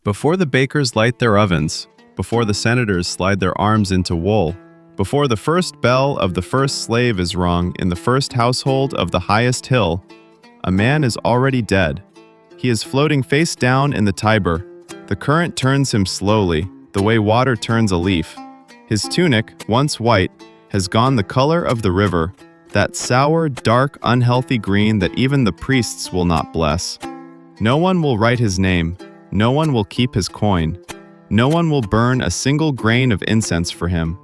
Before the bakers light their ovens, before the senators slide their arms into wool, before the first bell of the first slave is rung in the first household of the highest hill, a man is already dead. He is floating face down in the Tiber. The current turns him slowly, the way water turns a leaf. His tunic, once white, has gone the color of the river, that sour, dark, unhealthy green that even the priests will not bless. No one will write his name. No one will keep his coin. No one will burn a single grain of incense for him.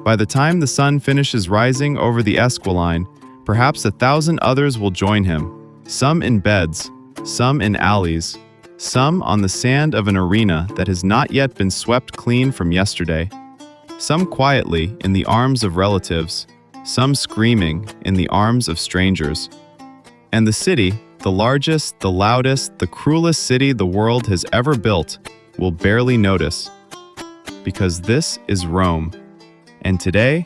By the time the sun finishes rising over the Esquiline, perhaps 1,000 others will join him, some in beds, some in alleys, some on the sand of an arena that has not yet been swept clean from yesterday, some quietly in the arms of relatives, some screaming in the arms of strangers. And the city, the largest, the loudest, the cruelest city the world has ever built, will barely notice. Because this is Rome, and today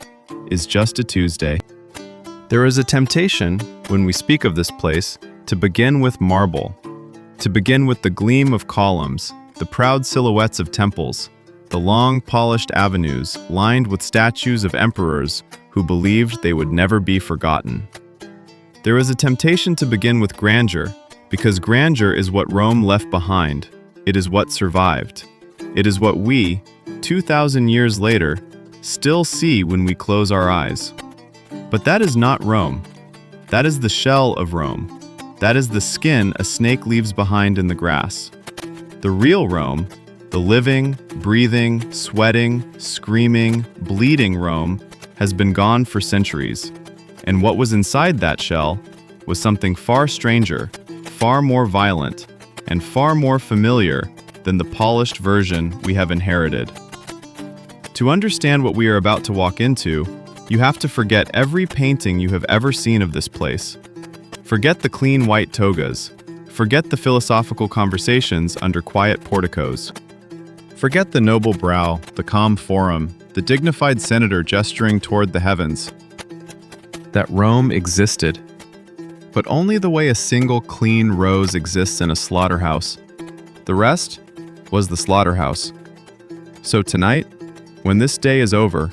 is just a Tuesday. There is a temptation, when we speak of this place, to begin with marble, to begin with the gleam of columns, the proud silhouettes of temples, the long polished avenues lined with statues of emperors who believed they would never be forgotten. There is a temptation to begin with grandeur, because grandeur is what Rome left behind. It is what survived. It is what we, 2,000 years later, still see when we close our eyes. But that is not Rome. That is the shell of Rome. That is the skin a snake leaves behind in the grass. The real Rome, the living, breathing, sweating, screaming, bleeding Rome, has been gone for centuries. And what was inside that shell was something far stranger, far more violent, and far more familiar than the polished version we have inherited. To understand what we are about to walk into, you have to forget every painting you have ever seen of this place. Forget the clean white togas. Forget the philosophical conversations under quiet porticos. Forget the noble brow, the calm forum, the dignified senator gesturing toward the heavens. That Rome existed, but only the way a single clean rose exists in a slaughterhouse. The rest was the slaughterhouse. So tonight, when this day is over,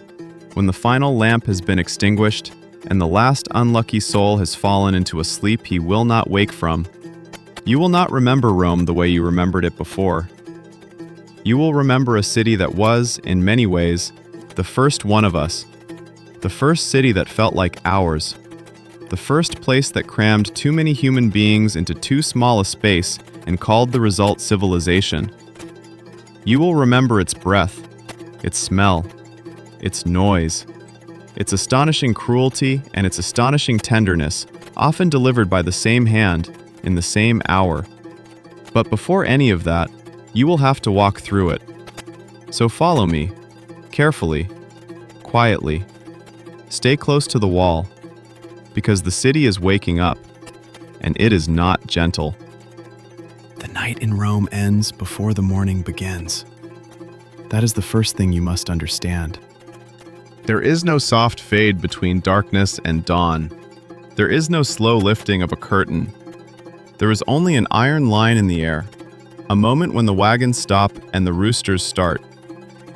when the final lamp has been extinguished and the last unlucky soul has fallen into a sleep he will not wake from, you will not remember Rome the way you remembered it before. You will remember a city that was, in many ways, the first one of us. The first city that felt like ours. The first place that crammed too many human beings into too small a space and called the result civilization. You will remember its breath, its smell, its noise, its astonishing cruelty and its astonishing tenderness, often delivered by the same hand in the same hour. But before any of that, you will have to walk through it. So follow me, carefully, quietly. Stay close to the wall, because the city is waking up, and it is not gentle. The night in Rome ends before the morning begins. That is the first thing you must understand. There is no soft fade between darkness and dawn. There is no slow lifting of a curtain. There is only an iron line in the air, a moment when the wagons stop and the roosters start.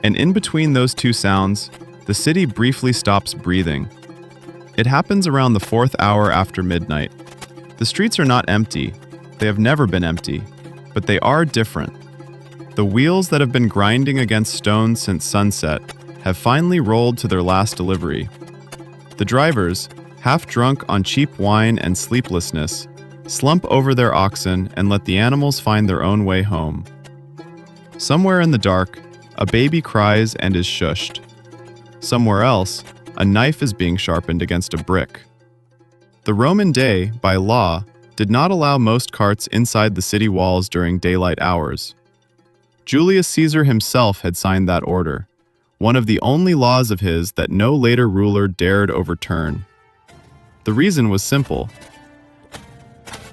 And in between those two sounds, the city briefly stops breathing. It happens around the 4th hour after midnight. The streets are not empty. They have never been empty, but they are different. The wheels that have been grinding against stone since sunset have finally rolled to their last delivery. The drivers, half drunk on cheap wine and sleeplessness, slump over their oxen and let the animals find their own way home. Somewhere in the dark, a baby cries and is shushed. Somewhere else, a knife is being sharpened against a brick. The Roman day, by law, did not allow most carts inside the city walls during daylight hours. Julius Caesar himself had signed that order, one of the only laws of his that no later ruler dared overturn. The reason was simple.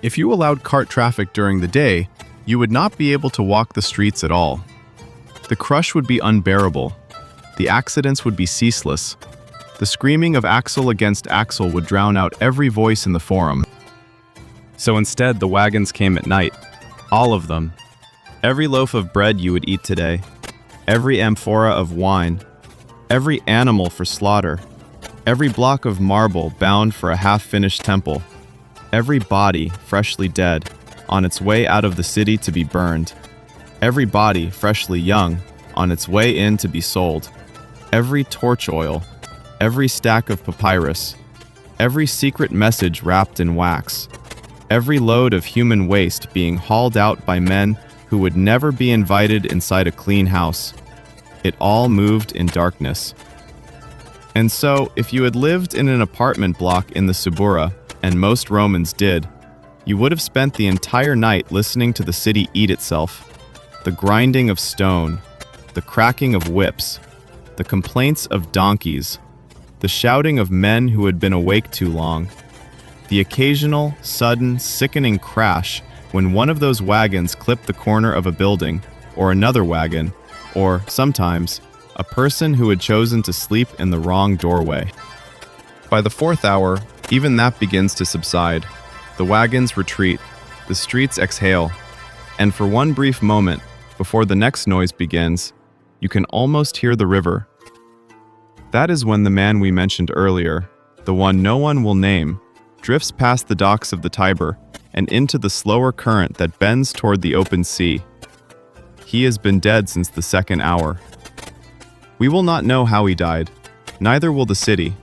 If you allowed cart traffic during the day, you would not be able to walk the streets at all. The crush would be unbearable. The accidents would be ceaseless. The screaming of axle against axle would drown out every voice in the forum. So instead, the wagons came at night. All of them. Every loaf of bread you would eat today, every amphora of wine, every animal for slaughter, every block of marble bound for a half-finished temple, every body freshly dead, on its way out of the city to be burned, every body freshly young, on its way in to be sold, every torch oil, every stack of papyrus, every secret message wrapped in wax, every load of human waste being hauled out by men who would never be invited inside a clean house. It all moved in darkness. And so, if you had lived in an apartment block in the Subura, and most Romans did, you would have spent the entire night listening to the city eat itself, the grinding of stone, the cracking of whips, the complaints of donkeys, the shouting of men who had been awake too long, the occasional, sudden, sickening crash when one of those wagons clipped the corner of a building, or another wagon, or, sometimes, a person who had chosen to sleep in the wrong doorway. By the 4th hour, even that begins to subside. The wagons retreat, the streets exhale, and for one brief moment, before the next noise begins, you can almost hear the river. That is when the man we mentioned earlier, the one no one will name, drifts past the docks of the Tiber and into the slower current that bends toward the open sea. He has been dead since the 2nd hour. We will not know how he died, neither will the city.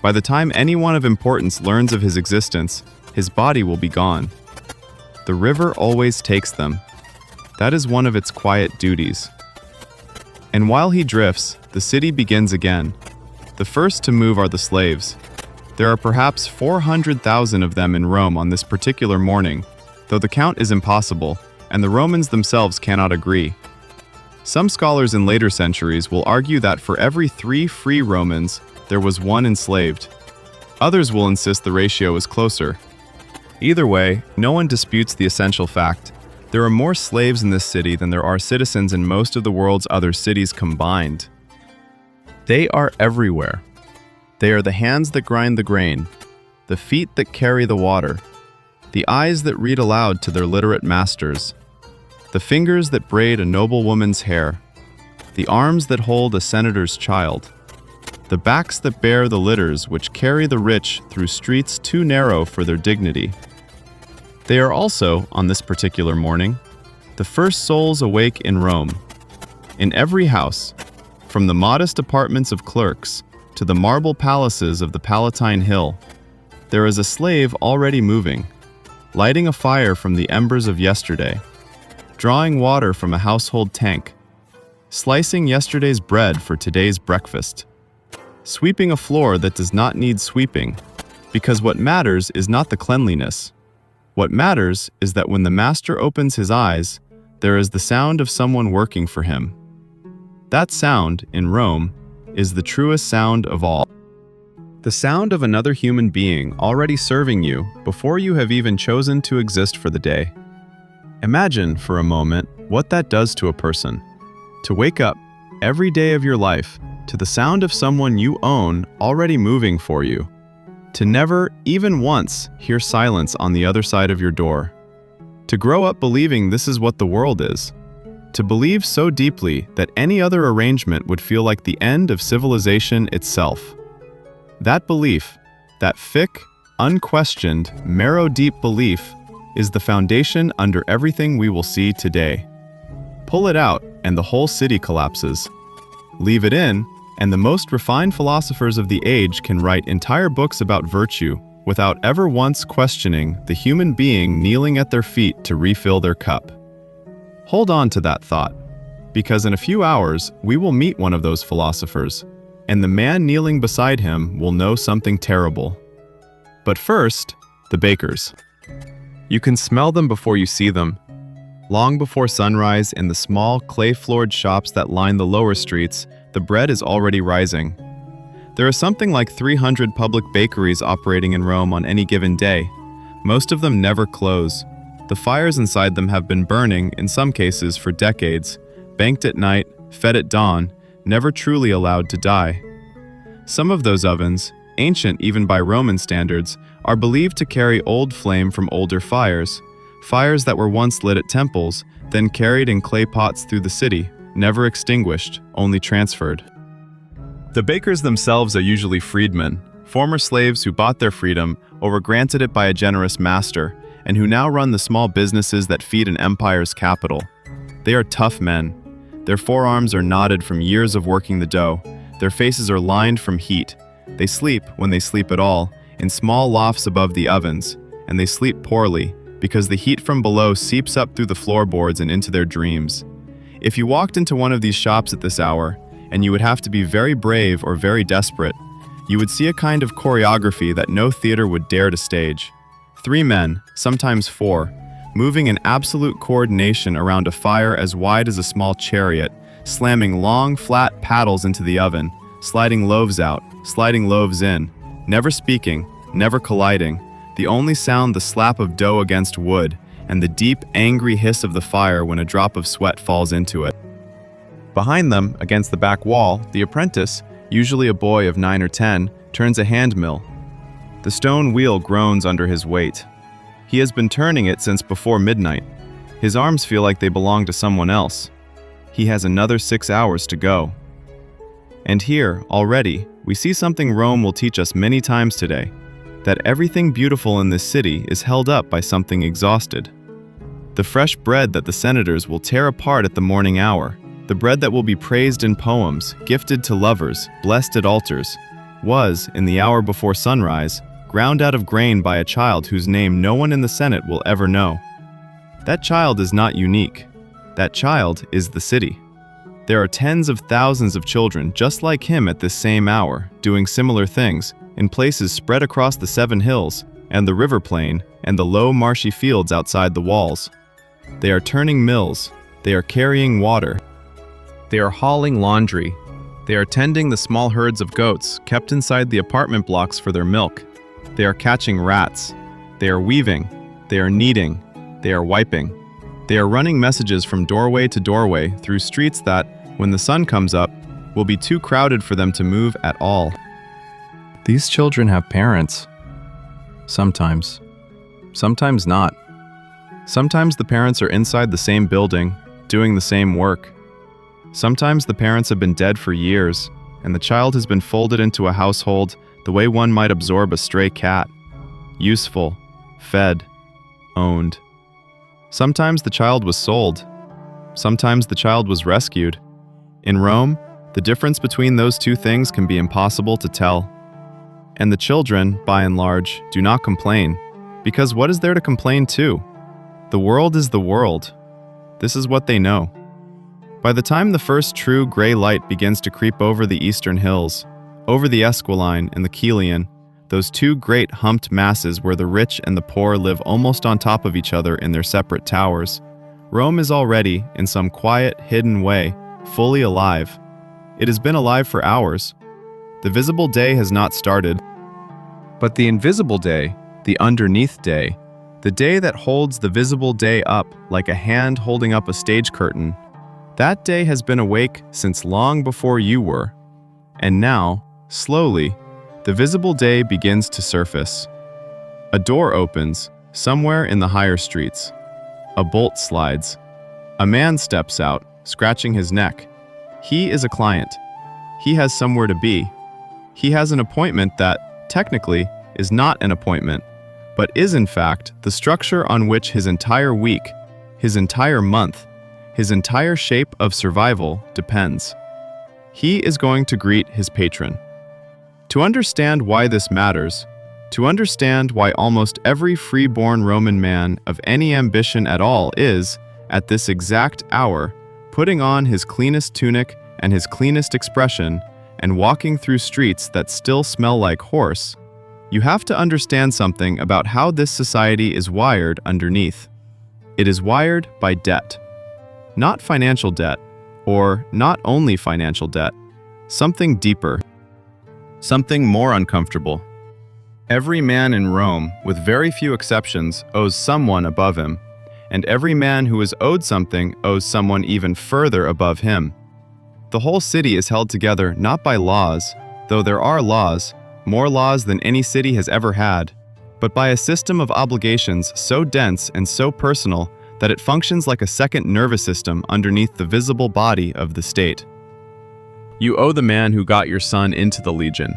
By the time anyone of importance learns of his existence, his body will be gone. The river always takes them. That is one of its quiet duties. And while he drifts, the city begins again. The first to move are the slaves. There are perhaps 400,000 of them in Rome on this particular morning, though the count is impossible, and the Romans themselves cannot agree. Some scholars in later centuries will argue that for every 3 free Romans, there was 1 enslaved. Others will insist the ratio is closer. Either way, no one disputes the essential fact. There are more slaves in this city than there are citizens in most of the world's other cities combined. They are everywhere. They are the hands that grind the grain, the feet that carry the water, the eyes that read aloud to their literate masters, the fingers that braid a noble woman's hair, the arms that hold a senator's child, the backs that bear the litters which carry the rich through streets too narrow for their dignity. They are also, on this particular morning, the first souls awake in Rome. In every house, from the modest apartments of clerks to the marble palaces of the Palatine Hill, there is a slave already moving, lighting a fire from the embers of yesterday, drawing water from a household tank, slicing yesterday's bread for today's breakfast, sweeping a floor that does not need sweeping, because what matters is not the cleanliness. What matters is that when the master opens his eyes, there is the sound of someone working for him. That sound, in Rome, is the truest sound of all. The sound of another human being already serving you before you have even chosen to exist for the day. Imagine, for a moment, what that does to a person. To wake up, every day of your life, to the sound of someone you own already moving for you. To never, even once, hear silence on the other side of your door. To grow up believing this is what the world is. To believe so deeply that any other arrangement would feel like the end of civilization itself. That belief, that thick, unquestioned, marrow-deep belief, is the foundation under everything we will see today. Pull it out, and the whole city collapses. Leave it in, and the most refined philosophers of the age can write entire books about virtue without ever once questioning the human being kneeling at their feet to refill their cup. Hold on to that thought, because in a few hours we will meet one of those philosophers, and the man kneeling beside him will know something terrible. But first, the bakers. You can smell them before you see them. Long before sunrise, in the small, clay-floored shops that line the lower streets, the bread is already rising. There are something like 300 public bakeries operating in Rome on any given day. Most of them never close. The fires inside them have been burning, in some cases, for decades, banked at night, fed at dawn, never truly allowed to die. Some of those ovens, ancient even by Roman standards, are believed to carry old flame from older fires, fires that were once lit at temples then carried in clay pots through the city, never extinguished, only transferred. The bakers themselves are usually freedmen, former slaves who bought their freedom or were granted it by a generous master, and who now run the small businesses that feed an empire's capital. They are tough men. Their forearms are knotted from years of working the dough. Their faces are lined from heat. They sleep, when they sleep at all, in small lofts above the ovens, and they sleep poorly, because the heat from below seeps up through the floorboards and into their dreams. If you walked into one of these shops at this hour, and you would have to be very brave or very desperate, you would see a kind of choreography that no theater would dare to stage. 3 men, sometimes 4, moving in absolute coordination around a fire as wide as a small chariot, slamming long, flat paddles into the oven, sliding loaves out, sliding loaves in, never speaking, never colliding, the only sound the slap of dough against wood, and the deep, angry hiss of the fire when a drop of sweat falls into it. Behind them, against the back wall, the apprentice, usually a boy of 9 or 10, turns a hand mill. The stone wheel groans under his weight. He has been turning it since before midnight. His arms feel like they belong to someone else. He has another 6 hours to go. And here, already, we see something Rome will teach us many times today, that everything beautiful in this city is held up by something exhausted. The fresh bread that the senators will tear apart at the morning hour, the bread that will be praised in poems, gifted to lovers, blessed at altars, was, in the hour before sunrise, ground out of grain by a child whose name no one in the Senate will ever know. That child is not unique. That child is the city. There are tens of thousands of children just like him at this same hour, doing similar things, in places spread across the 7 hills, and the river plain, and the low marshy fields outside the walls. They are turning mills. They are carrying water. They are hauling laundry. They are tending the small herds of goats kept inside the apartment blocks for their milk. They are catching rats. They are weaving. They are kneading. They are wiping. They are running messages from doorway to doorway through streets that, when the sun comes up, will be too crowded for them to move at all. These children have parents. Sometimes. Sometimes not. Sometimes the parents are inside the same building, doing the same work. Sometimes the parents have been dead for years, and the child has been folded into a household the way one might absorb a stray cat. Useful, fed, owned. Sometimes the child was sold. Sometimes the child was rescued. In Rome, the difference between those two things can be impossible to tell. And the children, by and large, do not complain, because what is there to complain to? The world is the world. This is what they know. By the time the first true gray light begins to creep over the eastern hills, over the Esquiline and the Kilian, those 2 great humped masses where the rich and the poor live almost on top of each other in their separate towers, Rome is already, in some quiet, hidden way, fully alive. It has been alive for hours. The visible day has not started. But the invisible day, the underneath day, the day that holds the visible day up like a hand holding up a stage curtain, that day has been awake since long before you were. And now, slowly, the visible day begins to surface. A door opens, somewhere in the higher streets. A bolt slides. A man steps out, scratching his neck. He is a client. He has somewhere to be. He has an appointment that, technically, is not an appointment, but is in fact the structure on which his entire week, his entire month, his entire shape of survival depends. He is going to greet his patron. To understand why this matters, to understand why almost every free-born Roman man of any ambition at all is, at this exact hour, putting on his cleanest tunic and his cleanest expression and walking through streets that still smell like horse, you have to understand something about how this society is wired underneath. It is wired by debt. Not financial debt, or not only financial debt, something deeper, something more uncomfortable. Every man in Rome, with very few exceptions, owes someone above him, and every man who is owed something owes someone even further above him. The whole city is held together not by laws, though there are laws, more laws than any city has ever had, but by a system of obligations so dense and so personal that it functions like a second nervous system underneath the visible body of the state. You owe the man who got your son into the legion.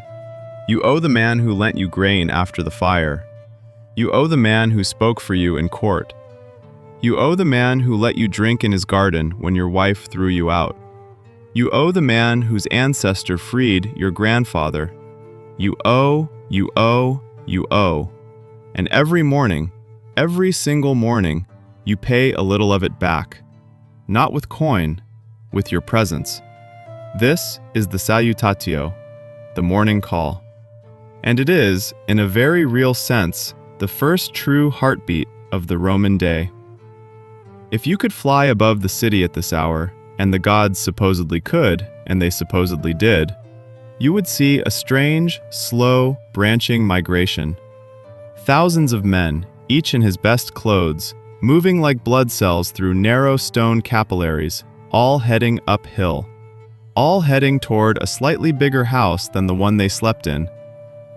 You owe the man who lent you grain after the fire. You owe the man who spoke for you in court. You owe the man who let you drink in his garden when your wife threw you out. You owe the man whose ancestor freed your grandfather. You owe, you owe, you owe. And every morning, every single morning, you pay a little of it back. Not with coin, with your presence. This is the salutatio, the morning call. And it is, in a very real sense, the first true heartbeat of the Roman day. If you could fly above the city at this hour, and the gods supposedly could, and they supposedly did, you would see a strange, slow, branching migration. Thousands of men, each in his best clothes, moving like blood cells through narrow stone capillaries, all heading uphill. All heading toward a slightly bigger house than the one they slept in.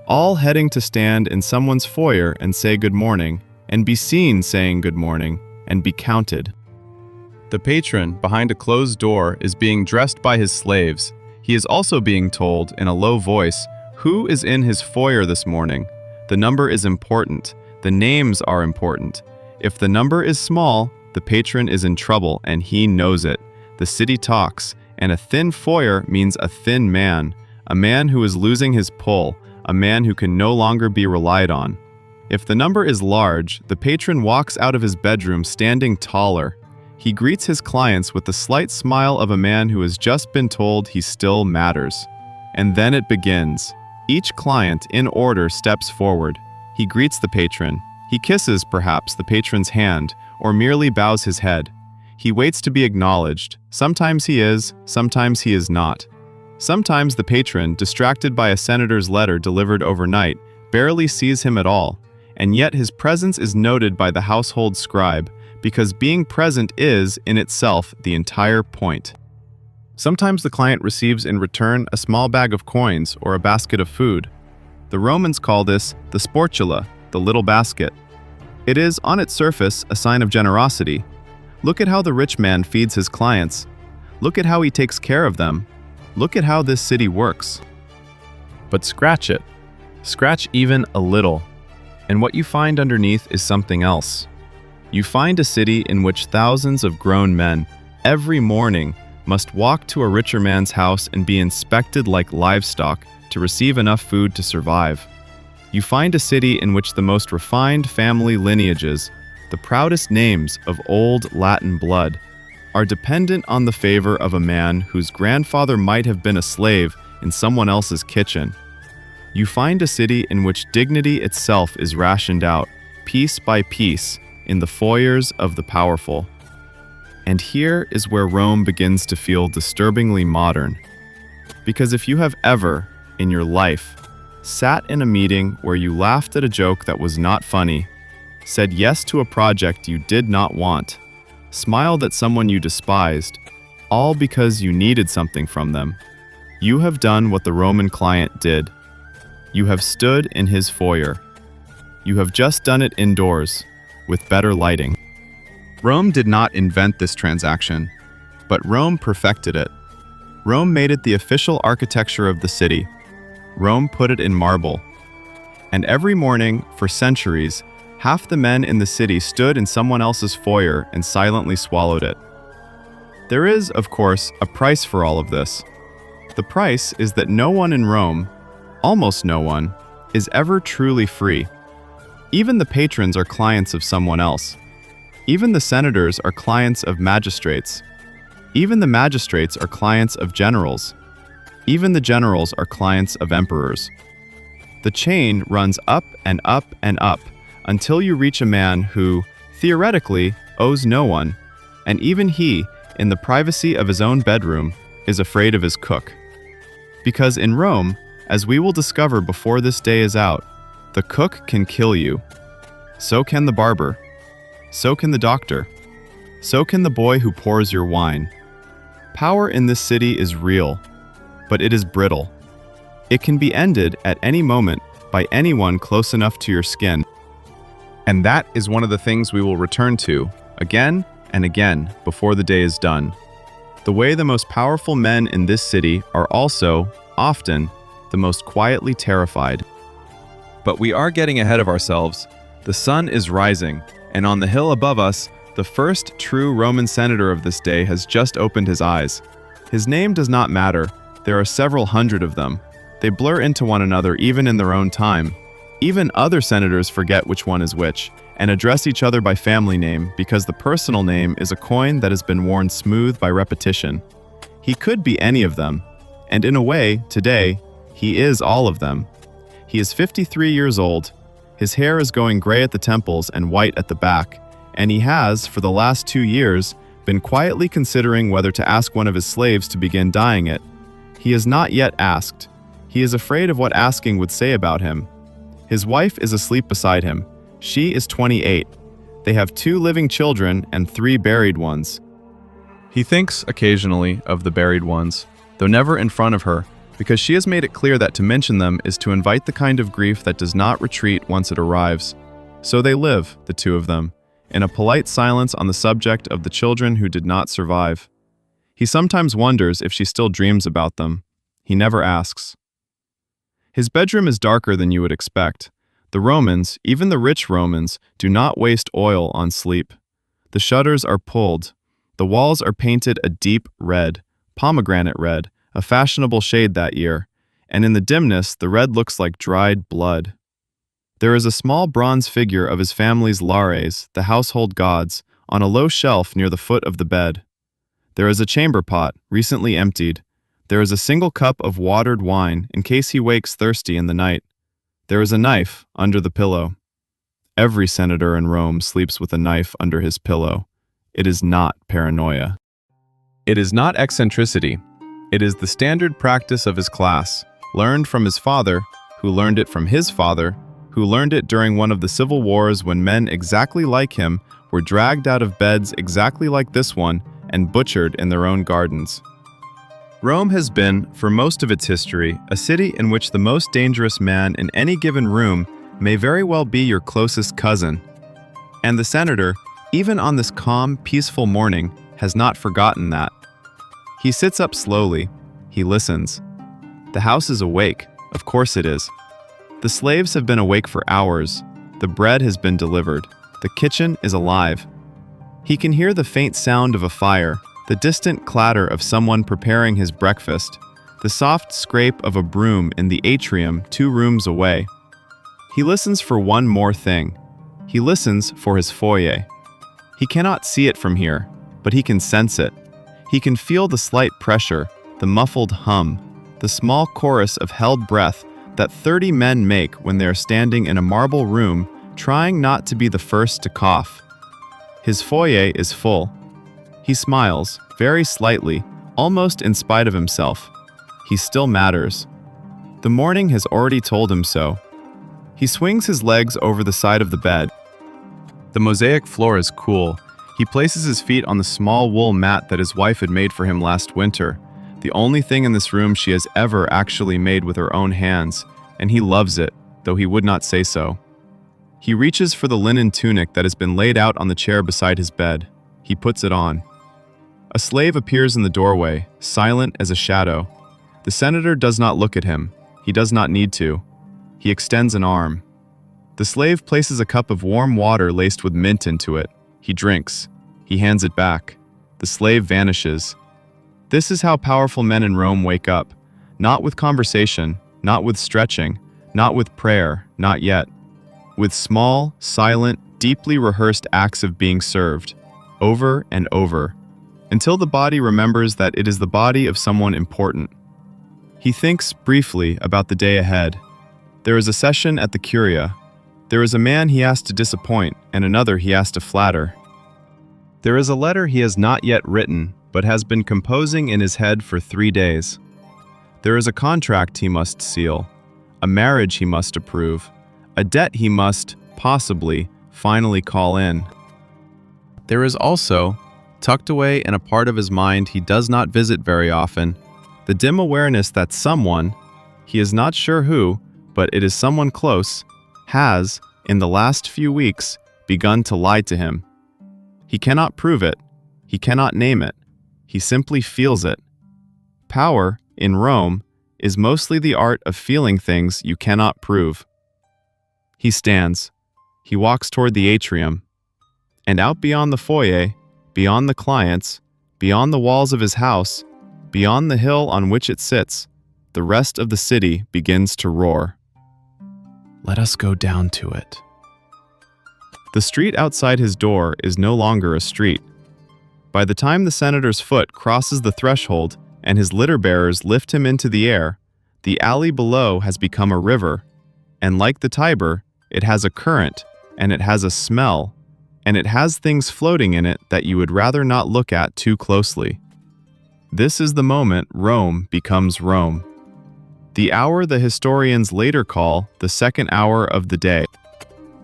All heading to stand in someone's foyer and say good morning, and be seen saying good morning, and be counted. The patron, behind a closed door, is being dressed by his slaves. He is also being told, in a low voice, who is in his foyer this morning. The number is important. The names are important. If the number is small, the patron is in trouble, and he knows it. The city talks, and a thin foyer means a thin man, a man who is losing his pull, a man who can no longer be relied on. If the number is large, the patron walks out of his bedroom standing taller. He greets his clients with the slight smile of a man who has just been told he still matters. And then it begins. Each client, in order, steps forward. He greets the patron. He kisses, perhaps, the patron's hand, or merely bows his head. He waits to be acknowledged. Sometimes he is, sometimes he is not. Sometimes the patron, distracted by a senator's letter delivered overnight, barely sees him at all, and yet his presence is noted by the household scribe, because being present is, in itself, the entire point. Sometimes the client receives in return a small bag of coins or a basket of food. The Romans call this the sportula, the little basket. It is, on its surface, a sign of generosity. Look at how the rich man feeds his clients. Look at how he takes care of them. Look at how this city works. But scratch it. Scratch even a little. And what you find underneath is something else. You find a city in which thousands of grown men, every morning, must walk to a richer man's house and be inspected like livestock to receive enough food to survive. You find a city in which the most refined family lineages, the proudest names of old Latin blood, are dependent on the favor of a man whose grandfather might have been a slave in someone else's kitchen. You find a city in which dignity itself is rationed out, piece by piece, in the foyers of the powerful. And here is where Rome begins to feel disturbingly modern. Because if you have ever, in your life, sat in a meeting where you laughed at a joke that was not funny, said yes to a project you did not want, smiled at someone you despised, all because you needed something from them, you have done what the Roman client did. You have stood in his foyer. You have just done it indoors, with better lighting. Rome did not invent this transaction, but Rome perfected it. Rome made it the official architecture of the city. Rome put it in marble. And every morning, for centuries, half the men in the city stood in someone else's foyer and silently swallowed it. There is, of course, a price for all of this. The price is that no one in Rome, almost no one, is ever truly free. Even the patrons are clients of someone else. Even the senators are clients of magistrates. Even the magistrates are clients of generals. Even the generals are clients of emperors. The chain runs up and up and up until you reach a man who, theoretically, owes no one, and even he, in the privacy of his own bedroom, is afraid of his cook. Because in Rome, as we will discover before this day is out, the cook can kill you. So can the barber. So can the doctor. So can the boy who pours your wine. Power in this city is real, but it is brittle. It can be ended at any moment by anyone close enough to your skin. And that is one of the things we will return to, again and again before the day is done. The way the most powerful men in this city are also, often, the most quietly terrified. But we are getting ahead of ourselves. The sun is rising, and on the hill above us, the first true Roman senator of this day has just opened his eyes. His name does not matter. There are several hundred of them. They blur into one another even in their own time. Even other senators forget which one is which, and address each other by family name because the personal name is a coin that has been worn smooth by repetition. He could be any of them, and in a way, today, he is all of them. He is 53 years old. His hair is going gray at the temples and white at the back, and he has, for the last 2 years, been quietly considering whether to ask one of his slaves to begin dyeing it. He has not yet asked. He is afraid of what asking would say about him. His wife is asleep beside him. She is 28. They have 2 living children and 3 buried ones. He thinks, occasionally, of the buried ones, though never in front of her, because she has made it clear that to mention them is to invite the kind of grief that does not retreat once it arrives. So they live, the 2 of them, in a polite silence on the subject of the children who did not survive. He sometimes wonders if she still dreams about them. He never asks. His bedroom is darker than you would expect. The Romans, even the rich Romans, do not waste oil on sleep. The shutters are pulled. The walls are painted a deep red, pomegranate red, a fashionable shade that year, and in the dimness the red looks like dried blood. There is a small bronze figure of his family's lares, the household gods, on a low shelf near the foot of the bed. There is a chamber pot, recently emptied. There is a single cup of watered wine in case he wakes thirsty in the night. There is a knife under the pillow. Every senator in Rome sleeps with a knife under his pillow. It is not paranoia. It is not eccentricity. It is the standard practice of his class, learned from his father, who learned it from his father, who learned it during one of the civil wars when men exactly like him were dragged out of beds exactly like this one and butchered in their own gardens. Rome has been, for most of its history, a city in which the most dangerous man in any given room may very well be your closest cousin. And the senator, even on this calm, peaceful morning, has not forgotten that. He sits up slowly. He listens. The house is awake. Of course it is. The slaves have been awake for hours. The bread has been delivered. The kitchen is alive. He can hear the faint sound of a fire, the distant clatter of someone preparing his breakfast, the soft scrape of a broom in the atrium 2 rooms away. He listens for one more thing. He listens for his foyer. He cannot see it from here, but he can sense it. He can feel the slight pressure, the muffled hum, the small chorus of held breath that 30 men make when they are standing in a marble room trying not to be the first to cough. His foyer is full. He smiles, very slightly, almost in spite of himself. He still matters. The morning has already told him so. He swings his legs over the side of the bed. The mosaic floor is cool. He places his feet on the small wool mat that his wife had made for him last winter, the only thing in this room she has ever actually made with her own hands, and he loves it, though he would not say so. He reaches for the linen tunic that has been laid out on the chair beside his bed. He puts it on. A slave appears in the doorway, silent as a shadow. The senator does not look at him. He does not need to. He extends an arm. The slave places a cup of warm water laced with mint into it. He drinks. He hands it back. The slave vanishes. This is how powerful men in Rome wake up. Not with conversation, not with stretching, not with prayer, not yet. With small, silent, deeply rehearsed acts of being served, over and over, until the body remembers that it is the body of someone important. He thinks briefly about the day ahead. There is a session at the Curia. There is a man he has to disappoint and another he has to flatter. There is a letter he has not yet written, but has been composing in his head for 3 days. There is a contract he must seal, a marriage he must approve, a debt he must, possibly, finally call in. There is also, tucked away in a part of his mind he does not visit very often, the dim awareness that someone, he is not sure who, but it is someone close, has, in the last few weeks, begun to lie to him. He cannot prove it. He cannot name it. He simply feels it. Power, in Rome, is mostly the art of feeling things you cannot prove. He stands. He walks toward the atrium. And out beyond the foyer, beyond the clients, beyond the walls of his house, beyond the hill on which it sits, the rest of the city begins to roar. Let us go down to it. The street outside his door is no longer a street. By the time the senator's foot crosses the threshold and his litter bearers lift him into the air, the alley below has become a river, and like the Tiber, it has a current, and it has a smell, and it has things floating in it that you would rather not look at too closely. This is the moment Rome becomes Rome. The hour the historians later call the second hour of the day.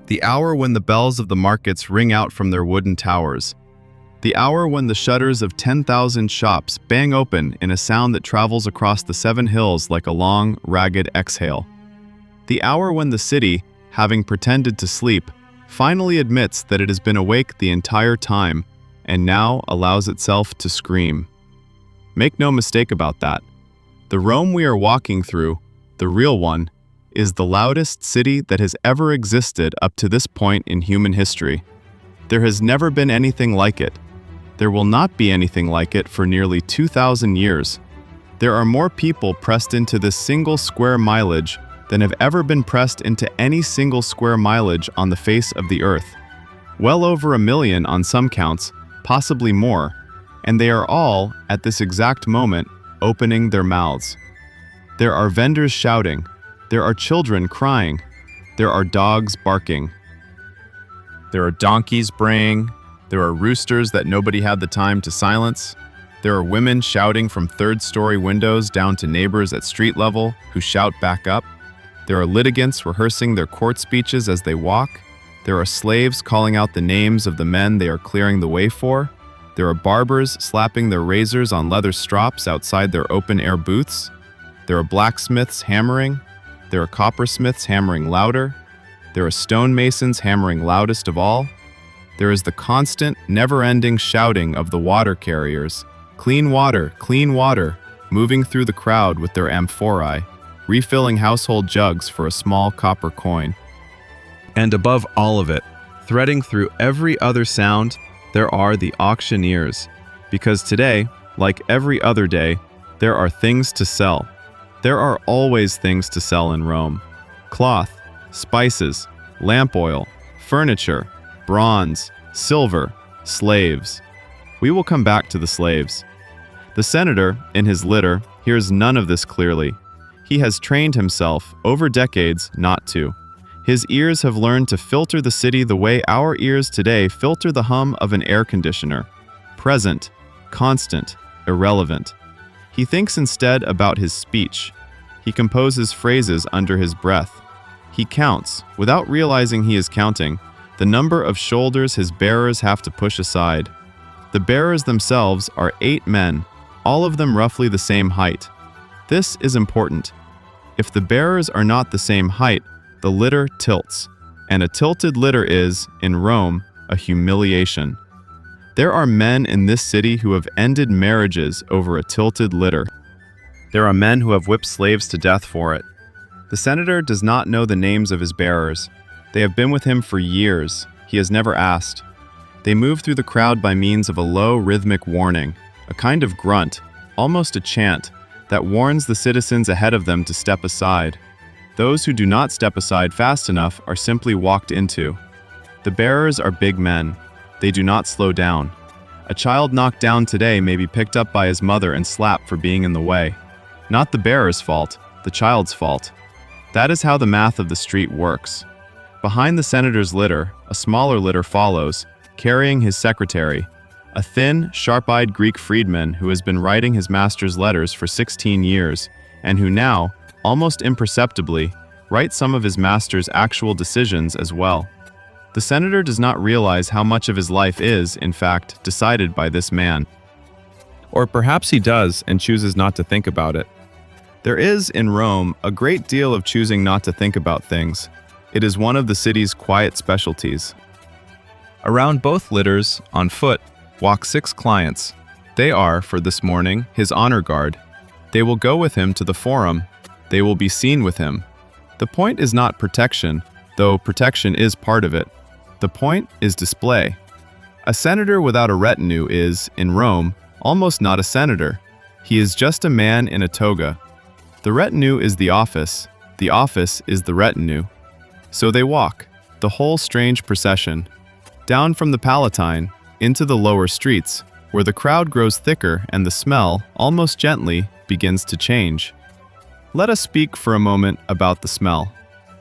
The hour when the bells of the markets ring out from their wooden towers. The hour when the shutters of 10,000 shops bang open in a sound that travels across the 7 hills like a long, ragged exhale. The hour when the city, having pretended to sleep, finally admits that it has been awake the entire time and now allows itself to scream. Make no mistake about that. The Rome we are walking through, the real one, is the loudest city that has ever existed up to this point in human history. There has never been anything like it. There will not be anything like it for nearly 2,000 years. There are more people pressed into this single square mileage than have ever been pressed into any single square mileage on the face of the earth. Well over 1 million on some counts, possibly more, and they are all, at this exact moment, opening their mouths. There are vendors shouting. There are children crying. There are dogs barking. There are donkeys braying. There are roosters that nobody had the time to silence. There are women shouting from third-story windows down to neighbors at street level who shout back up. There are litigants rehearsing their court speeches as they walk. There are slaves calling out the names of the men they are clearing the way for. There are barbers slapping their razors on leather strops outside their open-air booths. There are blacksmiths hammering. There are coppersmiths hammering louder. There are stonemasons hammering loudest of all. There is the constant, never-ending shouting of the water carriers, clean water, moving through the crowd with their amphorae, refilling household jugs for a small copper coin. And above all of it, threading through every other sound, there are the auctioneers. Because today, like every other day, there are things to sell. There are always things to sell in Rome. Cloth, spices, lamp oil, furniture, bronze, silver, slaves. We will come back to the slaves. The senator, in his litter, hears none of this clearly. He has trained himself, over decades, not to. His ears have learned to filter the city the way our ears today filter the hum of an air conditioner. Present, constant, irrelevant. He thinks instead about his speech. He composes phrases under his breath. He counts, without realizing he is counting, the number of shoulders his bearers have to push aside. The bearers themselves are 8 men, all of them roughly the same height. This is important. If the bearers are not the same height, the litter tilts, and a tilted litter is, in Rome, a humiliation. There are men in this city who have ended marriages over a tilted litter. There are men who have whipped slaves to death for it. The senator does not know the names of his bearers. They have been with him for years. He has never asked. They move through the crowd by means of a low rhythmic warning, a kind of grunt, almost a chant, that warns the citizens ahead of them to step aside. Those who do not step aside fast enough are simply walked into. The bearers are big men. They do not slow down. A child knocked down today may be picked up by his mother and slapped for being in the way. Not the bearer's fault, the child's fault. That is how the math of the street works. Behind the senator's litter, a smaller litter follows, carrying his secretary, a thin, sharp-eyed Greek freedman who has been writing his master's letters for 16 years, and who now, almost imperceptibly, writes some of his master's actual decisions as well. The senator does not realize how much of his life is, in fact, decided by this man. Or perhaps he does and chooses not to think about it. There is, in Rome, a great deal of choosing not to think about things. It is one of the city's quiet specialties. Around both litters, on foot, walk 6 clients. They are, for this morning, his honor guard. They will go with him to the forum. They will be seen with him. The point is not protection, though protection is part of it. The point is display. A senator without a retinue is, in Rome, almost not a senator. He is just a man in a toga. The retinue is the office is the retinue. So they walk, the whole strange procession, down from the Palatine, into the lower streets, where the crowd grows thicker and the smell, almost gently, begins to change. Let us speak for a moment about the smell.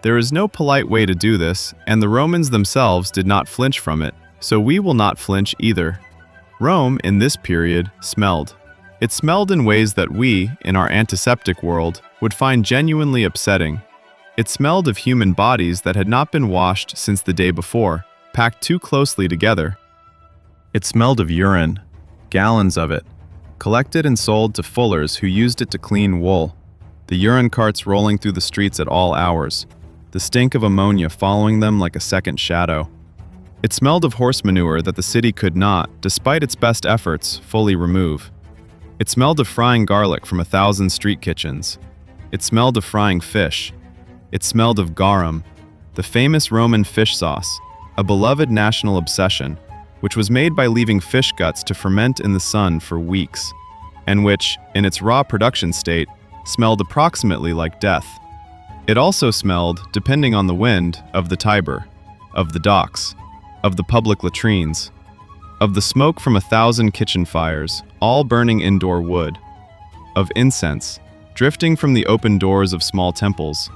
There is no polite way to do this, and the Romans themselves did not flinch from it, so we will not flinch either. Rome, in this period, smelled. It smelled in ways that we, in our antiseptic world, would find genuinely upsetting. It smelled of human bodies that had not been washed since the day before, packed too closely together. It smelled of urine, gallons of it, collected and sold to fullers who used it to clean wool, the urine carts rolling through the streets at all hours, the stink of ammonia following them like a second shadow. It smelled of horse manure that the city could not, despite its best efforts, fully remove. It smelled of frying garlic from 1,000 street kitchens. It smelled of frying fish. It smelled of garum, the famous Roman fish sauce, a beloved national obsession, which was made by leaving fish guts to ferment in the sun for weeks, and which, in its raw production state, smelled approximately like death. It also smelled, depending on the wind, of the Tiber, of the docks, of the public latrines, of the smoke from 1,000 kitchen fires, all burning indoor wood, of incense, drifting from the open doors of small temples,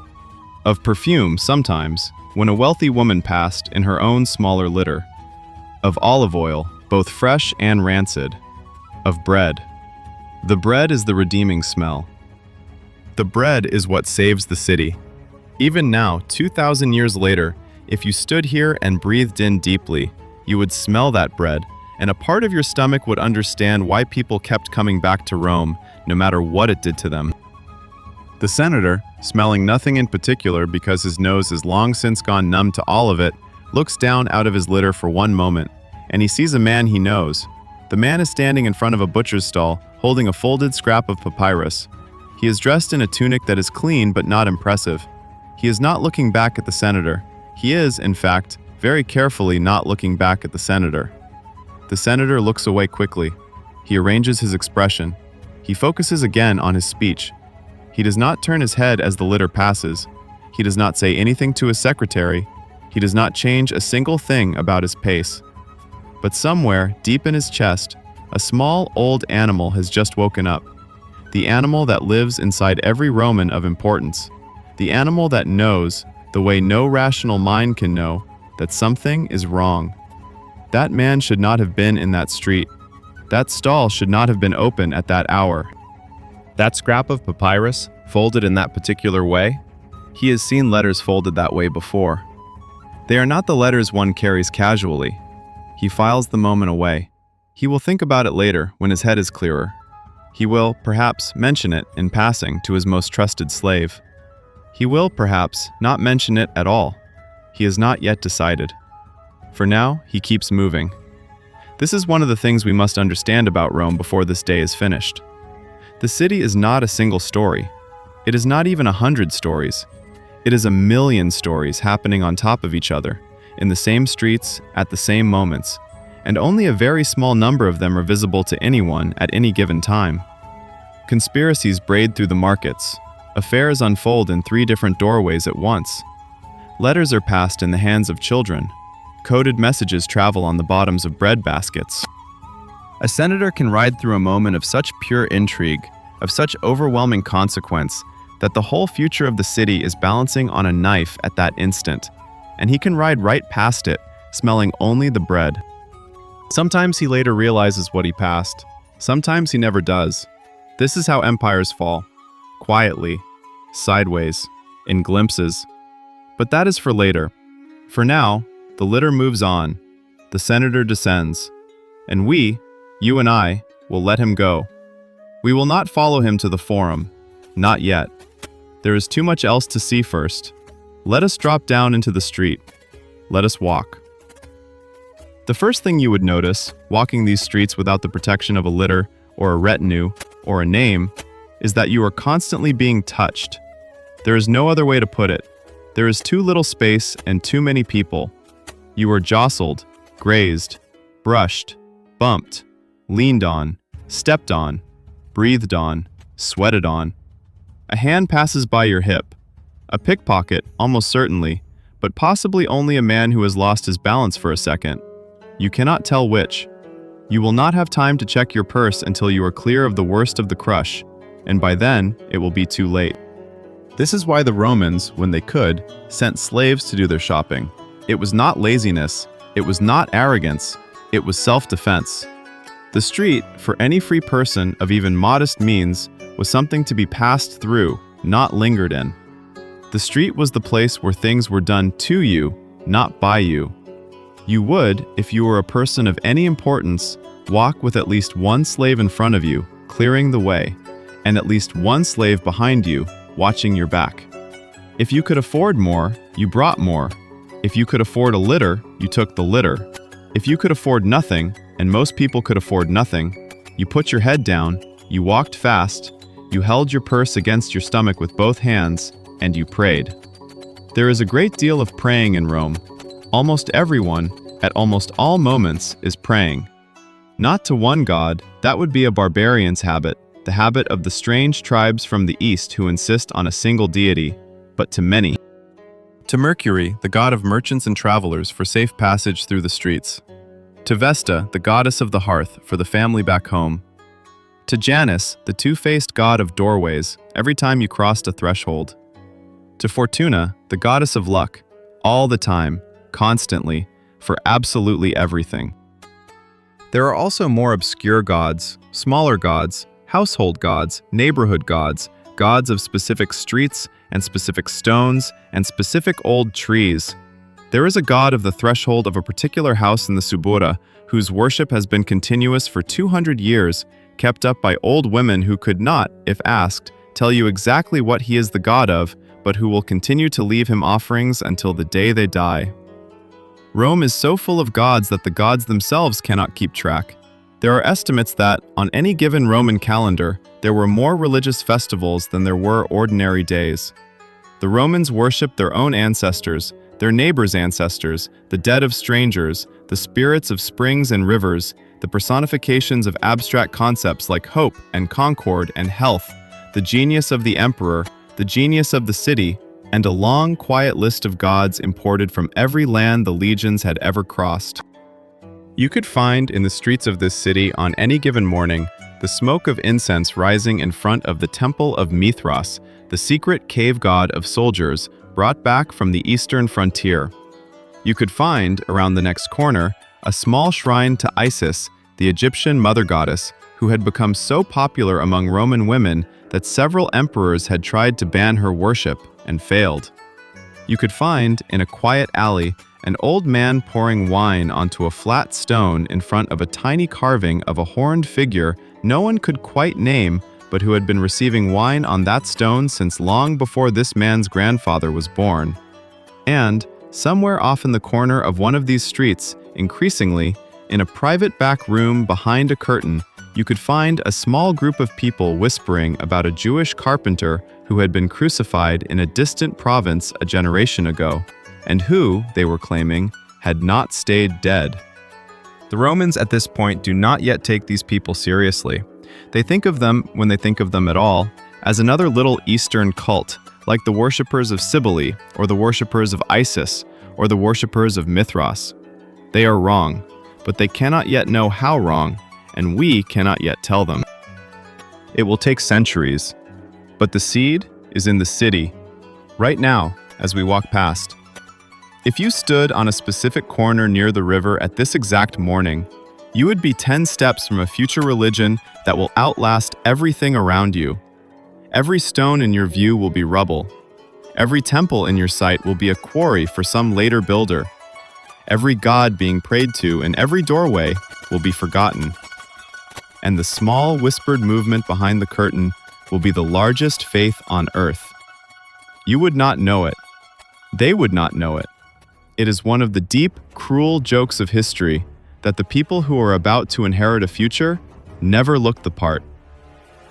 of perfume sometimes, when a wealthy woman passed in her own smaller litter, of olive oil, both fresh and rancid, of bread. The bread is the redeeming smell. The bread is what saves the city. Even now, 2,000 years later, if you stood here and breathed in deeply, you would smell that bread, and a part of your stomach would understand why people kept coming back to Rome, no matter what it did to them. The senator, smelling nothing in particular because his nose is long since gone numb to all of it, looks down out of his litter for one moment, and he sees a man he knows. The man is standing in front of a butcher's stall, holding a folded scrap of papyrus. He is dressed in a tunic that is clean but not impressive. He is not looking back at the senator. He is, in fact, very carefully not looking back at the senator. The senator looks away quickly. He arranges his expression. He focuses again on his speech. He does not turn his head as the litter passes. He does not say anything to his secretary. He does not change a single thing about his pace. But somewhere, deep in his chest, a small old animal has just woken up. The animal that lives inside every Roman of importance. The animal that knows, the way no rational mind can know, that something is wrong. That man should not have been in that street. That stall should not have been open at that hour. That scrap of papyrus, folded in that particular way, he has seen letters folded that way before. They are not the letters one carries casually. He files the moment away. He will think about it later when his head is clearer. He will, perhaps, mention it in passing to his most trusted slave. He will, perhaps, not mention it at all. He has not yet decided. For now, he keeps moving. This is one of the things we must understand about Rome before this day is finished. The city is not a single story. It is not even 100 stories. It is 1,000,000 stories happening on top of each other, in the same streets, at the same moments, and only a very small number of them are visible to anyone at any given time. Conspiracies braid through the markets. Affairs unfold in 3 different doorways at once. Letters are passed in the hands of children. Coded messages travel on the bottoms of bread baskets. A senator can ride through a moment of such pure intrigue, of such overwhelming consequence, that the whole future of the city is balancing on a knife at that instant, and he can ride right past it, smelling only the bread. Sometimes he later realizes what he passed. Sometimes he never does. This is how empires fall. Quietly, sideways, in glimpses. But that is for later. For now, the litter moves on. The senator descends. And we, you and I, will let him go. We will not follow him to the forum. Not yet. There is too much else to see first. Let us drop down into the street. Let us walk. The first thing you would notice, walking these streets without the protection of a litter, or a retinue, or a name, is that you are constantly being touched. There is no other way to put it. There is too little space and too many people. You are jostled, grazed, brushed, bumped, leaned on, stepped on, breathed on, sweated on. A hand passes by your hip. A pickpocket, almost certainly, but possibly only a man who has lost his balance for a second. You cannot tell which. You will not have time to check your purse until you are clear of the worst of the crush, and by then, it will be too late. This is why the Romans, when they could, sent slaves to do their shopping. It was not laziness, it was not arrogance, it was self-defense. The street, for any free person of even modest means, was something to be passed through, not lingered in. The street was the place where things were done to you, not by you. You would, if you were a person of any importance, walk with at least one slave in front of you, clearing the way, and at least one slave behind you, watching your back. If you could afford more, you brought more. If you could afford a litter, you took the litter. If you could afford nothing, and most people could afford nothing, you put your head down, you walked fast, you held your purse against your stomach with both hands, and you prayed. There is a great deal of praying in Rome. Almost everyone, at almost all moments, is praying. Not to one god, that would be a barbarian's habit, the habit of the strange tribes from the east who insist on a single deity, but to many. To Mercury, the god of merchants and travelers for safe passage through the streets. To Vesta, the goddess of the hearth for the family back home. To Janus, the two-faced god of doorways, every time you crossed a threshold. To Fortuna, the goddess of luck, all the time, constantly, for absolutely everything. There are also more obscure gods, smaller gods, household gods, neighborhood gods, gods of specific streets and specific stones and specific old trees. There is a god of the threshold of a particular house in the Subura whose worship has been continuous for 200 years, kept up by old women who could not, if asked, tell you exactly what he is the god of, but who will continue to leave him offerings until the day they die. Rome is so full of gods that the gods themselves cannot keep track. There are estimates that, on any given Roman calendar, there were more religious festivals than there were ordinary days. The Romans worshipped their own ancestors, their neighbors' ancestors, the dead of strangers, the spirits of springs and rivers, the personifications of abstract concepts like hope and concord and health, the genius of the emperor, the genius of the city, and a long, quiet list of gods imported from every land the legions had ever crossed. You could find in the streets of this city on any given morning the smoke of incense rising in front of the temple of Mithras, the secret cave god of soldiers brought back from the eastern frontier. You could find, around the next corner, a small shrine to Isis, the Egyptian mother goddess, who had become so popular among Roman women that several emperors had tried to ban her worship and failed. You could find, in a quiet alley, an old man pouring wine onto a flat stone in front of a tiny carving of a horned figure no one could quite name, but who had been receiving wine on that stone since long before this man's grandfather was born. And, somewhere off in the corner of one of these streets, increasingly, in a private back room behind a curtain, you could find a small group of people whispering about a Jewish carpenter who had been crucified in a distant province a generation ago, and who, they were claiming, had not stayed dead. The Romans at this point do not yet take these people seriously. They think of them, when they think of them at all, as another little Eastern cult, like the worshippers of Cybele, or the worshippers of Isis, or the worshippers of Mithras. They are wrong, but they cannot yet know how wrong, and we cannot yet tell them. It will take centuries, but the seed is in the city, right now, as we walk past. If you stood on a specific corner near the river at this exact morning, you would be 10 steps from a future religion that will outlast everything around you. Every stone in your view will be rubble. Every temple in your sight will be a quarry for some later builder. Every god being prayed to in every doorway will be forgotten. And the small whispered movement behind the curtain will be the largest faith on earth. You would not know it. They would not know it. It is one of the deep, cruel jokes of history that the people who are about to inherit a future never look the part.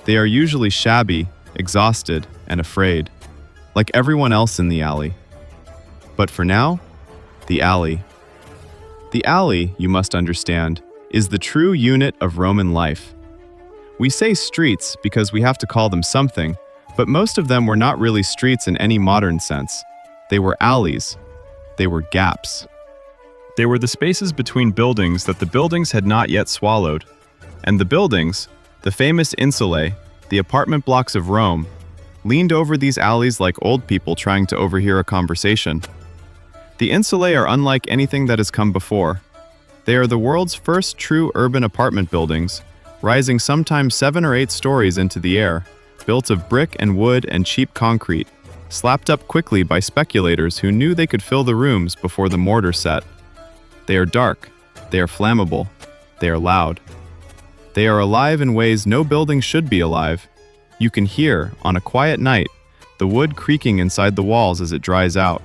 They are usually shabby, exhausted, and afraid, like everyone else in the alley. But for now, the alley. The alley, you must understand, is the true unit of Roman life. We say streets because we have to call them something, but most of them were not really streets in any modern sense. They were alleys. They were gaps. They were the spaces between buildings that the buildings had not yet swallowed. And the buildings, the famous insulae, the apartment blocks of Rome, leaned over these alleys like old people trying to overhear a conversation. The insulae are unlike anything that has come before. They are the world's first true urban apartment buildings, rising sometimes 7 or 8 stories into the air, built of brick and wood and cheap concrete, slapped up quickly by speculators who knew they could fill the rooms before the mortar set. They are dark, they are flammable, they are loud. They are alive in ways no building should be alive. You can hear, on a quiet night, the wood creaking inside the walls as it dries out,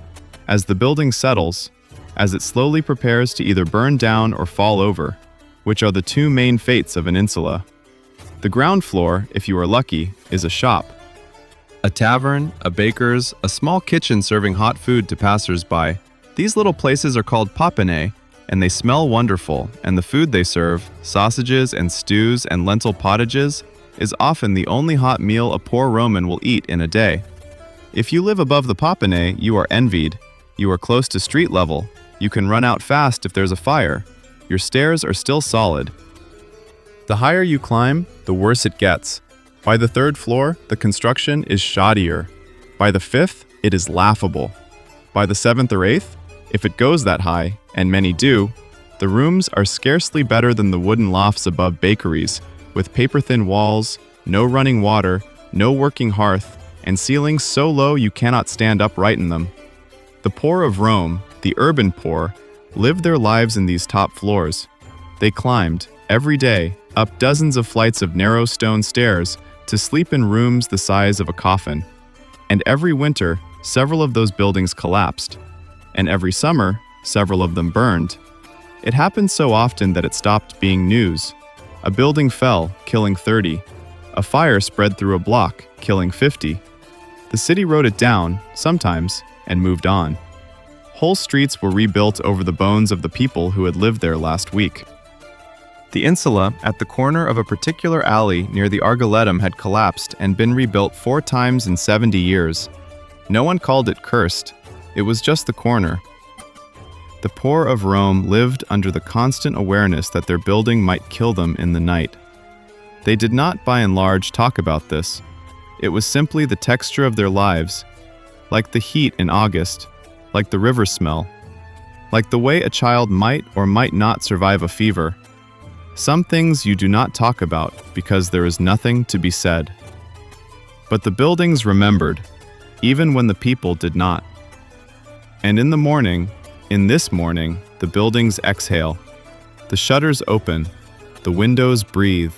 as the building settles, as it slowly prepares to either burn down or fall over, which are the 2 main fates of an insula. The ground floor, if you are lucky, is a shop. A tavern, a baker's, a small kitchen serving hot food to passers-by. These little places are called papanae, and they smell wonderful, and the food they serve, sausages and stews and lentil pottages, is often the only hot meal a poor Roman will eat in a day. If you live above the papanae, you are envied. You are close to street level. You can run out fast if there's a fire. Your stairs are still solid. The higher you climb, the worse it gets. By the 3rd floor, the construction is shoddier. By the 5th, it is laughable. By the 7th or 8th, if it goes that high, and many do, the rooms are scarcely better than the wooden lofts above bakeries, with paper-thin walls, no running water, no working hearth, and ceilings so low you cannot stand upright in them. The poor of Rome, the urban poor, lived their lives in these top floors. They climbed, every day, up dozens of flights of narrow stone stairs to sleep in rooms the size of a coffin. And every winter, several of those buildings collapsed. And every summer, several of them burned. It happened so often that it stopped being news. A building fell, killing 30. A fire spread through a block, killing 50. The city wrote it down, sometimes, and moved on. Whole streets were rebuilt over the bones of the people who had lived there last week. The insula at the corner of a particular alley near the Argoletum had collapsed and been rebuilt 4 times in 70 years. No one called it cursed. It was just the corner. The poor of Rome lived under the constant awareness that their building might kill them in the night. They did not, by and large, talk about this. It was simply the texture of their lives, like the heat in August, like the river smell, like the way a child might or might not survive a fever. Some things you do not talk about because there is nothing to be said. But the buildings remembered, even when the people did not. And in the morning, in this morning, the buildings exhale. The shutters open, the windows breathe.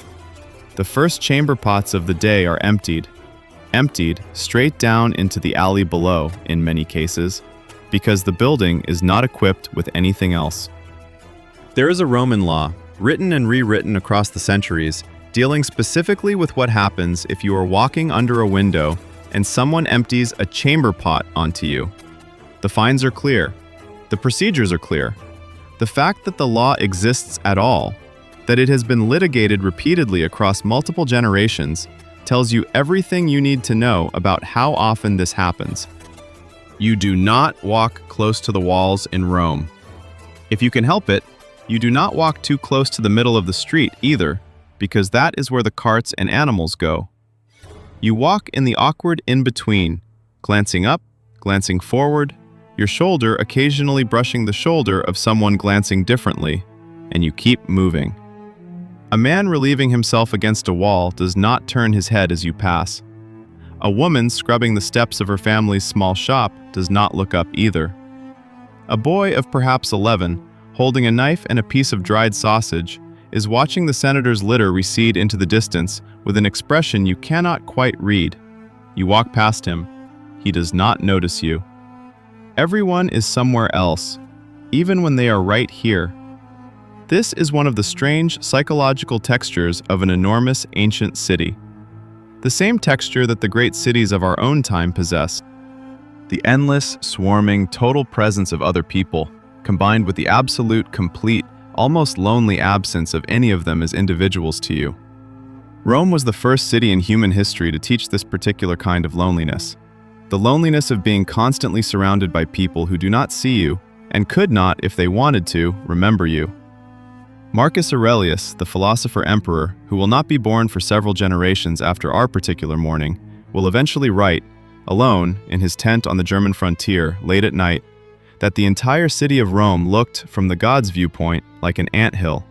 The first chamber pots of the day are emptied straight down into the alley below, in many cases, because the building is not equipped with anything else. There is a Roman law, written and rewritten across the centuries, dealing specifically with what happens if you are walking under a window and someone empties a chamber pot onto you. The fines are clear. The procedures are clear. The fact that the law exists at all, that it has been litigated repeatedly across multiple generations, tells you everything you need to know about how often this happens. You do not walk close to the walls in Rome. If you can help it, you do not walk too close to the middle of the street either, because that is where the carts and animals go. You walk in the awkward in-between, glancing up, glancing forward, your shoulder occasionally brushing the shoulder of someone glancing differently, and you keep moving. A man relieving himself against a wall does not turn his head as you pass. A woman scrubbing the steps of her family's small shop does not look up either. A boy of perhaps 11, holding a knife and a piece of dried sausage, is watching the senator's litter recede into the distance with an expression you cannot quite read. You walk past him. He does not notice you. Everyone is somewhere else, even when they are right here. This is one of the strange psychological textures of an enormous ancient city. The same texture that the great cities of our own time possess. The endless, swarming, total presence of other people, combined with the absolute, complete, almost lonely absence of any of them as individuals to you. Rome was the first city in human history to teach this particular kind of loneliness. The loneliness of being constantly surrounded by people who do not see you, and could not, if they wanted to, remember you. Marcus Aurelius, the philosopher-emperor, who will not be born for several generations after our particular morning, will eventually write, alone, in his tent on the German frontier, late at night, that the entire city of Rome looked, from the gods' viewpoint, like an anthill,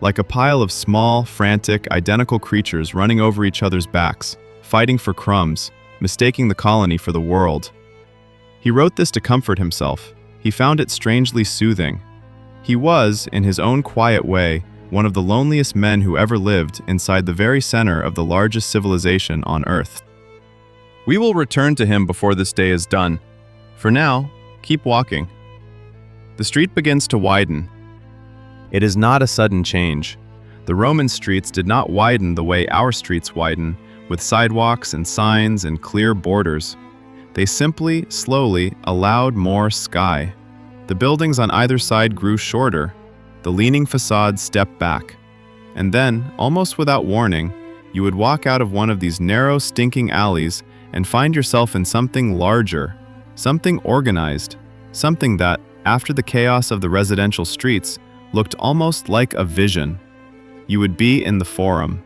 like a pile of small, frantic, identical creatures running over each other's backs, fighting for crumbs, mistaking the colony for the world. He wrote this to comfort himself. He found it strangely soothing. He was, in his own quiet way, one of the loneliest men who ever lived inside the very center of the largest civilization on Earth. We will return to him before this day is done. For now, keep walking. The street begins to widen. It is not a sudden change. The Roman streets did not widen the way our streets widen, with sidewalks and signs and clear borders. They simply, slowly, allowed more sky. The buildings on either side grew shorter. The leaning facades stepped back. And then, almost without warning, you would walk out of one of these narrow, stinking alleys and find yourself in something larger, something organized, something that, after the chaos of the residential streets, looked almost like a vision. You would be in the Forum.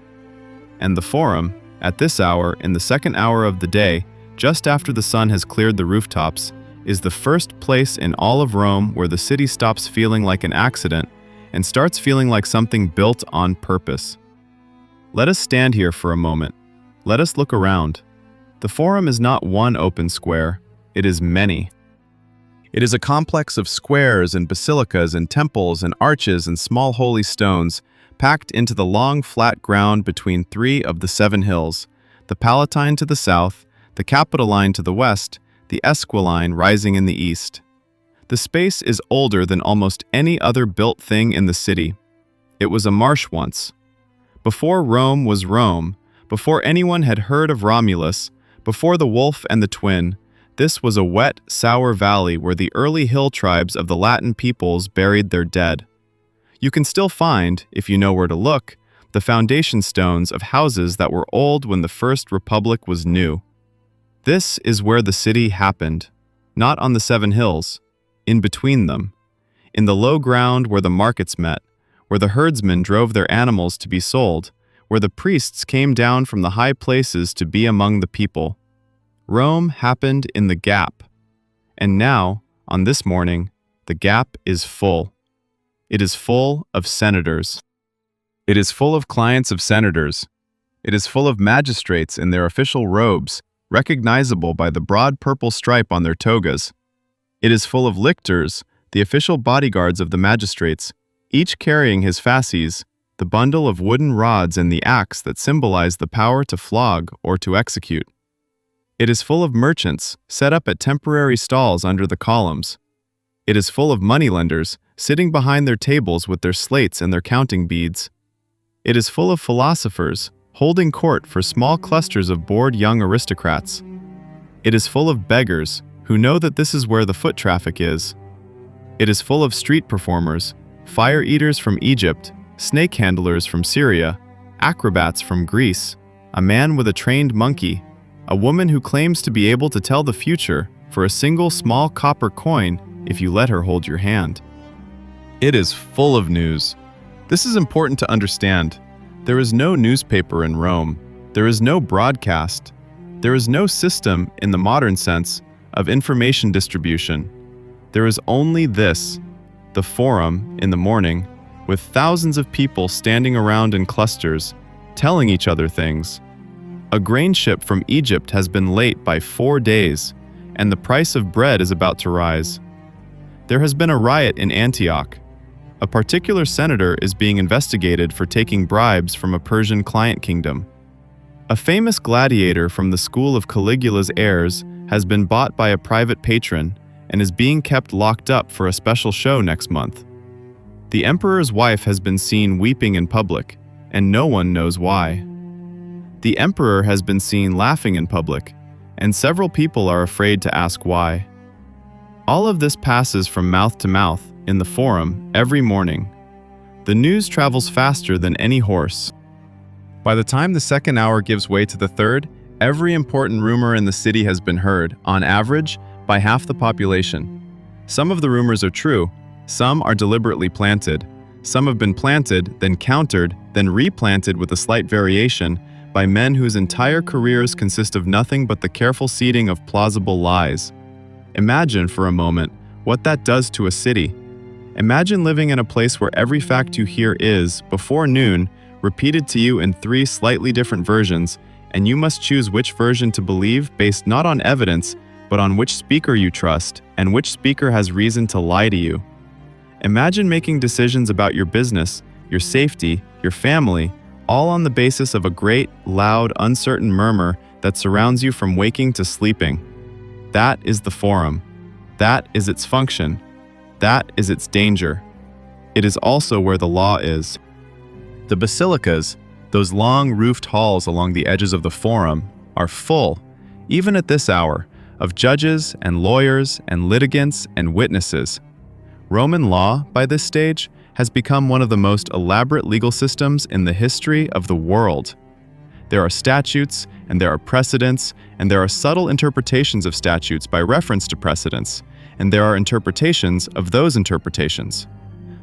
And the Forum, at this hour, in the second hour of the day, just after the sun has cleared the rooftops, is the first place in all of Rome where the city stops feeling like an accident and starts feeling like something built on purpose. Let us stand here for a moment. Let us look around. The Forum is not one open square, it is many. It is a complex of squares and basilicas and temples and arches and small holy stones, packed into the long flat ground between three of the 7 hills, the Palatine to the south, the Capitoline to the west, the Esquiline rising in the east. The space is older than almost any other built thing in the city. It was a marsh once. Before Rome was Rome, before anyone had heard of Romulus, before the wolf and the twin, this was a wet, sour valley where the early hill tribes of the Latin peoples buried their dead. You can still find, if you know where to look, the foundation stones of houses that were old when the First Republic was new. This is where the city happened, not on the 7 hills, in between them, in the low ground where the markets met, where the herdsmen drove their animals to be sold, where the priests came down from the high places to be among the people. Rome happened in the gap. And now, on this morning, the gap is full. It is full of senators. It is full of clients of senators. It is full of magistrates in their official robes, recognizable by the broad purple stripe on their togas. It is full of lictors, the official bodyguards of the magistrates, each carrying his fasces, the bundle of wooden rods and the axe that symbolize the power to flog or to execute. It is full of merchants, set up at temporary stalls under the columns. It is full of moneylenders, sitting behind their tables with their slates and their counting beads. It is full of philosophers, holding court for small clusters of bored young aristocrats. It is full of beggars, who know that this is where the foot traffic is. It is full of street performers, fire eaters from Egypt, snake handlers from Syria, acrobats from Greece, a man with a trained monkey, a woman who claims to be able to tell the future for a single small copper coin if you let her hold your hand. It is full of news. This is important to understand. There is no newspaper in Rome. There is no broadcast. There is no system, in the modern sense, of information distribution. There is only this, the Forum in the morning, with thousands of people standing around in clusters, telling each other things. A grain ship from Egypt has been late by 4 days, and the price of bread is about to rise. There has been a riot in Antioch. A particular senator is being investigated for taking bribes from a Persian client kingdom. A famous gladiator from the school of Caligula's heirs has been bought by a private patron and is being kept locked up for a special show next month. The emperor's wife has been seen weeping in public, and no one knows why. The emperor has been seen laughing in public, and several people are afraid to ask why. All of this passes from mouth to mouth in the forum every morning. The news travels faster than any horse. By the time the second hour gives way to the third, every important rumor in the city has been heard, on average, by half the population. Some of the rumors are true, some are deliberately planted. Some have been planted, then countered, then replanted with a slight variation by men whose entire careers consist of nothing but the careful seeding of plausible lies. Imagine for a moment what that does to a city. Imagine living in a place where every fact you hear is, before noon, repeated to you in 3 slightly different versions, and you must choose which version to believe based not on evidence, but on which speaker you trust and which speaker has reason to lie to you. Imagine making decisions about your business, your safety, your family, all on the basis of a great, loud, uncertain murmur that surrounds you from waking to sleeping. That is the forum. That is its function. That is its danger. It is also where the law is. The basilicas, those long roofed halls along the edges of the forum, are full, even at this hour, of judges and lawyers and litigants and witnesses. Roman law, by this stage, has become one of the most elaborate legal systems in the history of the world. There are statutes, and there are precedents, and there are subtle interpretations of statutes by reference to precedents, and there are interpretations of those interpretations.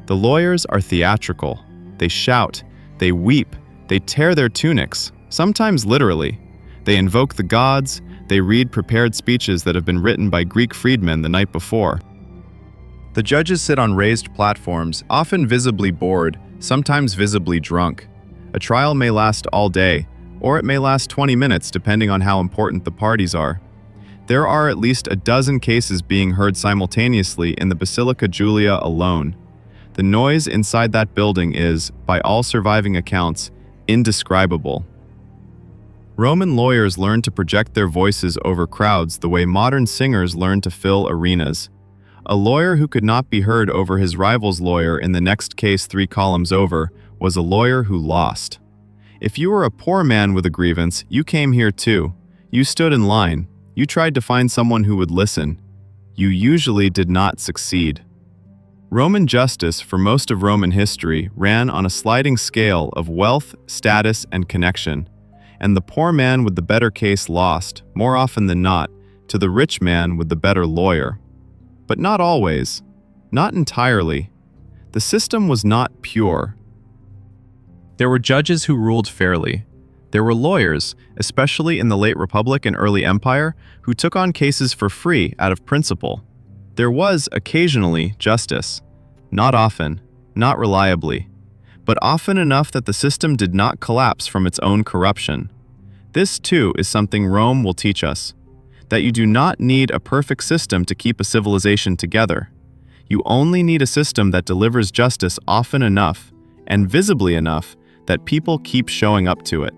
The lawyers are theatrical. They shout, they weep, they tear their tunics, sometimes literally. They invoke the gods, they read prepared speeches that have been written by Greek freedmen the night before. The judges sit on raised platforms, often visibly bored, sometimes visibly drunk. A trial may last all day, or it may last 20 minutes depending on how important the parties are. There are at least a dozen cases being heard simultaneously in the Basilica Julia alone. The noise inside that building is, by all surviving accounts, indescribable. Roman lawyers learned to project their voices over crowds the way modern singers learn to fill arenas. A lawyer who could not be heard over his rival's lawyer in the next case 3 columns over was a lawyer who lost. If you were a poor man with a grievance, you came here too. You stood in line. You tried to find someone who would listen. You usually did not succeed. Roman justice for most of Roman history ran on a sliding scale of wealth, status, and connection, and the poor man with the better case lost, more often than not, to the rich man with the better lawyer. But not always. Not entirely. The system was not pure. There were judges who ruled fairly. There were lawyers, especially in the late Republic and early Empire, who took on cases for free out of principle. There was, occasionally, justice. Not often, not reliably, but often enough that the system did not collapse from its own corruption. This, too, is something Rome will teach us. That you do not need a perfect system to keep a civilization together. You only need a system that delivers justice often enough, and visibly enough, that people keep showing up to it.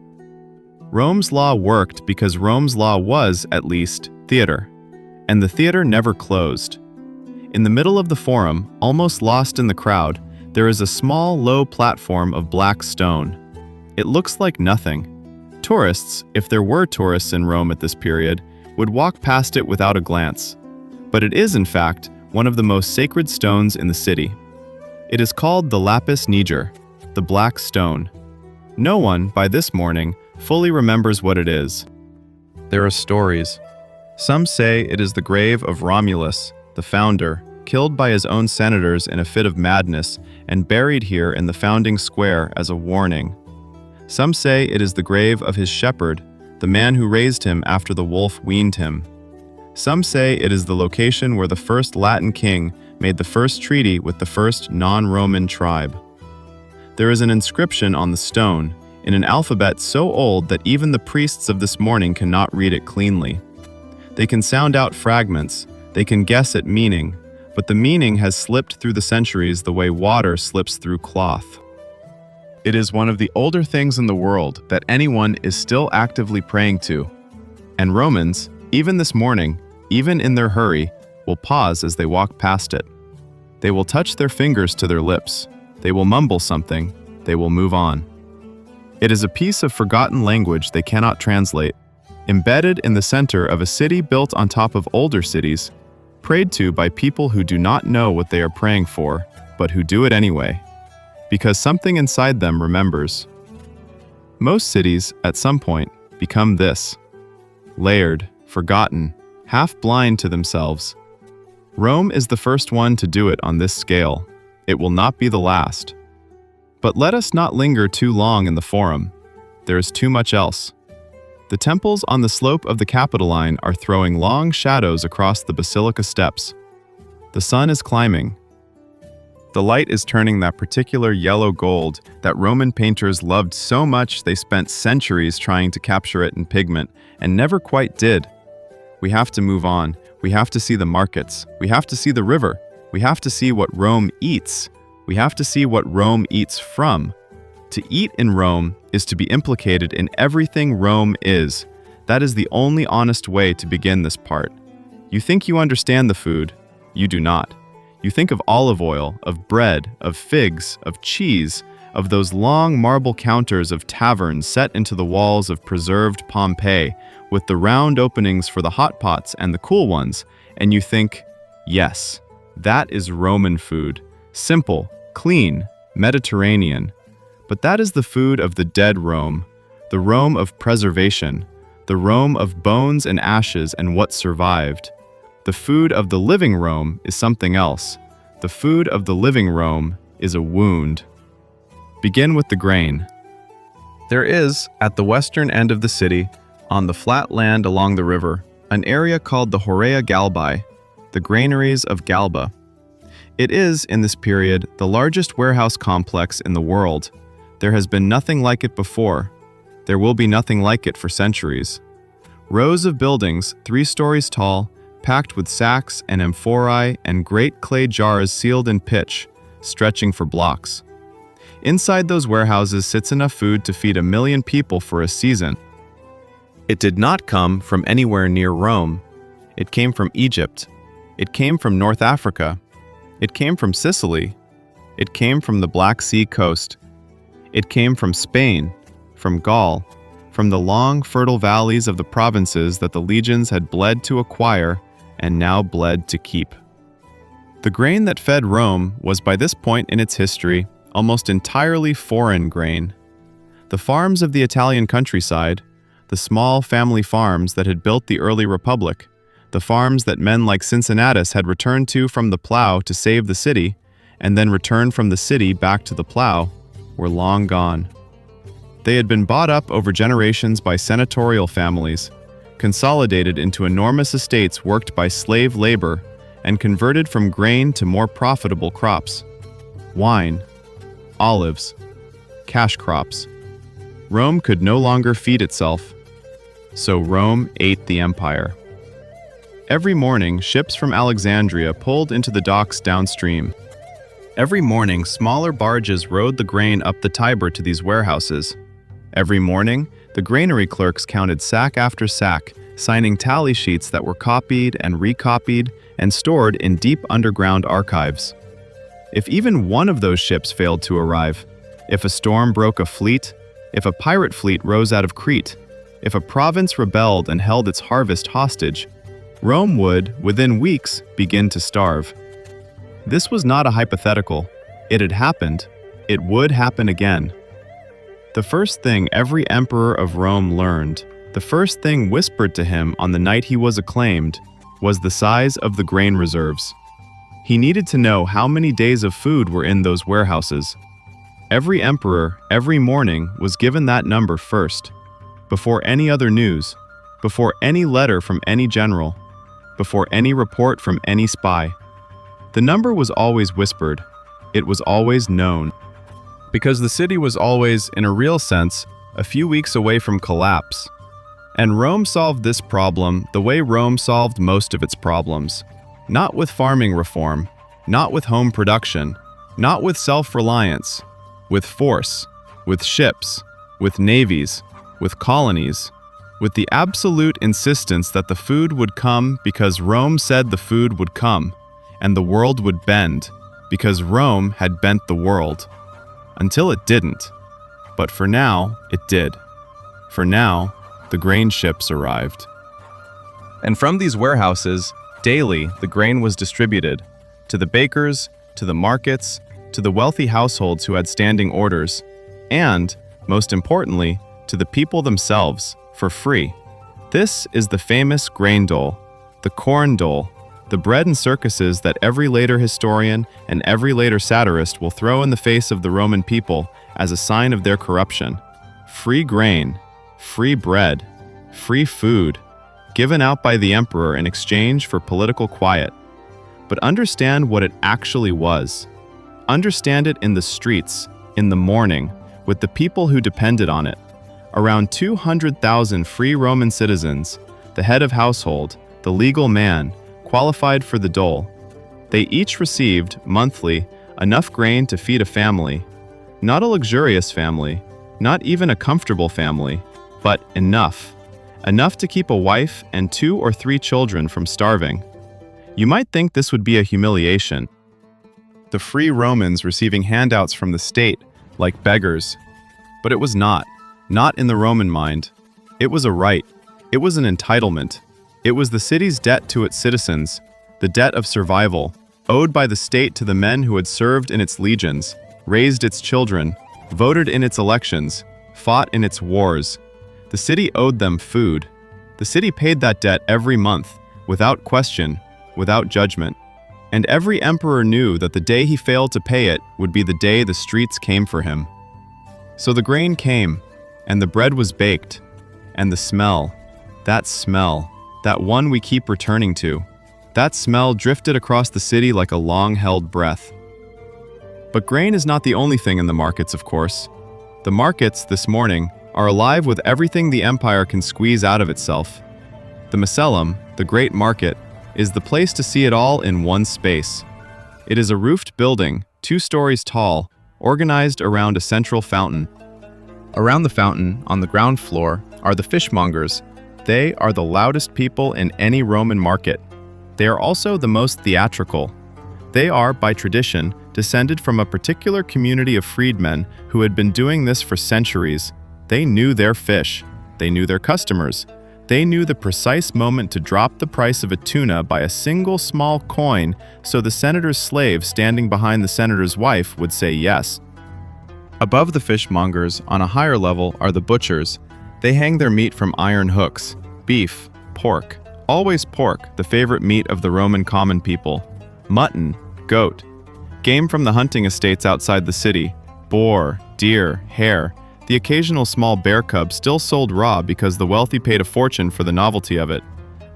Rome's law worked because Rome's law was, at least, theater. And the theater never closed. In the middle of the forum, almost lost in the crowd, there is a small, low platform of black stone. It looks like nothing. Tourists, if there were tourists in Rome at this period, would walk past it without a glance. But it is, in fact, one of the most sacred stones in the city. It is called the lapis niger, the black stone. No one, by this morning, fully remembers what it is. There are stories. Some say it is the grave of Romulus, the founder, killed by his own senators in a fit of madness and buried here in the founding square as a warning. Some say it is the grave of his shepherd, the man who raised him after the wolf weaned him. Some say it is the location where the first Latin king made the first treaty with the first non-Roman tribe. There is an inscription on the stone, in an alphabet so old that even the priests of this morning cannot read it cleanly. They can sound out fragments, they can guess at meaning, but the meaning has slipped through the centuries the way water slips through cloth. It is one of the older things in the world that anyone is still actively praying to. And Romans, even this morning, even in their hurry, will pause as they walk past it. They will touch their fingers to their lips. They will mumble something. They will move on. It is a piece of forgotten language they cannot translate, embedded in the center of a city built on top of older cities, prayed to by people who do not know what they are praying for, but who do it anyway, because something inside them remembers. Most cities, at some point, become this: layered, forgotten, half blind to themselves. Rome is the first one to do it on this scale. It will not be the last. But let us not linger too long in the Forum. There is too much else. The temples on the slope of the Capitoline are throwing long shadows across the basilica steps. The sun is climbing. The light is turning that particular yellow gold that Roman painters loved so much they spent centuries trying to capture it in pigment and never quite did. We have to move on. We have to see the markets. We have to see the river. We have to see what Rome eats. We have to see what Rome eats from. To eat in Rome is to be implicated in everything Rome is. That is the only honest way to begin this part. You think you understand the food. You do not. You think of olive oil, of bread, of figs, of cheese, of those long marble counters of taverns set into the walls of preserved Pompeii, with the round openings for the hot pots and the cool ones, and you think, yes, that is Roman food. Simple, clean, Mediterranean. But that is the food of the dead Rome, the Rome of preservation, the Rome of bones and ashes and what survived. The food of the living Rome is something else. The food of the living Rome is a wound. Begin with the grain. There is, at the western end of the city, on the flat land along the river, an area called the Horea Galbae, the granaries of Galba. It is, in this period, the largest warehouse complex in the world. There has been nothing like it before. There will be nothing like it for centuries. Rows of buildings, 3 stories tall, packed with sacks and amphorae and great clay jars sealed in pitch, stretching for blocks. Inside those warehouses sits enough food to feed 1 million people for a season. It did not come from anywhere near Rome. It came from Egypt. It came from North Africa. It came from Sicily. It came from the Black Sea coast. It came from Spain, from Gaul, from the long, fertile valleys of the provinces that the legions had bled to acquire and now bled to keep. The grain that fed Rome was by this point in its history almost entirely foreign grain. The farms of the Italian countryside, the small family farms that had built the early republic, the farms that men like Cincinnatus had returned to from the plow to save the city, and then returned from the city back to the plow, were long gone. They had been bought up over generations by senatorial families, consolidated into enormous estates worked by slave labor, and converted from grain to more profitable crops. Wine, olives, cash crops. Rome could no longer feed itself, so Rome ate the empire. Every morning, ships from Alexandria pulled into the docks downstream. Every morning, smaller barges rowed the grain up the Tiber to these warehouses. Every morning, the granary clerks counted sack after sack, signing tally sheets that were copied and recopied and stored in deep underground archives. If even one of those ships failed to arrive, if a storm broke a fleet, if a pirate fleet rose out of Crete, if a province rebelled and held its harvest hostage, Rome would, within weeks, begin to starve. This was not a hypothetical. It had happened. It would happen again. The first thing every emperor of Rome learned, the first thing whispered to him on the night he was acclaimed, was the size of the grain reserves. He needed to know how many days of food were in those warehouses. Every emperor, every morning, was given that number first, before any other news, before any letter from any general, before any report from any spy. The number was always whispered. It was always known. Because the city was always, in a real sense, a few weeks away from collapse. And Rome solved this problem the way Rome solved most of its problems. Not with farming reform, not with home production, not with self-reliance, with force, with ships, with navies, with colonies, with the absolute insistence that the food would come because Rome said the food would come, and the world would bend, because Rome had bent the world. Until it didn't. But for now, it did. For now, the grain ships arrived. And from these warehouses, daily the grain was distributed to the bakers, to the markets, to the wealthy households who had standing orders, and, most importantly, to the people themselves, for free. This is the famous grain dole, the corn dole, the bread and circuses that every later historian and every later satirist will throw in the face of the Roman people as a sign of their corruption. Free grain, free bread, free food, given out by the emperor in exchange for political quiet. But understand what it actually was. Understand it in the streets, in the morning, with the people who depended on it. Around 200,000 free Roman citizens, the head of household, the legal man, qualified for the dole. They each received, monthly, enough grain to feed a family. Not a luxurious family, not even a comfortable family, but enough. Enough to keep a wife and 2 or 3 children from starving. You might think this would be a humiliation. The free Romans receiving handouts from the state, like beggars. But it was not in the Roman mind. It was a right. It was an entitlement. It was the city's debt to its citizens, the debt of survival, owed by the state to the men who had served in its legions, raised its children, voted in its elections, fought in its wars. The city owed them food. The city paid that debt every month, without question, without judgment. And every emperor knew that the day he failed to pay it would be the day the streets came for him. So the grain came, and the bread was baked, and the smell, that one we keep returning to, that smell drifted across the city like a long-held breath. But grain is not the only thing in the markets, of course. The markets, this morning, are alive with everything the empire can squeeze out of itself. The Macellum, the great market, is the place to see it all in one space. It is a roofed building, 2 stories tall, organized around a central fountain. Around the fountain, on the ground floor, are the fishmongers. They are the loudest people in any Roman market. They are also the most theatrical. They are, by tradition, descended from a particular community of freedmen who had been doing this for centuries. They knew their fish. They knew their customers. They knew the precise moment to drop the price of a tuna by a single small coin so the senator's slave standing behind the senator's wife would say yes. Above the fishmongers, on a higher level, are the butchers. They hang their meat from iron hooks. Beef, pork, always pork, the favorite meat of the Roman common people. Mutton, goat, game from the hunting estates outside the city, boar, deer, hare. The occasional small bear cub still sold raw because the wealthy paid a fortune for the novelty of it.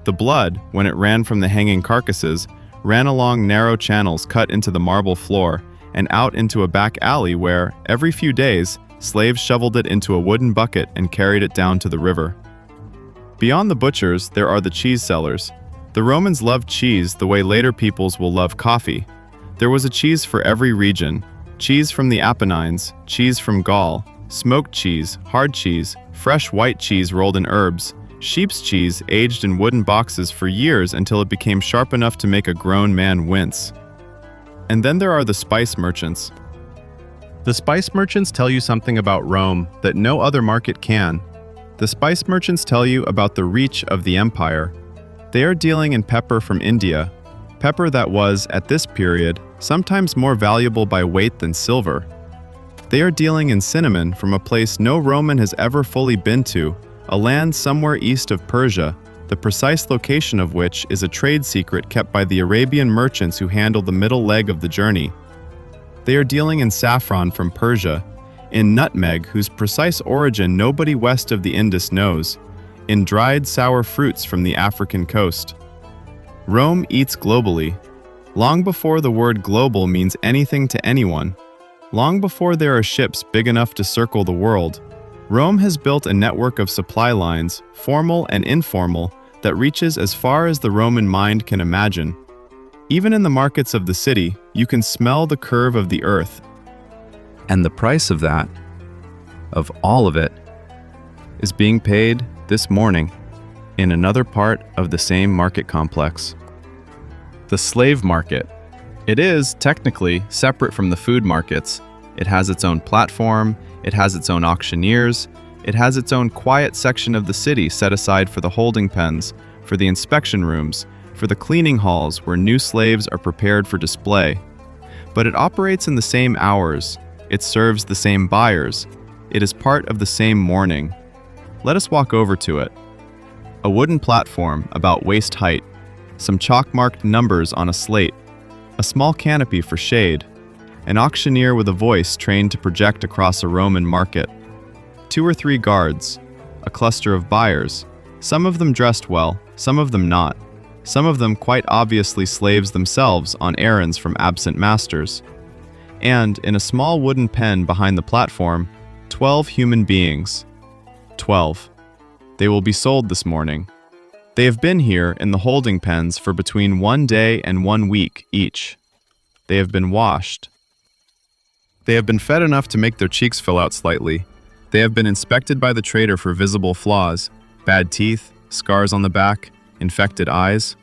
The blood, when it ran from the hanging carcasses, ran along narrow channels cut into the marble floor and out into a back alley where, every few days, slaves shoveled it into a wooden bucket and carried it down to the river. Beyond the butchers, there are the cheese sellers. The Romans loved cheese the way later peoples will love coffee. There was a cheese for every region. Cheese from the Apennines, cheese from Gaul, smoked cheese, hard cheese, fresh white cheese rolled in herbs, sheep's cheese aged in wooden boxes for years until it became sharp enough to make a grown man wince. And then there are the spice merchants. The spice merchants tell you something about Rome that no other market can. The spice merchants tell you about the reach of the empire. They are dealing in pepper from India, pepper that was, at this period, sometimes more valuable by weight than silver. They are dealing in cinnamon from a place no Roman has ever fully been to, a land somewhere east of Persia, the precise location of which is a trade secret kept by the Arabian merchants who handle the middle leg of the journey. They are dealing in saffron from Persia, in nutmeg whose precise origin nobody west of the Indus knows, in dried sour fruits from the African coast. Rome eats globally. Long before the word global means anything to anyone, long before there are ships big enough to circle the world, Rome has built a network of supply lines, formal and informal, that reaches as far as the Roman mind can imagine. Even in the markets of the city, you can smell the curve of the earth. And the price of that, of all of it, is being paid this morning in another part of the same market complex. The slave market, It is, technically, separate from the food markets. It has its own platform, it has its own auctioneers, it has its own quiet section of the city set aside for the holding pens, for the inspection rooms, for the cleaning halls where new slaves are prepared for display. But it operates in the same hours, it serves the same buyers, it is part of the same morning. Let us walk over to it. A wooden platform about waist height, some chalk-marked numbers on a slate, a small canopy for shade, an auctioneer with a voice trained to project across a Roman market, 2 or 3 guards, a cluster of buyers, some of them dressed well, some of them not, some of them quite obviously slaves themselves on errands from absent masters. And, in a small wooden pen behind the platform, 12 human beings. 12. They will be sold this morning. They have been here in the holding pens for between 1 day and 1 week each. They have been washed. They have been fed enough to make their cheeks fill out slightly. They have been inspected by the trader for visible flaws, bad teeth, scars on the back, infected eyes,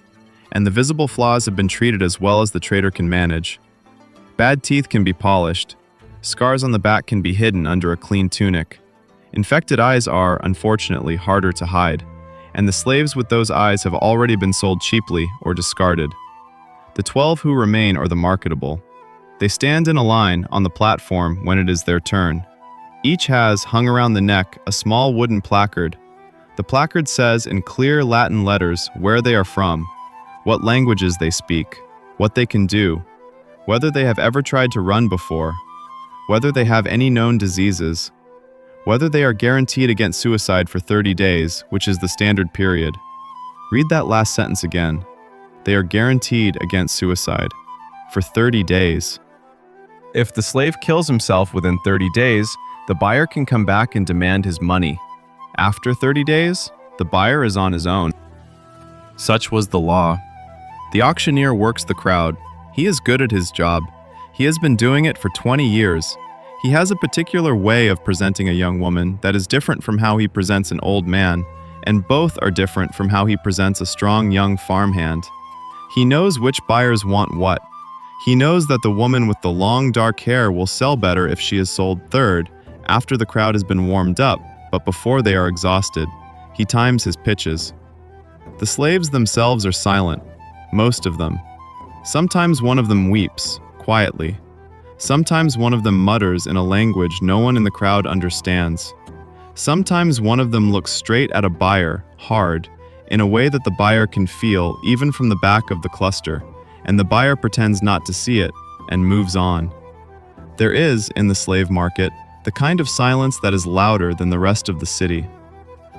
and the visible flaws have been treated as well as the trader can manage. Bad teeth can be polished. Scars on the back can be hidden under a clean tunic. Infected eyes are, unfortunately, harder to hide, and the slaves with those eyes have already been sold cheaply or discarded. The 12 who remain are the marketable. They stand in a line on the platform when it is their turn. Each has, hung around the neck, a small wooden placard. The placard says in clear Latin letters where they are from, what languages they speak, what they can do, whether they have ever tried to run before, whether they have any known diseases, whether they are guaranteed against suicide for 30 days, which is the standard period. Read that last sentence again. They are guaranteed against suicide for 30 days. If the slave kills himself within 30 days, the buyer can come back and demand his money. After 30 days, the buyer is on his own. Such was the law. The auctioneer works the crowd. He is good at his job. He has been doing it for 20 years. He has a particular way of presenting a young woman that is different from how he presents an old man, and both are different from how he presents a strong young farmhand. He knows which buyers want what. He knows that the woman with the long dark hair will sell better if she is sold third, after the crowd has been warmed up, but before they are exhausted. He times his pitches. The slaves themselves are silent, most of them. Sometimes one of them weeps, quietly. Sometimes one of them mutters in a language no one in the crowd understands. Sometimes one of them looks straight at a buyer, hard, in a way that the buyer can feel even from the back of the cluster, and the buyer pretends not to see it and moves on. There is, in the slave market, the kind of silence that is louder than the rest of the city.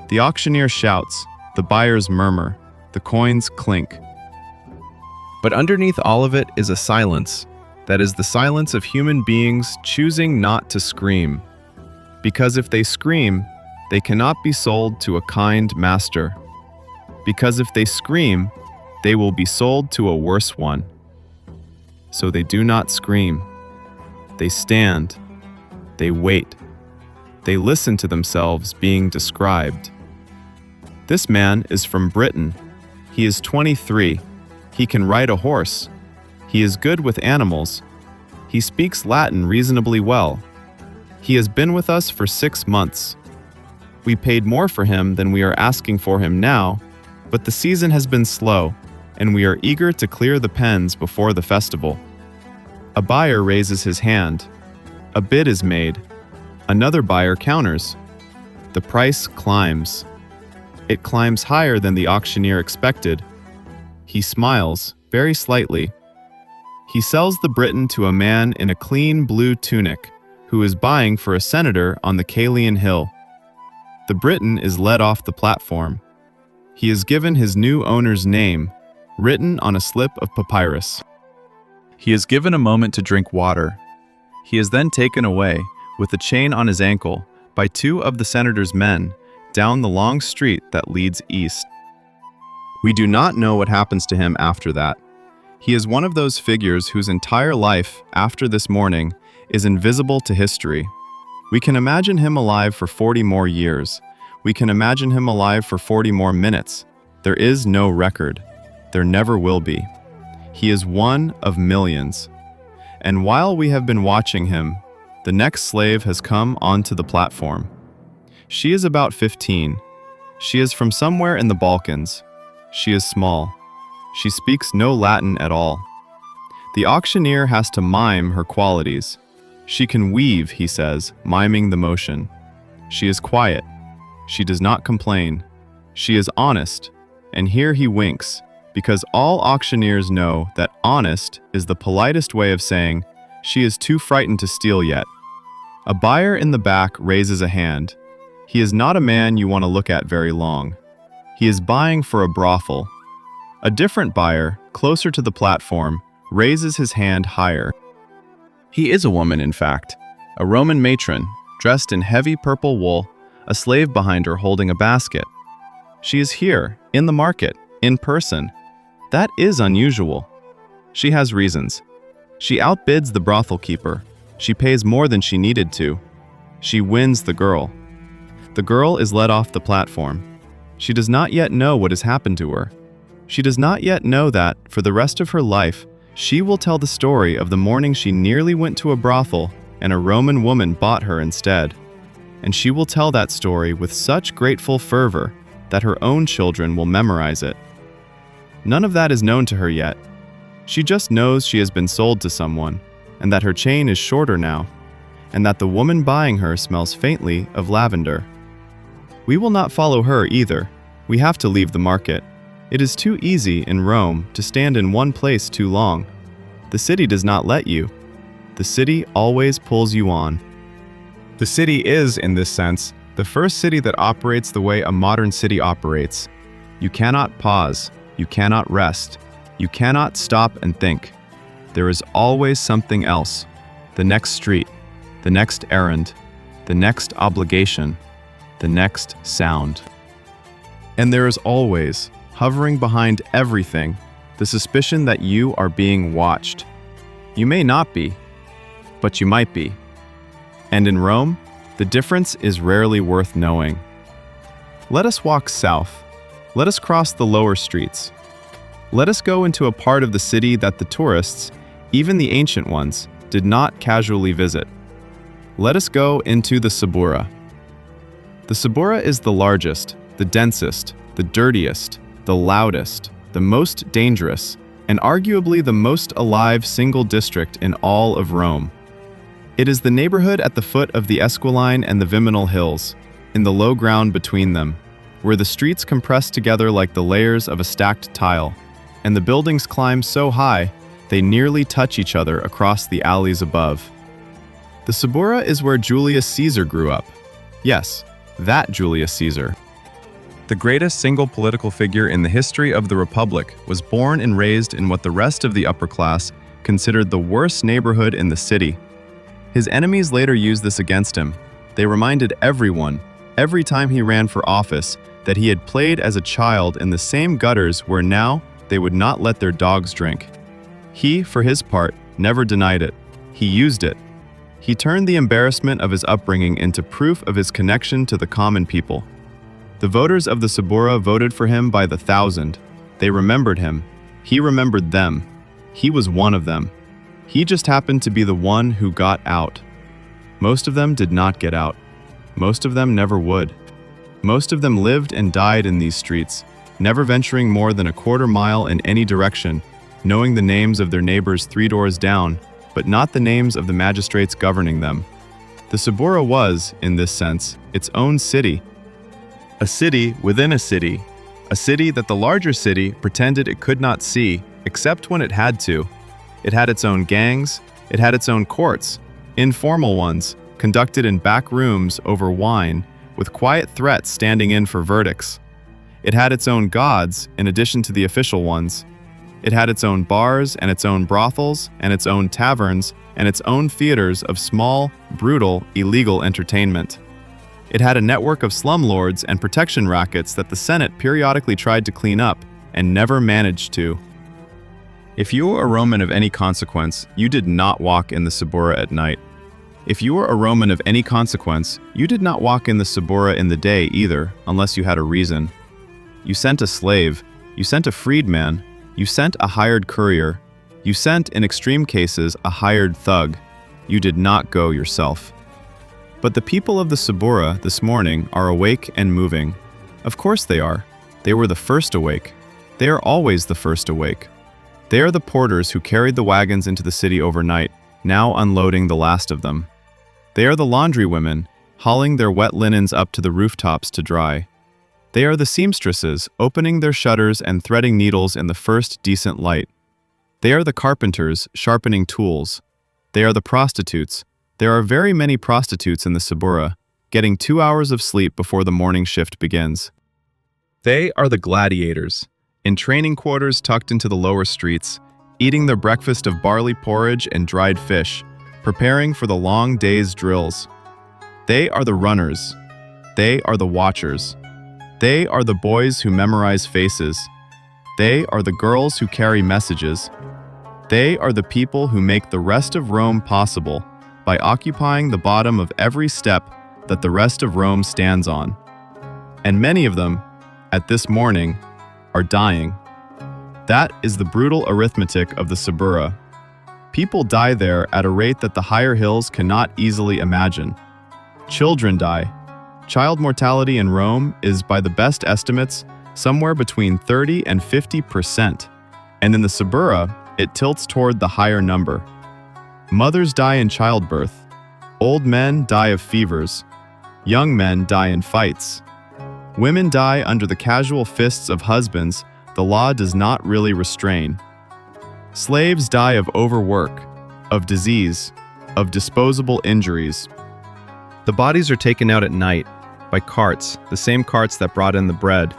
The auctioneer shouts, the buyers murmur, the coins clink. But underneath all of it is a silence, that is the silence of human beings choosing not to scream. Because if they scream, they cannot be sold to a kind master. Because if they scream, they will be sold to a worse one. So they do not scream. They stand. They wait. They listen to themselves being described. This man is from Britain. He is 23. He can ride a horse. He is good with animals. He speaks Latin reasonably well. He has been with us for 6 months. We paid more for him than we are asking for him now, but the season has been slow, and we are eager to clear the pens before the festival. A buyer raises his hand. A bid is made. Another buyer counters. The price climbs. It climbs higher than the auctioneer expected. He smiles, very slightly. He sells the Briton to a man in a clean blue tunic, who is buying for a senator on the Caelian Hill. The Briton is led off the platform. He is given his new owner's name, written on a slip of papyrus. He is given a moment to drink water. He is then taken away, with a chain on his ankle, by 2 of the senator's men, down the long street that leads east. We do not know what happens to him after that. He is one of those figures whose entire life, after this morning, is invisible to history. We can imagine him alive for 40 more years. We can imagine him alive for 40 more minutes. There is no record. There never will be. He is one of millions. And while we have been watching him, the next slave has come onto the platform. She is about 15. She is from somewhere in the Balkans. She is small. She speaks no Latin at all. The auctioneer has to mime her qualities. She can weave, he says, miming the motion. She is quiet. She does not complain. She is honest. And here he winks, because all auctioneers know that honest is the politest way of saying she is too frightened to steal yet. A buyer in the back raises a hand. He is not a man you want to look at very long. He is buying for a brothel. A different buyer, closer to the platform, raises his hand higher. He is a woman, in fact, a Roman matron, dressed in heavy purple wool, a slave behind her holding a basket. She is here, in the market, in person. That is unusual. She has reasons. She outbids the brothel keeper. She pays more than she needed to. She wins the girl. The girl is led off the platform. She does not yet know what has happened to her. She does not yet know that, for the rest of her life, she will tell the story of the morning she nearly went to a brothel and a Roman woman bought her instead. And she will tell that story with such grateful fervor that her own children will memorize it. None of that is known to her yet. She just knows she has been sold to someone, and that her chain is shorter now, and that the woman buying her smells faintly of lavender. We will not follow her either. We have to leave the market. It is too easy in Rome to stand in one place too long. The city does not let you. The city always pulls you on. The city is, in this sense, the first city that operates the way a modern city operates. You cannot pause. You cannot rest. You cannot stop and think. There is always something else. The next street, the next errand, the next obligation, the next sound. And there is always, hovering behind everything, the suspicion that you are being watched. You may not be, but you might be. And in Rome, the difference is rarely worth knowing. Let us walk south. Let us cross the lower streets. Let us go into a part of the city that the tourists, even the ancient ones, did not casually visit. Let us go into the Suburra. The Suburra is the largest, the densest, the dirtiest, the loudest, the most dangerous, and arguably the most alive single district in all of Rome. It is the neighborhood at the foot of the Esquiline and the Viminal hills, in the low ground between them, where the streets compress together like the layers of a stacked tile, and the buildings climb so high they nearly touch each other across the alleys above. The Suburra is where Julius Caesar grew up. Yes, that Julius Caesar. The greatest single political figure in the history of the Republic was born and raised in what the rest of the upper class considered the worst neighborhood in the city. His enemies later used this against him. They reminded everyone, every time he ran for office, that he had played as a child in the same gutters where now they would not let their dogs drink. He, for his part, never denied it. He used it. He turned the embarrassment of his upbringing into proof of his connection to the common people. The voters of the Suburra voted for him by the thousand. They remembered him. He remembered them. He was one of them. He just happened to be the one who got out. Most of them did not get out. Most of them never would. Most of them lived and died in these streets, never venturing more than a quarter mile in any direction, knowing the names of their neighbors 3 doors down, but not the names of the magistrates governing them. The Suburra was, in this sense, its own city. A city within a city that the larger city pretended it could not see, except when it had to. It had its own gangs, it had its own courts, informal ones, conducted in back rooms over wine, with quiet threats standing in for verdicts. It had its own gods, in addition to the official ones. It had its own bars and its own brothels and its own taverns and its own theaters of small, brutal, illegal entertainment. It had a network of slumlords and protection rackets that the Senate periodically tried to clean up and never managed to. If you were a Roman of any consequence, you did not walk in the Suburra at night. If you were a Roman of any consequence, you did not walk in the Suburra in the day either, unless you had a reason. You sent a slave, you sent a freedman, you sent a hired courier, You sent, in extreme cases, a hired thug. You did not go yourself. But the people of the Subura this morning are awake and moving. Of course they are. They were the first awake. They are always the first awake. They are the porters who carried the wagons into the city overnight, now unloading the last of them. They are the laundry women, hauling their wet linens up to the rooftops to dry. They are the seamstresses, opening their shutters and threading needles in the first decent light. They are the carpenters, sharpening tools. They are the prostitutes. There are very many prostitutes in the Subura, getting 2 hours of sleep before the morning shift begins. They are the gladiators, in training quarters tucked into the lower streets, eating their breakfast of barley porridge and dried fish, preparing for the long day's drills. They are the runners. They are the watchers. They are the boys who memorize faces. They are the girls who carry messages. They are the people who make the rest of Rome possible by occupying the bottom of every step that the rest of Rome stands on. And many of them, at this morning, are dying. That is the brutal arithmetic of the Subura. People die there at a rate that the higher hills cannot easily imagine. Children die. Child mortality in Rome is, by the best estimates, somewhere between 30 and 50%, and in the Subura, it tilts toward the higher number. Mothers die in childbirth. Old men die of fevers. Young men die in fights. Women die under the casual fists of husbands the law does not really restrain. Slaves die of overwork, of disease, of disposable injuries. The bodies are taken out at night by carts, the same carts that brought in the bread.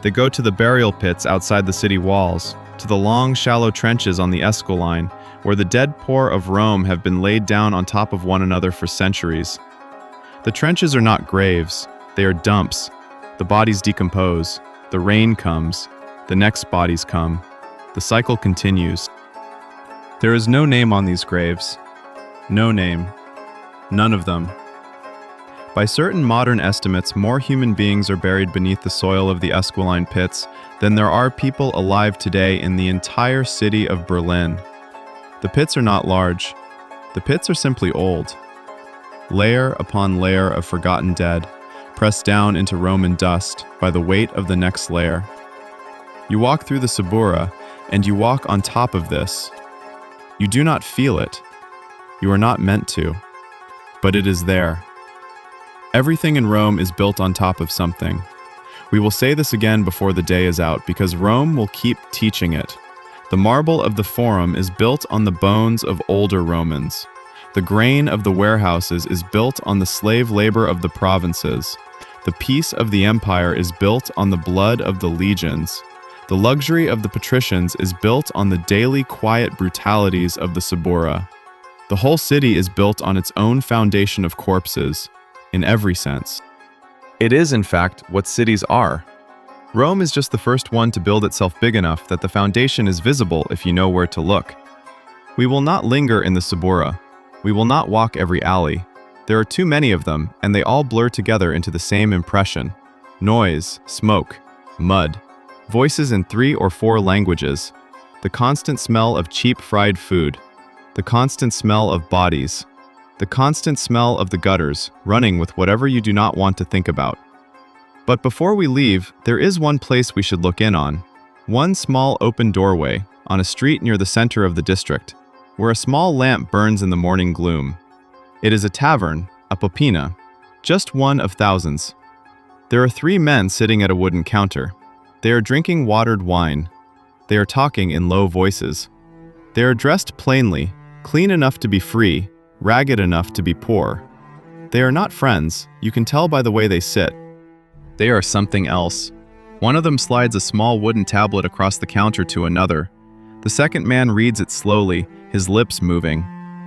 They go to the burial pits outside the city walls, to the long, shallow trenches on the Esquiline, where the dead poor of Rome have been laid down on top of one another for centuries. The trenches are not graves, they are dumps. The bodies decompose, the rain comes, the next bodies come. The cycle continues. There is no name on these graves. No name. None of them. By certain modern estimates, more human beings are buried beneath the soil of the Esquiline pits than there are people alive today in the entire city of Berlin. The pits are not large. The pits are simply old. Layer upon layer of forgotten dead, pressed down into Roman dust by the weight of the next layer. You walk through the Subura, and you walk on top of this. You do not feel it. You are not meant to. But it is there. Everything in Rome is built on top of something. We will say this again before the day is out, because Rome will keep teaching it. The marble of the Forum is built on the bones of older Romans. The grain of the warehouses is built on the slave labor of the provinces. The peace of the empire is built on the blood of the legions. The luxury of the patricians is built on the daily quiet brutalities of the Subura. The whole city is built on its own foundation of corpses, in every sense. It is, in fact, what cities are. Rome is just the first one to build itself big enough that the foundation is visible if you know where to look. We will not linger in the Subura. We will not walk every alley. There are too many of them, and they all blur together into the same impression. Noise, smoke, mud, voices in 3 or 4 languages, the constant smell of cheap fried food, the constant smell of bodies, the constant smell of the gutters, running with whatever you do not want to think about. But before we leave, there is one place we should look in on. One small open doorway, on a street near the center of the district, where a small lamp burns in the morning gloom. It is a tavern, a popina, just one of thousands. There are 3 men sitting at a wooden counter. They are drinking watered wine. They are talking in low voices. They are dressed plainly, clean enough to be free, ragged enough to be poor. They are not friends, you can tell by the way they sit. They are something else. One of them slides a small wooden tablet across the counter to another. The second man reads it slowly, his lips moving.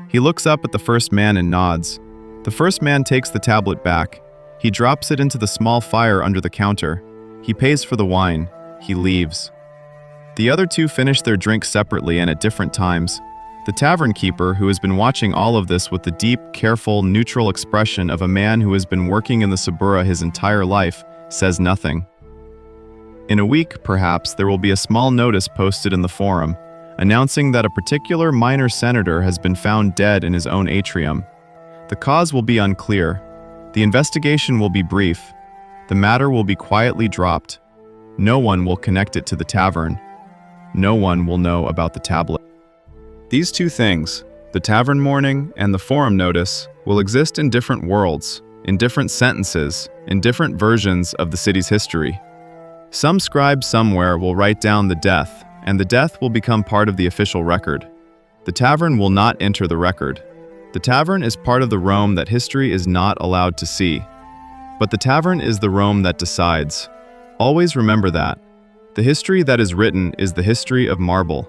He looks up at the first man and nods. The first man takes the tablet back. He drops it into the small fire under the counter. He pays for the wine. He leaves. The other 2 finish their drinks separately and at different times. The tavern keeper, who has been watching all of this with the deep, careful, neutral expression of a man who has been working in the Subura his entire life, says nothing. In a week, perhaps, there will be a small notice posted in the Forum, announcing that a particular minor senator has been found dead in his own atrium. The cause will be unclear. The investigation will be brief. The matter will be quietly dropped. No one will connect it to the tavern. No one will know about the tablet. These two things, the tavern mourning and the forum notice, will exist in different worlds, in different sentences, in different versions of the city's history. Some scribe somewhere will write down the death, and the death will become part of the official record. The tavern will not enter the record. The tavern is part of the Rome that history is not allowed to see. But the tavern is the Rome that decides. Always remember that. The history that is written is the history of marble.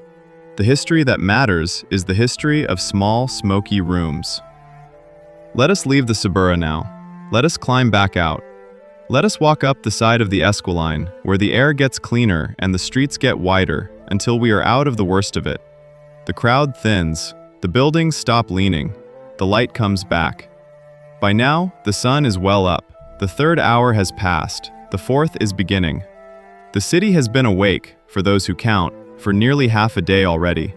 The history that matters is the history of small, smoky rooms. Let us leave the Suburra now. Let us climb back out. Let us walk up the side of the Esquiline, where the air gets cleaner and the streets get wider, until we are out of the worst of it. The crowd thins. The buildings stop leaning. The light comes back. By now, the sun is well up. The third hour has passed. The fourth is beginning. The city has been awake, for those who count, for nearly half a day already,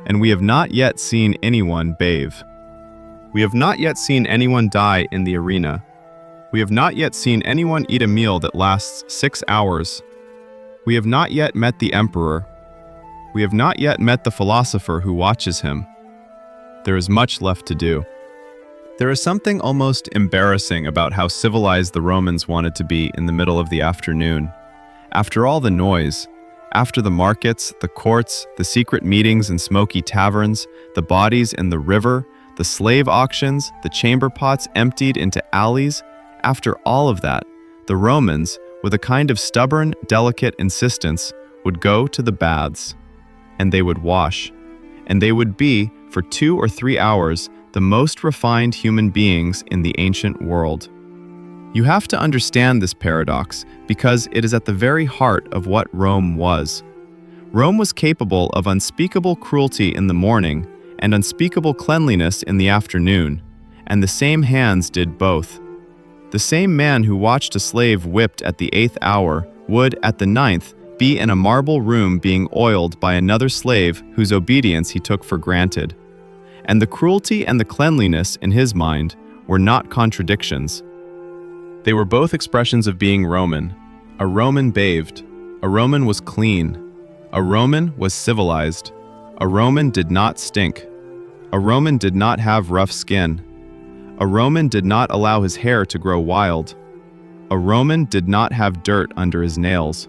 and we have not yet seen anyone bathe. We have not yet seen anyone die in the arena. We have not yet seen anyone eat a meal that lasts 6 hours. We have not yet met the emperor. We have not yet met the philosopher who watches him. There is much left to do. There is something almost embarrassing about how civilized the Romans wanted to be in the middle of the afternoon. After all the noise, after the markets, the courts, the secret meetings in smoky taverns, the bodies in the river, the slave auctions, the chamber pots emptied into alleys, after all of that, the Romans, with a kind of stubborn, delicate insistence, would go to the baths. And they would wash. And they would be, for 2 or 3 hours, the most refined human beings in the ancient world. You have to understand this paradox because it is at the very heart of what Rome was. Rome was capable of unspeakable cruelty in the morning and unspeakable cleanliness in the afternoon, and the same hands did both. The same man who watched a slave whipped at the 8th hour would, at the 9th, be in a marble room being oiled by another slave whose obedience he took for granted. And the cruelty and the cleanliness, in his mind, were not contradictions. They were both expressions of being Roman. A Roman bathed. A Roman was clean. A Roman was civilized. A Roman did not stink. A Roman did not have rough skin. A Roman did not allow his hair to grow wild. A Roman did not have dirt under his nails.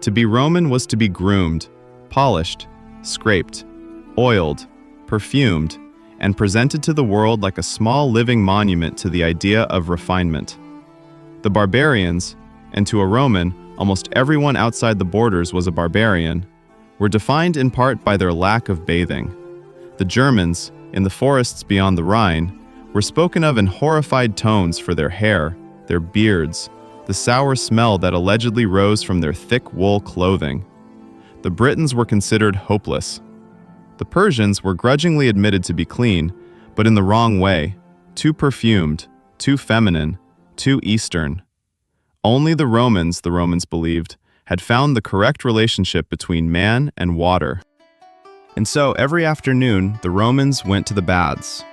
To be Roman was to be groomed, polished, scraped, oiled, perfumed, and presented to the world like a small living monument to the idea of refinement. The barbarians, and to a Roman, almost everyone outside the borders was a barbarian, were defined in part by their lack of bathing. The Germans, in the forests beyond the Rhine, were spoken of in horrified tones for their hair, their beards, the sour smell that allegedly rose from their thick wool clothing. The Britons were considered hopeless. The Persians were grudgingly admitted to be clean, but in the wrong way, too perfumed, too feminine, too Eastern. Only the Romans believed, had found the correct relationship between man and water. And so every afternoon, the Romans went to the baths.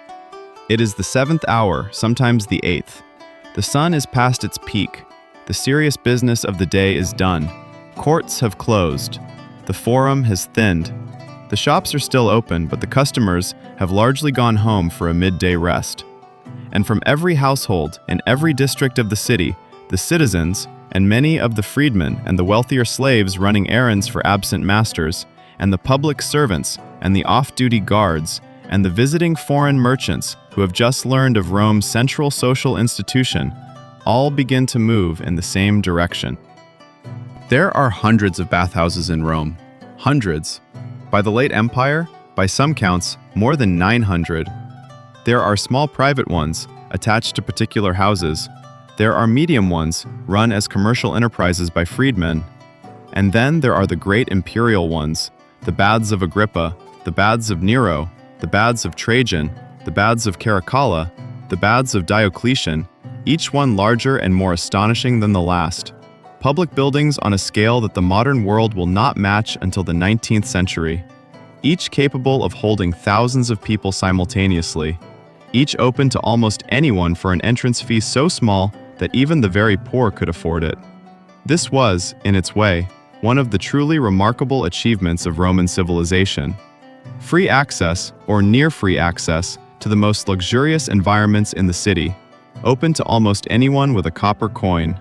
It is the 7th hour, sometimes the 8th. The sun is past its peak. The serious business of the day is done. Courts have closed. The forum has thinned. The shops are still open, but the customers have largely gone home for a midday rest. And from every household in every district of the city, the citizens, and many of the freedmen and the wealthier slaves running errands for absent masters, and the public servants, and the off-duty guards, and the visiting foreign merchants who have just learned of Rome's central social institution, all begin to move in the same direction. There are hundreds of bathhouses in Rome. Hundreds. By the late Empire, by some counts, more than 900. There are small private ones, attached to particular houses. There are medium ones, run as commercial enterprises by freedmen. And then there are the great imperial ones, the baths of Agrippa, the baths of Nero, the baths of Trajan, the baths of Caracalla, the baths of Diocletian, each one larger and more astonishing than the last. Public buildings on a scale that the modern world will not match until the 19th century. each capable of holding thousands of people simultaneously, each open to almost anyone for an entrance fee so small that even the very poor could afford it. This was, in its way, one of the truly remarkable achievements of Roman civilization. Free access, or near free access, to the most luxurious environments in the city, open to almost anyone with a copper coin.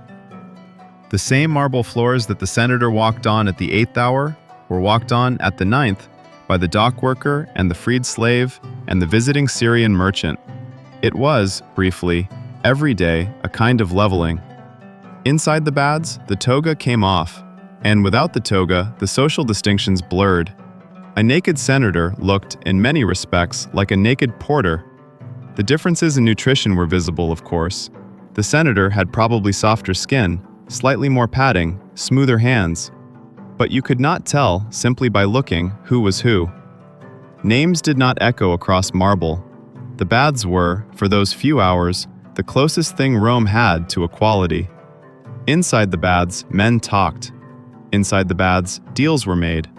The same marble floors that the senator walked on at the 8th hour were walked on at the 9th by the dock worker and the freed slave and the visiting Syrian merchant. It was, briefly, every day a kind of leveling. Inside the baths, the toga came off, and without the toga, the social distinctions blurred. A naked senator looked, in many respects, like a naked porter. The differences in nutrition were visible, of course. The senator had probably softer skin, slightly more padding, smoother hands. But you could not tell, simply by looking, who was who. Names did not echo across marble. The baths were, for those few hours, the closest thing Rome had to equality. Inside the baths, men talked. Inside the baths, deals were made.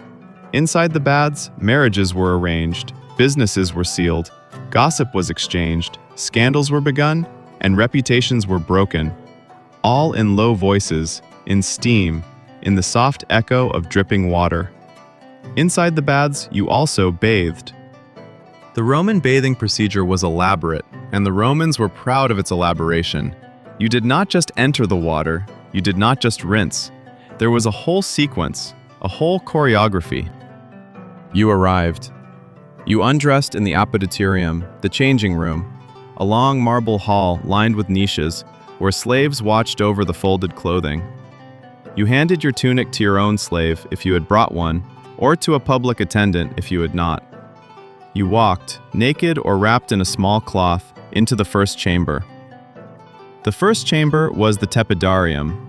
Inside the baths, marriages were arranged, businesses were sealed, gossip was exchanged, scandals were begun, and reputations were broken. All in low voices, in steam, in the soft echo of dripping water. Inside the baths, you also bathed. The Roman bathing procedure was elaborate, and the Romans were proud of its elaboration. You did not just enter the water, you did not just rinse. There was a whole sequence, a whole choreography. You arrived. You undressed in the apoditorium, the changing room, a long marble hall lined with niches, where slaves watched over the folded clothing. You handed your tunic to your own slave if you had brought one, or to a public attendant if you had not. You walked, naked or wrapped in a small cloth, into the first chamber. The first chamber was the tepidarium.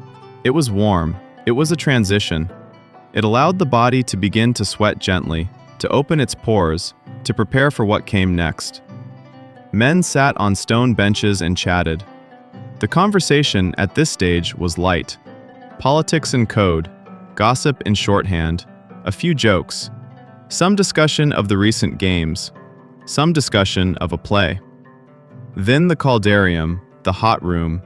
It was warm. It was a transition. It allowed the body to begin to sweat gently, to open its pores, to prepare for what came next. Men sat on stone benches and chatted. The conversation at this stage was light. Politics and code, gossip in shorthand, a few jokes, some discussion of the recent games, some discussion of a play. Then the caldarium, the hot room.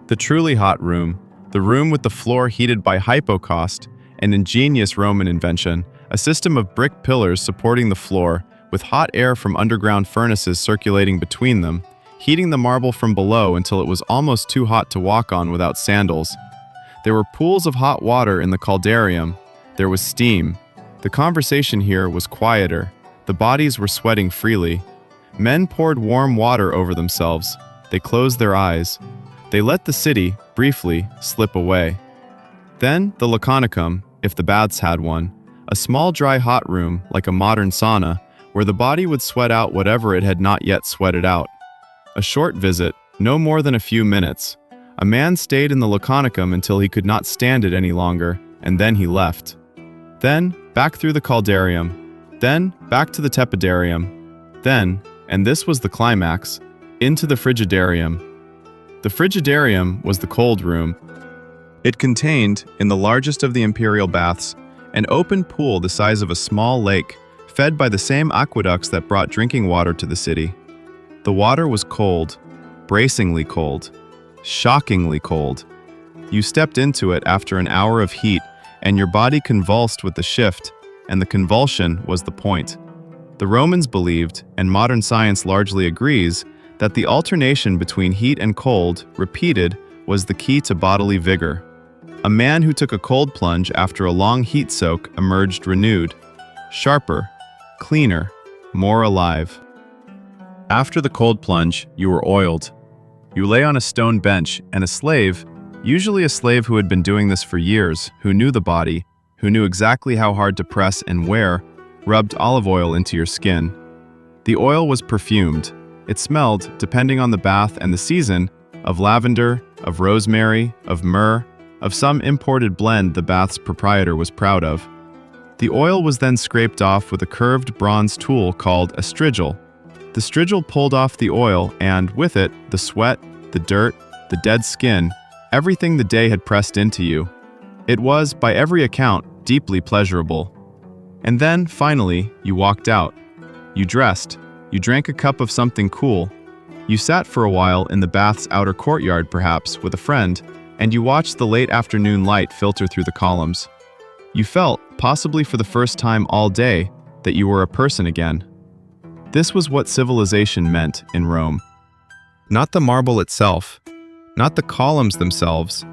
The truly hot room, the room with the floor heated by hypocaust, an ingenious Roman invention, a system of brick pillars supporting the floor, with hot air from underground furnaces circulating between them, heating the marble from below until it was almost too hot to walk on without sandals. There were pools of hot water in the caldarium. There was steam. The conversation here was quieter. The bodies were sweating freely. Men poured warm water over themselves. They closed their eyes. They let the city, briefly, slip away. Then the laconicum, if the baths had one, a small dry hot room like a modern sauna, where the body would sweat out whatever it had not yet sweated out. A short visit, no more than a few minutes. A man stayed in the laconicum until he could not stand it any longer, and then he left. Then, back through the caldarium. Then, back to the tepidarium. Then, and this was the climax, into the frigidarium. The frigidarium was the cold room. It contained, in the largest of the imperial baths, an open pool the size of a small lake, fed by the same aqueducts that brought drinking water to the city. The water was cold, bracingly cold, shockingly cold. You stepped into it after an hour of heat, and your body convulsed with the shift, and the convulsion was the point. The Romans believed, and modern science largely agrees, that the alternation between heat and cold, repeated, was the key to bodily vigor. A man who took a cold plunge after a long heat soak emerged renewed, sharper, cleaner, more alive. After the cold plunge, you were oiled. You lay on a stone bench, and a slave, usually a slave who had been doing this for years, who knew the body, who knew exactly how hard to press and where, rubbed olive oil into your skin. The oil was perfumed. It smelled, depending on the bath and the season, of lavender, of rosemary, of myrrh, of some imported blend the bath's proprietor was proud of. The oil was then scraped off with a curved bronze tool called a strigil. The strigil pulled off the oil and, with it, the sweat, the dirt, the dead skin, everything the day had pressed into you. It was, by every account, deeply pleasurable. And then, finally, you walked out. You dressed. You drank a cup of something cool. You sat for a while in the bath's outer courtyard, perhaps, with a friend, and you watched the late afternoon light filter through the columns. You felt, possibly for the first time all day, that you were a person again. This was what civilization meant in Rome. Not the marble itself, not the columns themselves,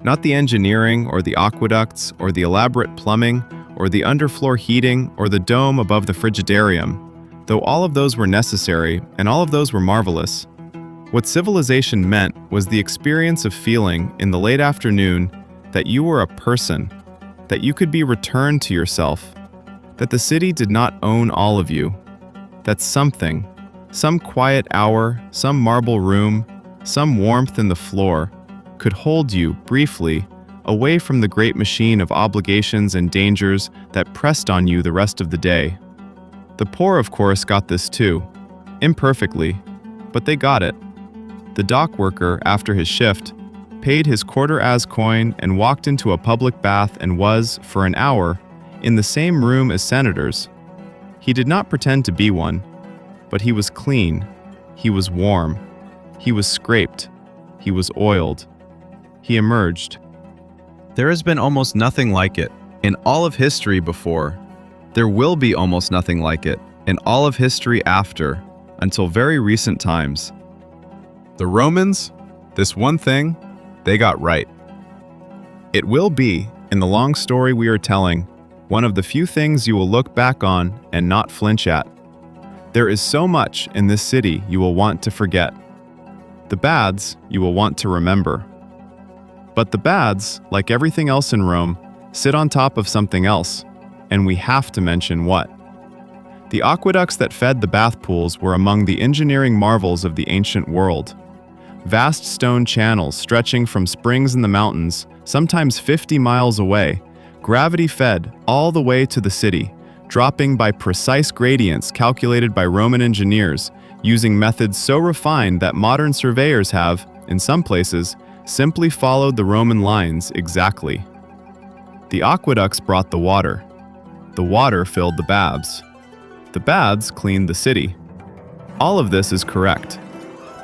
not the engineering or the aqueducts or the elaborate plumbing or the underfloor heating or the dome above the frigidarium, though all of those were necessary and all of those were marvelous. What civilization meant was the experience of feeling in the late afternoon that you were a person, that you could be returned to yourself, that the city did not own all of you, that something, some quiet hour, some marble room, some warmth in the floor, could hold you, briefly, away from the great machine of obligations and dangers that pressed on you the rest of the day. The poor, of course, got this too, imperfectly, but they got it. The dock worker, after his shift, paid his quarter-as coin and walked into a public bath and was, for an hour, in the same room as senators. He did not pretend to be one, but he was clean, he was warm, he was scraped, he was oiled. He emerged. There has been almost nothing like it in all of history before. There will be almost nothing like it in all of history after, until very recent times. The Romans, this one thing, they got right. It will be, in the long story we are telling, one of the few things you will look back on and not flinch at. There is so much in this city you will want to forget. The bads you will want to remember. But the bads, like everything else in Rome, sit on top of something else, and we have to mention what. The aqueducts that fed the bath pools were among the engineering marvels of the ancient world. Vast stone channels stretching from springs in the mountains, sometimes 50 miles away, gravity-fed all the way to the city, dropping by precise gradients calculated by Roman engineers, using methods so refined that modern surveyors have, in some places, simply followed the Roman lines exactly. The aqueducts brought the water. The water filled the baths. The baths cleaned the city. All of this is correct.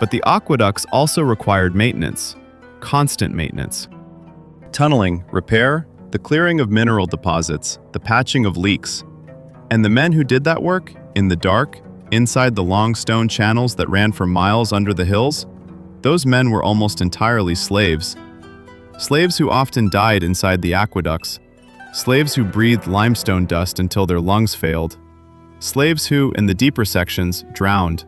But the aqueducts also required maintenance, constant maintenance. Tunneling, repair, the clearing of mineral deposits, the patching of leaks. And the men who did that work, in the dark, inside the long stone channels that ran for miles under the hills, those men were almost entirely slaves. Slaves who often died inside the aqueducts. Slaves who breathed limestone dust until their lungs failed. Slaves who, in the deeper sections, drowned.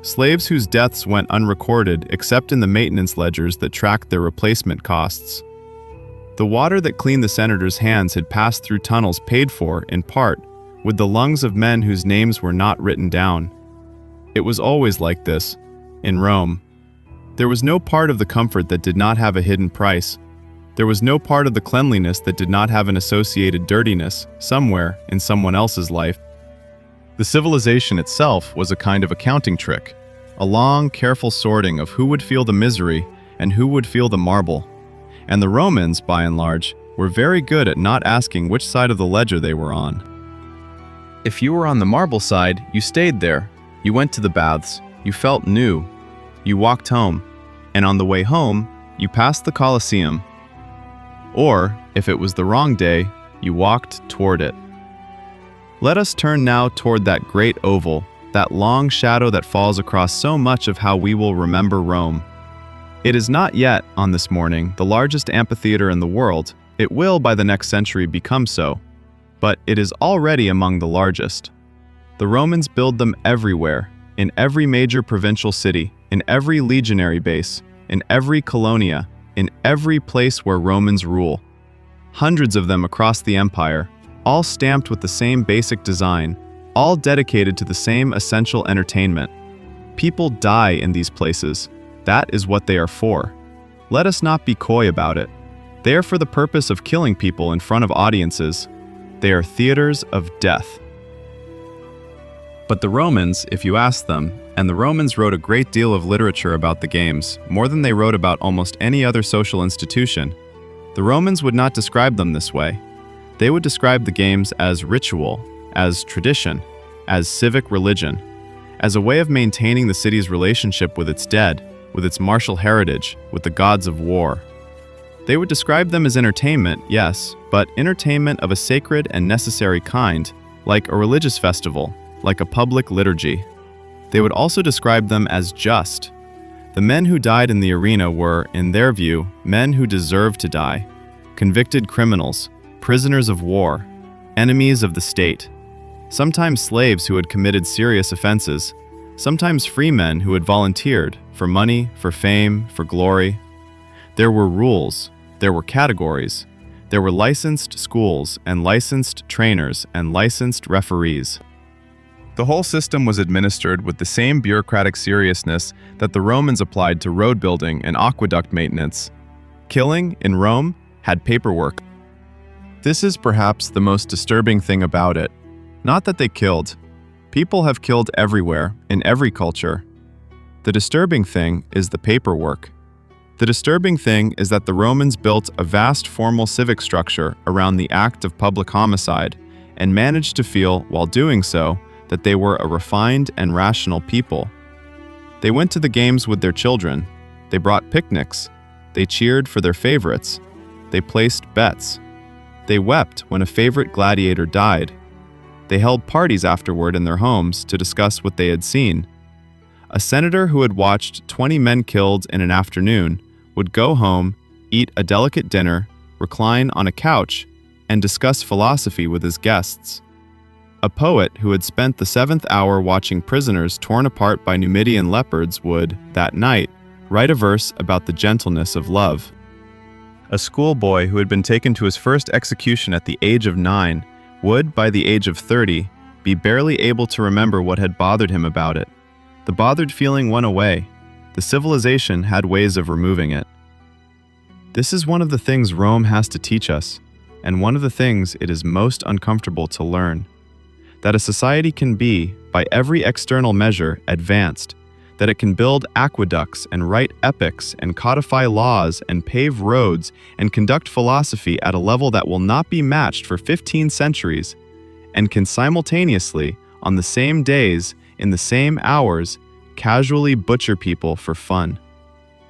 Slaves whose deaths went unrecorded except in the maintenance ledgers that tracked their replacement costs. The water that cleaned the senators' hands had passed through tunnels paid for, in part, with the lungs of men whose names were not written down. It was always like this, in Rome. There was no part of the comfort that did not have a hidden price. There was no part of the cleanliness that did not have an associated dirtiness, somewhere in someone else's life. The civilization itself was a kind of accounting trick, a long, careful sorting of who would feel the misery and who would feel the marble. And the Romans, by and large, were very good at not asking which side of the ledger they were on. If you were on the marble side, you stayed there. You went to the baths. You felt new. You walked home. And on the way home, you passed the Colosseum. Or, if it was the wrong day, you walked toward it. Let us turn now toward that great oval, that long shadow that falls across so much of how we will remember Rome. It is not yet, on this morning, the largest amphitheater in the world. It will, by the next century, become so. But it is already among the largest. The Romans build them everywhere, in every major provincial city, in every legionary base, in every colonia, in every place where Romans rule. Hundreds of them across the empire, all stamped with the same basic design, all dedicated to the same essential entertainment. People die in these places. That is what they are for. Let us not be coy about it. They are for the purpose of killing people in front of audiences. They are theaters of death. But the Romans, if you ask them, and the Romans wrote a great deal of literature about the games, more than they wrote about almost any other social institution, the Romans would not describe them this way. They would describe the games as ritual, as tradition, as civic religion, as a way of maintaining the city's relationship with its dead, with its martial heritage, with the gods of war. They would describe them as entertainment, yes, but entertainment of a sacred and necessary kind, like a religious festival, like a public liturgy. They would also describe them as just. The men who died in the arena were, in their view, men who deserved to die, convicted criminals, prisoners of war, enemies of the state, sometimes slaves who had committed serious offenses, sometimes free men who had volunteered for money, for fame, for glory. There were rules, there were categories, there were licensed schools and licensed trainers and licensed referees. The whole system was administered with the same bureaucratic seriousness that the Romans applied to road building and aqueduct maintenance. Killing, in Rome, had paperwork. This is perhaps the most disturbing thing about it. Not that they killed. People have killed everywhere, in every culture. The disturbing thing is the paperwork. The disturbing thing is that the Romans built a vast formal civic structure around the act of public homicide and managed to feel, while doing so, that they were a refined and rational people. They went to the games with their children. They brought picnics. They cheered for their favorites. They placed bets. They wept when a favorite gladiator died. They held parties afterward in their homes to discuss what they had seen. A senator who had watched 20 men killed in an afternoon would go home, eat a delicate dinner, recline on a couch, and discuss philosophy with his guests. A poet who had spent the seventh hour watching prisoners torn apart by Numidian leopards would, that night, write a verse about the gentleness of love. A schoolboy who had been taken to his first execution at the age of 9 would, by the age of 30, be barely able to remember what had bothered him about it. The bothered feeling went away. The civilization had ways of removing it. This is one of the things Rome has to teach us, and one of the things it is most uncomfortable to learn. That a society can be, by every external measure, advanced, that it can build aqueducts and write epics and codify laws and pave roads and conduct philosophy at a level that will not be matched for 15 centuries, and can simultaneously, on the same days, in the same hours, casually butcher people for fun.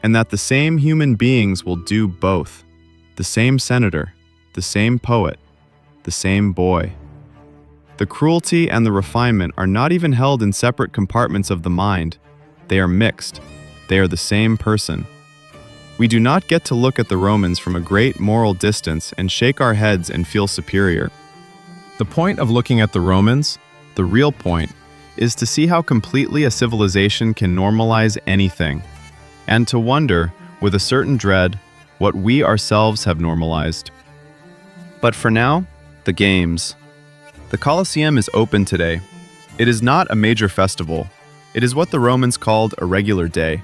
And that the same human beings will do both. The same senator, the same poet, the same boy. The cruelty and the refinement are not even held in separate compartments of the mind. They are mixed. They are the same person. We do not get to look at the Romans from a great moral distance and shake our heads and feel superior. The point of looking at the Romans, the real point, is to see how completely a civilization can normalize anything, and to wonder, with a certain dread, what we ourselves have normalized. But for now, the games. The Colosseum is open today. It is not a major festival. It is what the Romans called a regular day.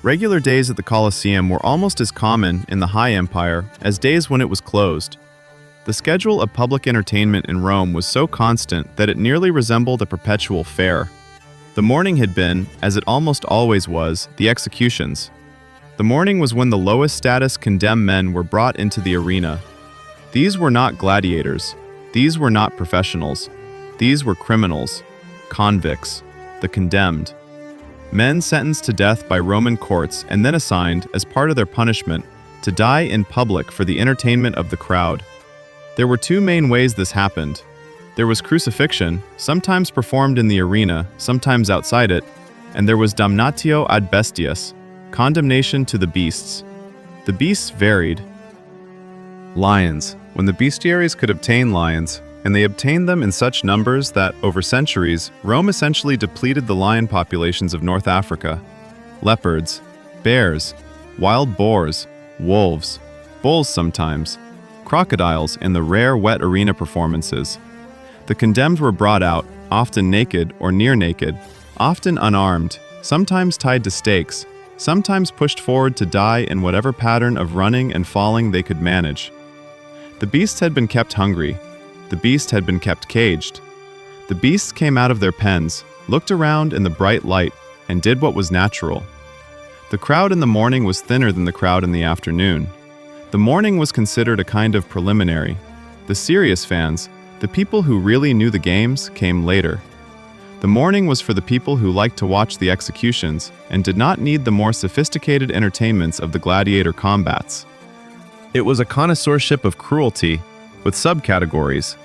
Regular days at the Colosseum were almost as common in the High Empire as days when it was closed. The schedule of public entertainment in Rome was so constant that it nearly resembled a perpetual fair. The morning had been, as it almost always was, the executions. The morning was when the lowest status condemned men were brought into the arena. These were not gladiators. These were not professionals. These were criminals, convicts, the condemned. Men sentenced to death by Roman courts and then assigned, as part of their punishment, to die in public for the entertainment of the crowd. There were two main ways this happened. There was crucifixion, sometimes performed in the arena, sometimes outside it, and there was damnatio ad bestias, condemnation to the beasts. The beasts varied. Lions, when the bestiaries could obtain lions, and they obtained them in such numbers that, over centuries, Rome essentially depleted the lion populations of North Africa. Leopards, bears, wild boars, wolves, bulls sometimes, crocodiles in the rare wet arena performances. The condemned were brought out, often naked or near naked, often unarmed, sometimes tied to stakes, sometimes pushed forward to die in whatever pattern of running and falling they could manage. The beasts had been kept hungry. The beasts had been kept caged. The beasts came out of their pens, looked around in the bright light, and did what was natural. The crowd in the morning was thinner than the crowd in the afternoon. The morning was considered a kind of preliminary. The serious fans, the people who really knew the games, came later. The morning was for the people who liked to watch the executions and did not need the more sophisticated entertainments of the gladiator combats. It was a connoisseurship of cruelty, with subcategories.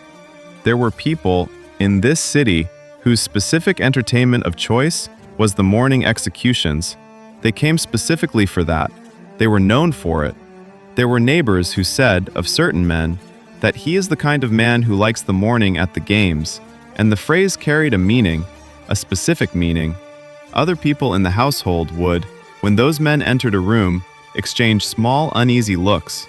There were people in this city whose specific entertainment of choice was the morning executions. They came specifically for that. They were known for it. There were neighbors who said of certain men that he is the kind of man who likes the morning at the games, and the phrase carried a meaning, a specific meaning. Other people in the household would, when those men entered a room, exchange small, uneasy looks.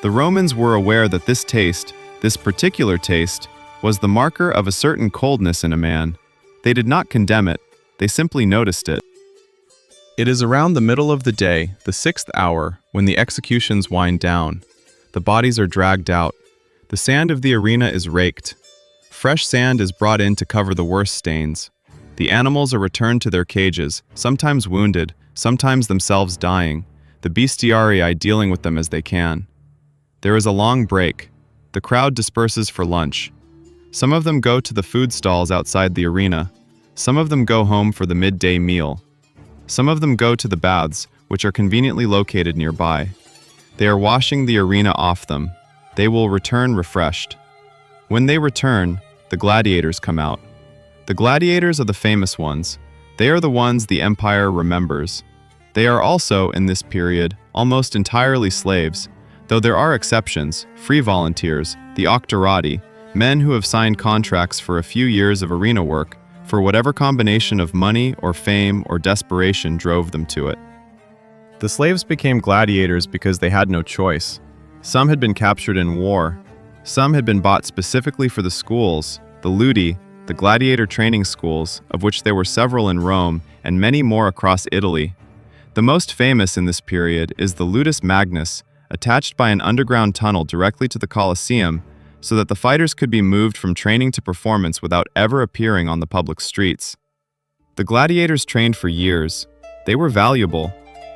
The Romans were aware that this taste, this particular taste, was the marker of a certain coldness in a man. They did not condemn it, they simply noticed it. It is around the middle of the day, the 6th hour, when the executions wind down. The bodies are dragged out. The sand of the arena is raked. Fresh sand is brought in to cover the worst stains. The animals are returned to their cages, sometimes wounded, sometimes themselves dying, the bestiarii dealing with them as they can. There is a long break. The crowd disperses for lunch. Some of them go to the food stalls outside the arena. Some of them go home for the midday meal. Some of them go to the baths, which are conveniently located nearby. They are washing the arena off them. They will return refreshed. When they return, the gladiators come out. The gladiators are the famous ones. They are the ones the empire remembers. They are also, in this period, almost entirely slaves, though there are exceptions, free volunteers, the octorati, men who have signed contracts for a few years of arena work, for whatever combination of money or fame or desperation drove them to it. The slaves became gladiators because they had no choice. Some had been captured in war. Some had been bought specifically for the schools, the ludi, the gladiator training schools, of which there were several in Rome and many more across Italy. The most famous in this period is the Ludus Magnus, attached by an underground tunnel directly to the Colosseum, so that the fighters could be moved from training to performance without ever appearing on the public streets. The gladiators trained for years. They were valuable.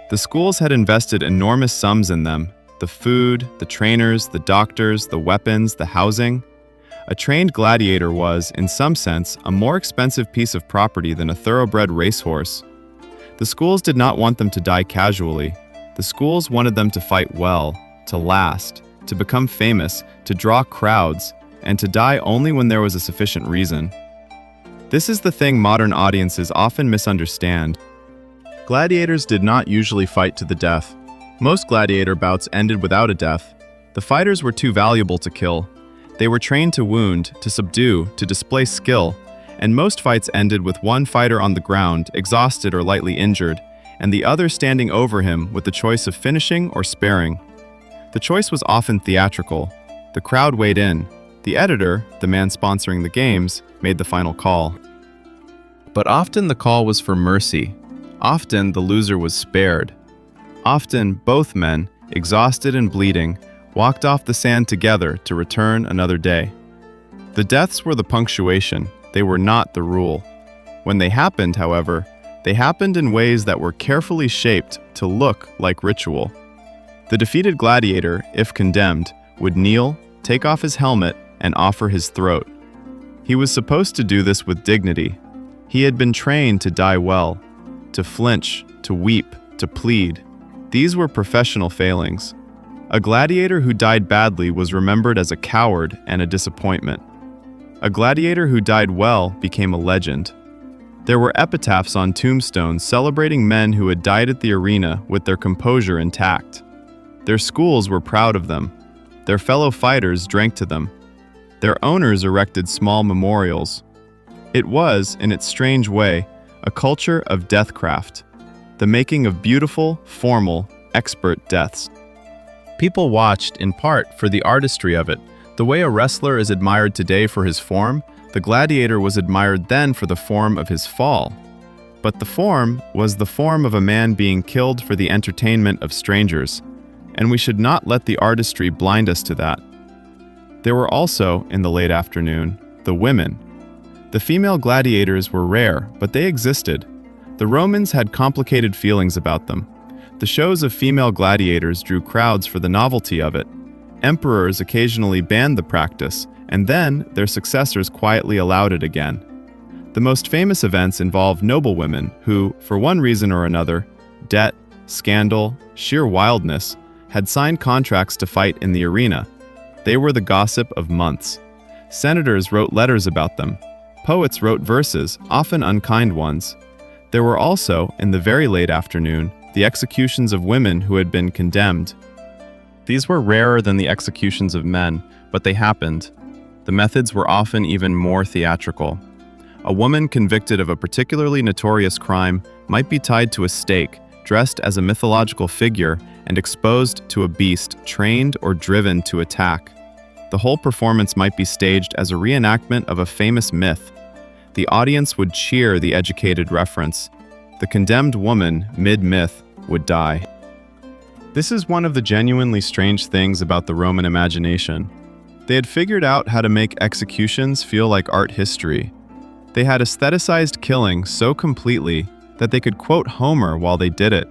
The schools had invested enormous sums in them: the food, the trainers, the doctors, the weapons, the housing. A trained gladiator was, in some sense, a more expensive piece of property than a thoroughbred racehorse. The schools did not want them to die casually. The schools wanted them to fight well, to last, to become famous, to draw crowds, and to die only when there was a sufficient reason. This is the thing modern audiences often misunderstand. Gladiators did not usually fight to the death. Most gladiator bouts ended without a death. The fighters were too valuable to kill. They were trained to wound, to subdue, to display skill, and most fights ended with one fighter on the ground, exhausted or lightly injured, and the other standing over him with the choice of finishing or sparing. The choice was often theatrical. The crowd weighed in. The editor, the man sponsoring the games, made the final call. But often the call was for mercy. Often the loser was spared. Often both men, exhausted and bleeding, walked off the sand together to return another day. The deaths were the punctuation. They were not the rule. When they happened, however, they happened in ways that were carefully shaped to look like ritual. The defeated gladiator, if condemned, would kneel, take off his helmet, and offer his throat. He was supposed to do this with dignity. He had been trained to die well, to flinch, to weep, to plead. These were professional failings. A gladiator who died badly was remembered as a coward and a disappointment. A gladiator who died well became a legend. There were epitaphs on tombstones celebrating men who had died at the arena with their composure intact. Their schools were proud of them. Their fellow fighters drank to them. Their owners erected small memorials. It was, in its strange way, a culture of deathcraft, the making of beautiful, formal, expert deaths. People watched, in part, for the artistry of it. The way a wrestler is admired today for his form, the gladiator was admired then for the form of his fall. But the form was the form of a man being killed for the entertainment of strangers, and we should not let the artistry blind us to that. There were also, in the late afternoon, the women. The female gladiators were rare, but they existed. The Romans had complicated feelings about them. The shows of female gladiators drew crowds for the novelty of it. Emperors occasionally banned the practice, and then their successors quietly allowed it again. The most famous events involve noblewomen who, for one reason or another, debt, scandal, sheer wildness, had signed contracts to fight in the arena. They were the gossip of months. Senators wrote letters about them. Poets wrote verses, often unkind ones. There were also, in the very late afternoon, the executions of women who had been condemned. These were rarer than the executions of men, but they happened. The methods were often even more theatrical. A woman convicted of a particularly notorious crime might be tied to a stake, dressed as a mythological figure, and exposed to a beast trained or driven to attack. The whole performance might be staged as a reenactment of a famous myth. The audience would cheer the educated reference. The condemned woman, mid-myth, would die. This is one of the genuinely strange things about the Roman imagination. They had figured out how to make executions feel like art history. They had aestheticized killing so completely that they could quote Homer while they did it.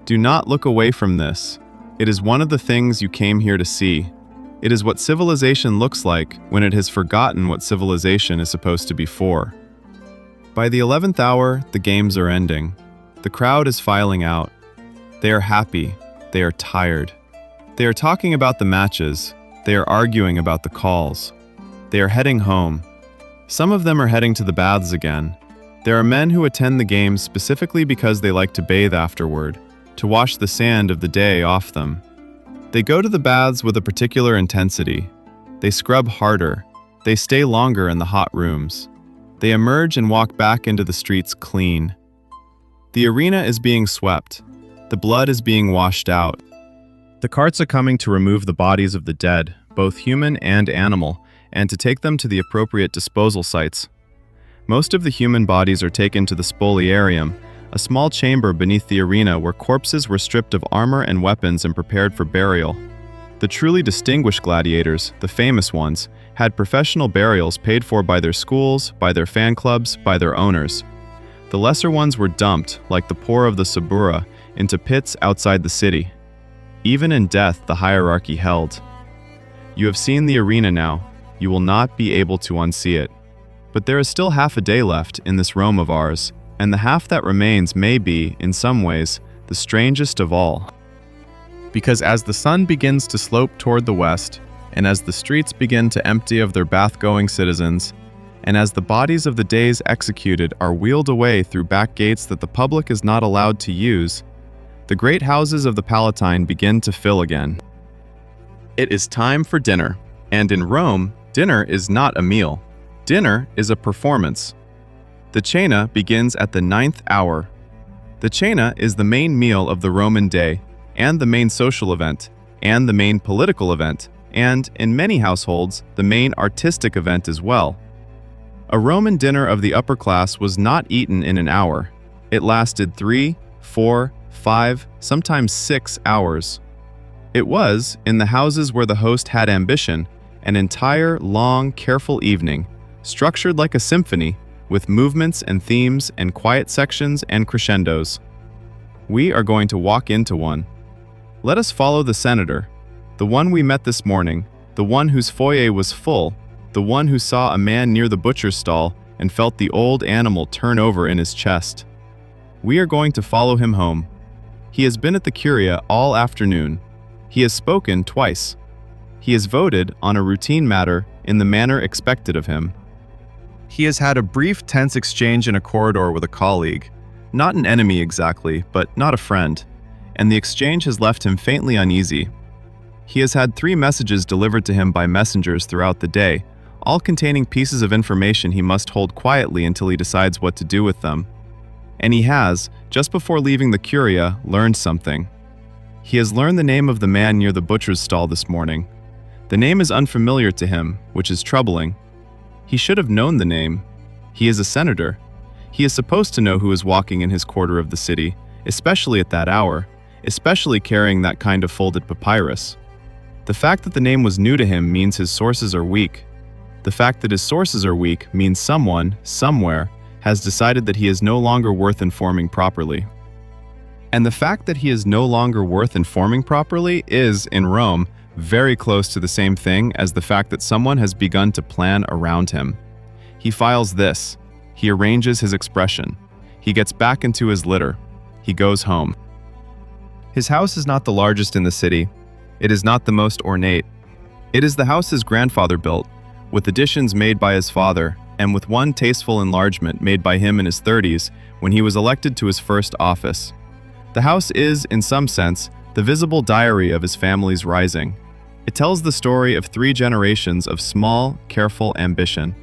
Do not look away from this. It is one of the things you came here to see. It is what civilization looks like when it has forgotten what civilization is supposed to be for. By the 11th hour, the games are ending. The crowd is filing out. They are happy. They are tired. They are talking about the matches. They are arguing about the calls. They are heading home. Some of them are heading to the baths again. There are men who attend the games specifically because they like to bathe afterward, to wash the sand of the day off them. They go to the baths with a particular intensity. They scrub harder. They stay longer in the hot rooms. They emerge and walk back into the streets clean. The arena is being swept. The blood is being washed out. The carts are coming to remove the bodies of the dead, both human and animal, and to take them to the appropriate disposal sites. Most of the human bodies are taken to the spoliarium, a small chamber beneath the arena where corpses were stripped of armor and weapons and prepared for burial. The truly distinguished gladiators, the famous ones, had professional burials paid for by their schools, by their fan clubs, by their owners. The lesser ones were dumped, like the poor of the Subura, into pits outside the city. Even in death, the hierarchy held. You have seen the arena now. You will not be able to unsee it. But there is still half a day left in this Rome of ours, and the half that remains may be, in some ways, the strangest of all. Because as the sun begins to slope toward the west, and as the streets begin to empty of their bath-going citizens, and as the bodies of the days executed are wheeled away through back gates that the public is not allowed to use, the great houses of the Palatine begin to fill again. It is time for dinner, and in Rome, dinner is not a meal. Dinner is a performance. The cena begins at the 9th hour. The cena is the main meal of the Roman day, and the main social event, and the main political event, and, in many households, the main artistic event as well. A Roman dinner of the upper class was not eaten in an hour. It lasted 3, 4, 5, sometimes 6 hours. It was, in the houses where the host had ambition, an entire, long, careful evening, structured like a symphony, with movements and themes and quiet sections and crescendos. We are going to walk into one. Let us follow the senator, the one we met this morning, the one whose foyer was full, the one who saw a man near the butcher's stall and felt the old animal turn over in his chest. We are going to follow him home. He has been at the Curia all afternoon. He has spoken twice. He has voted on a routine matter in the manner expected of him. He has had a brief, tense exchange in a corridor with a colleague, not an enemy exactly, but not a friend, and the exchange has left him faintly uneasy. He has had 3 messages delivered to him by messengers throughout the day, all containing pieces of information he must hold quietly until he decides what to do with them. And he has, just before leaving the Curia, learned something. He has learned the name of the man near the butcher's stall this morning. The name is unfamiliar to him, which is troubling. He should have known the name. He is a senator. He is supposed to know who is walking in his quarter of the city, especially at that hour, especially carrying that kind of folded papyrus. The fact that the name was new to him means his sources are weak. The fact that his sources are weak means someone, somewhere, has decided that he is no longer worth informing properly. And the fact that he is no longer worth informing properly is, in Rome, very close to the same thing as the fact that someone has begun to plan around him. He files this. He arranges his expression. He gets back into his litter. He goes home. His house is not the largest in the city. It is not the most ornate. It is the house his grandfather built, with additions made by his father, and with one tasteful enlargement made by him in his 30s when he was elected to his first office. The house is, in some sense, the visible diary of his family's rising. It tells the story of 3 generations of small, careful ambition.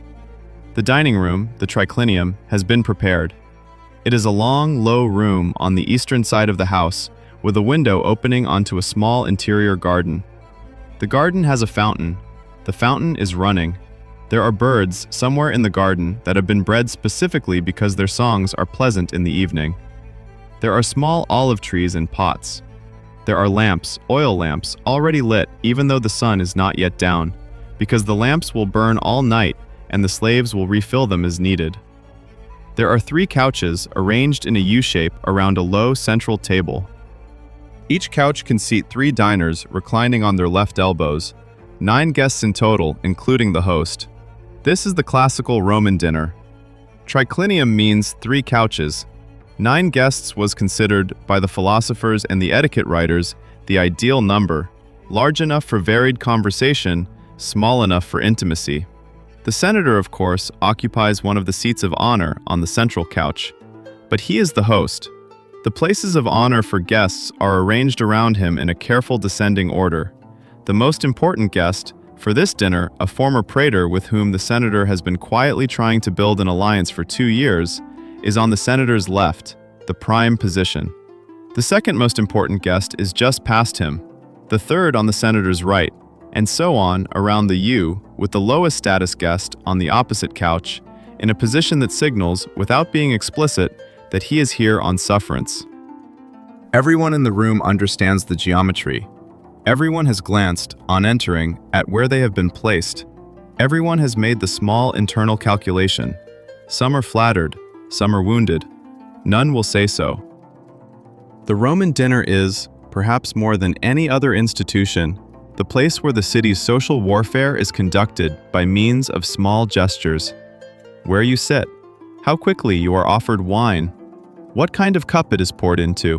The dining room, the triclinium, has been prepared. It is a long, low room on the eastern side of the house, with a window opening onto a small interior garden. The garden has a fountain. The fountain is running. There are birds somewhere in the garden that have been bred specifically because their songs are pleasant in the evening. There are small olive trees in pots. There are lamps, oil lamps, already lit even though the sun is not yet down, because the lamps will burn all night and the slaves will refill them as needed. There are 3 couches arranged in a U-shape around a low central table. Each couch can seat 3 diners reclining on their left elbows, 9 guests in total, including the host. This is the classical Roman dinner. Triclinium means 3 couches. 9 guests was considered, by the philosophers and the etiquette writers, the ideal number, large enough for varied conversation, small enough for intimacy. The senator, of course, occupies one of the seats of honor on the central couch, but he is the host. The places of honor for guests are arranged around him in a careful descending order. The most important guest, for this dinner, a former praetor with whom the senator has been quietly trying to build an alliance for 2 years, is on the senator's left, the prime position. The second most important guest is just past him, the third on the senator's right, and so on around the U, with the lowest status guest on the opposite couch, in a position that signals, without being explicit, that he is here on sufferance. Everyone in the room understands the geometry. Everyone has glanced, on entering, at where they have been placed. Everyone has made the small internal calculation. Some are flattered, some are wounded. None will say so. The Roman dinner is, perhaps more than any other institution, the place where the city's social warfare is conducted by means of small gestures. Where you sit, how quickly you are offered wine, what kind of cup it is poured into,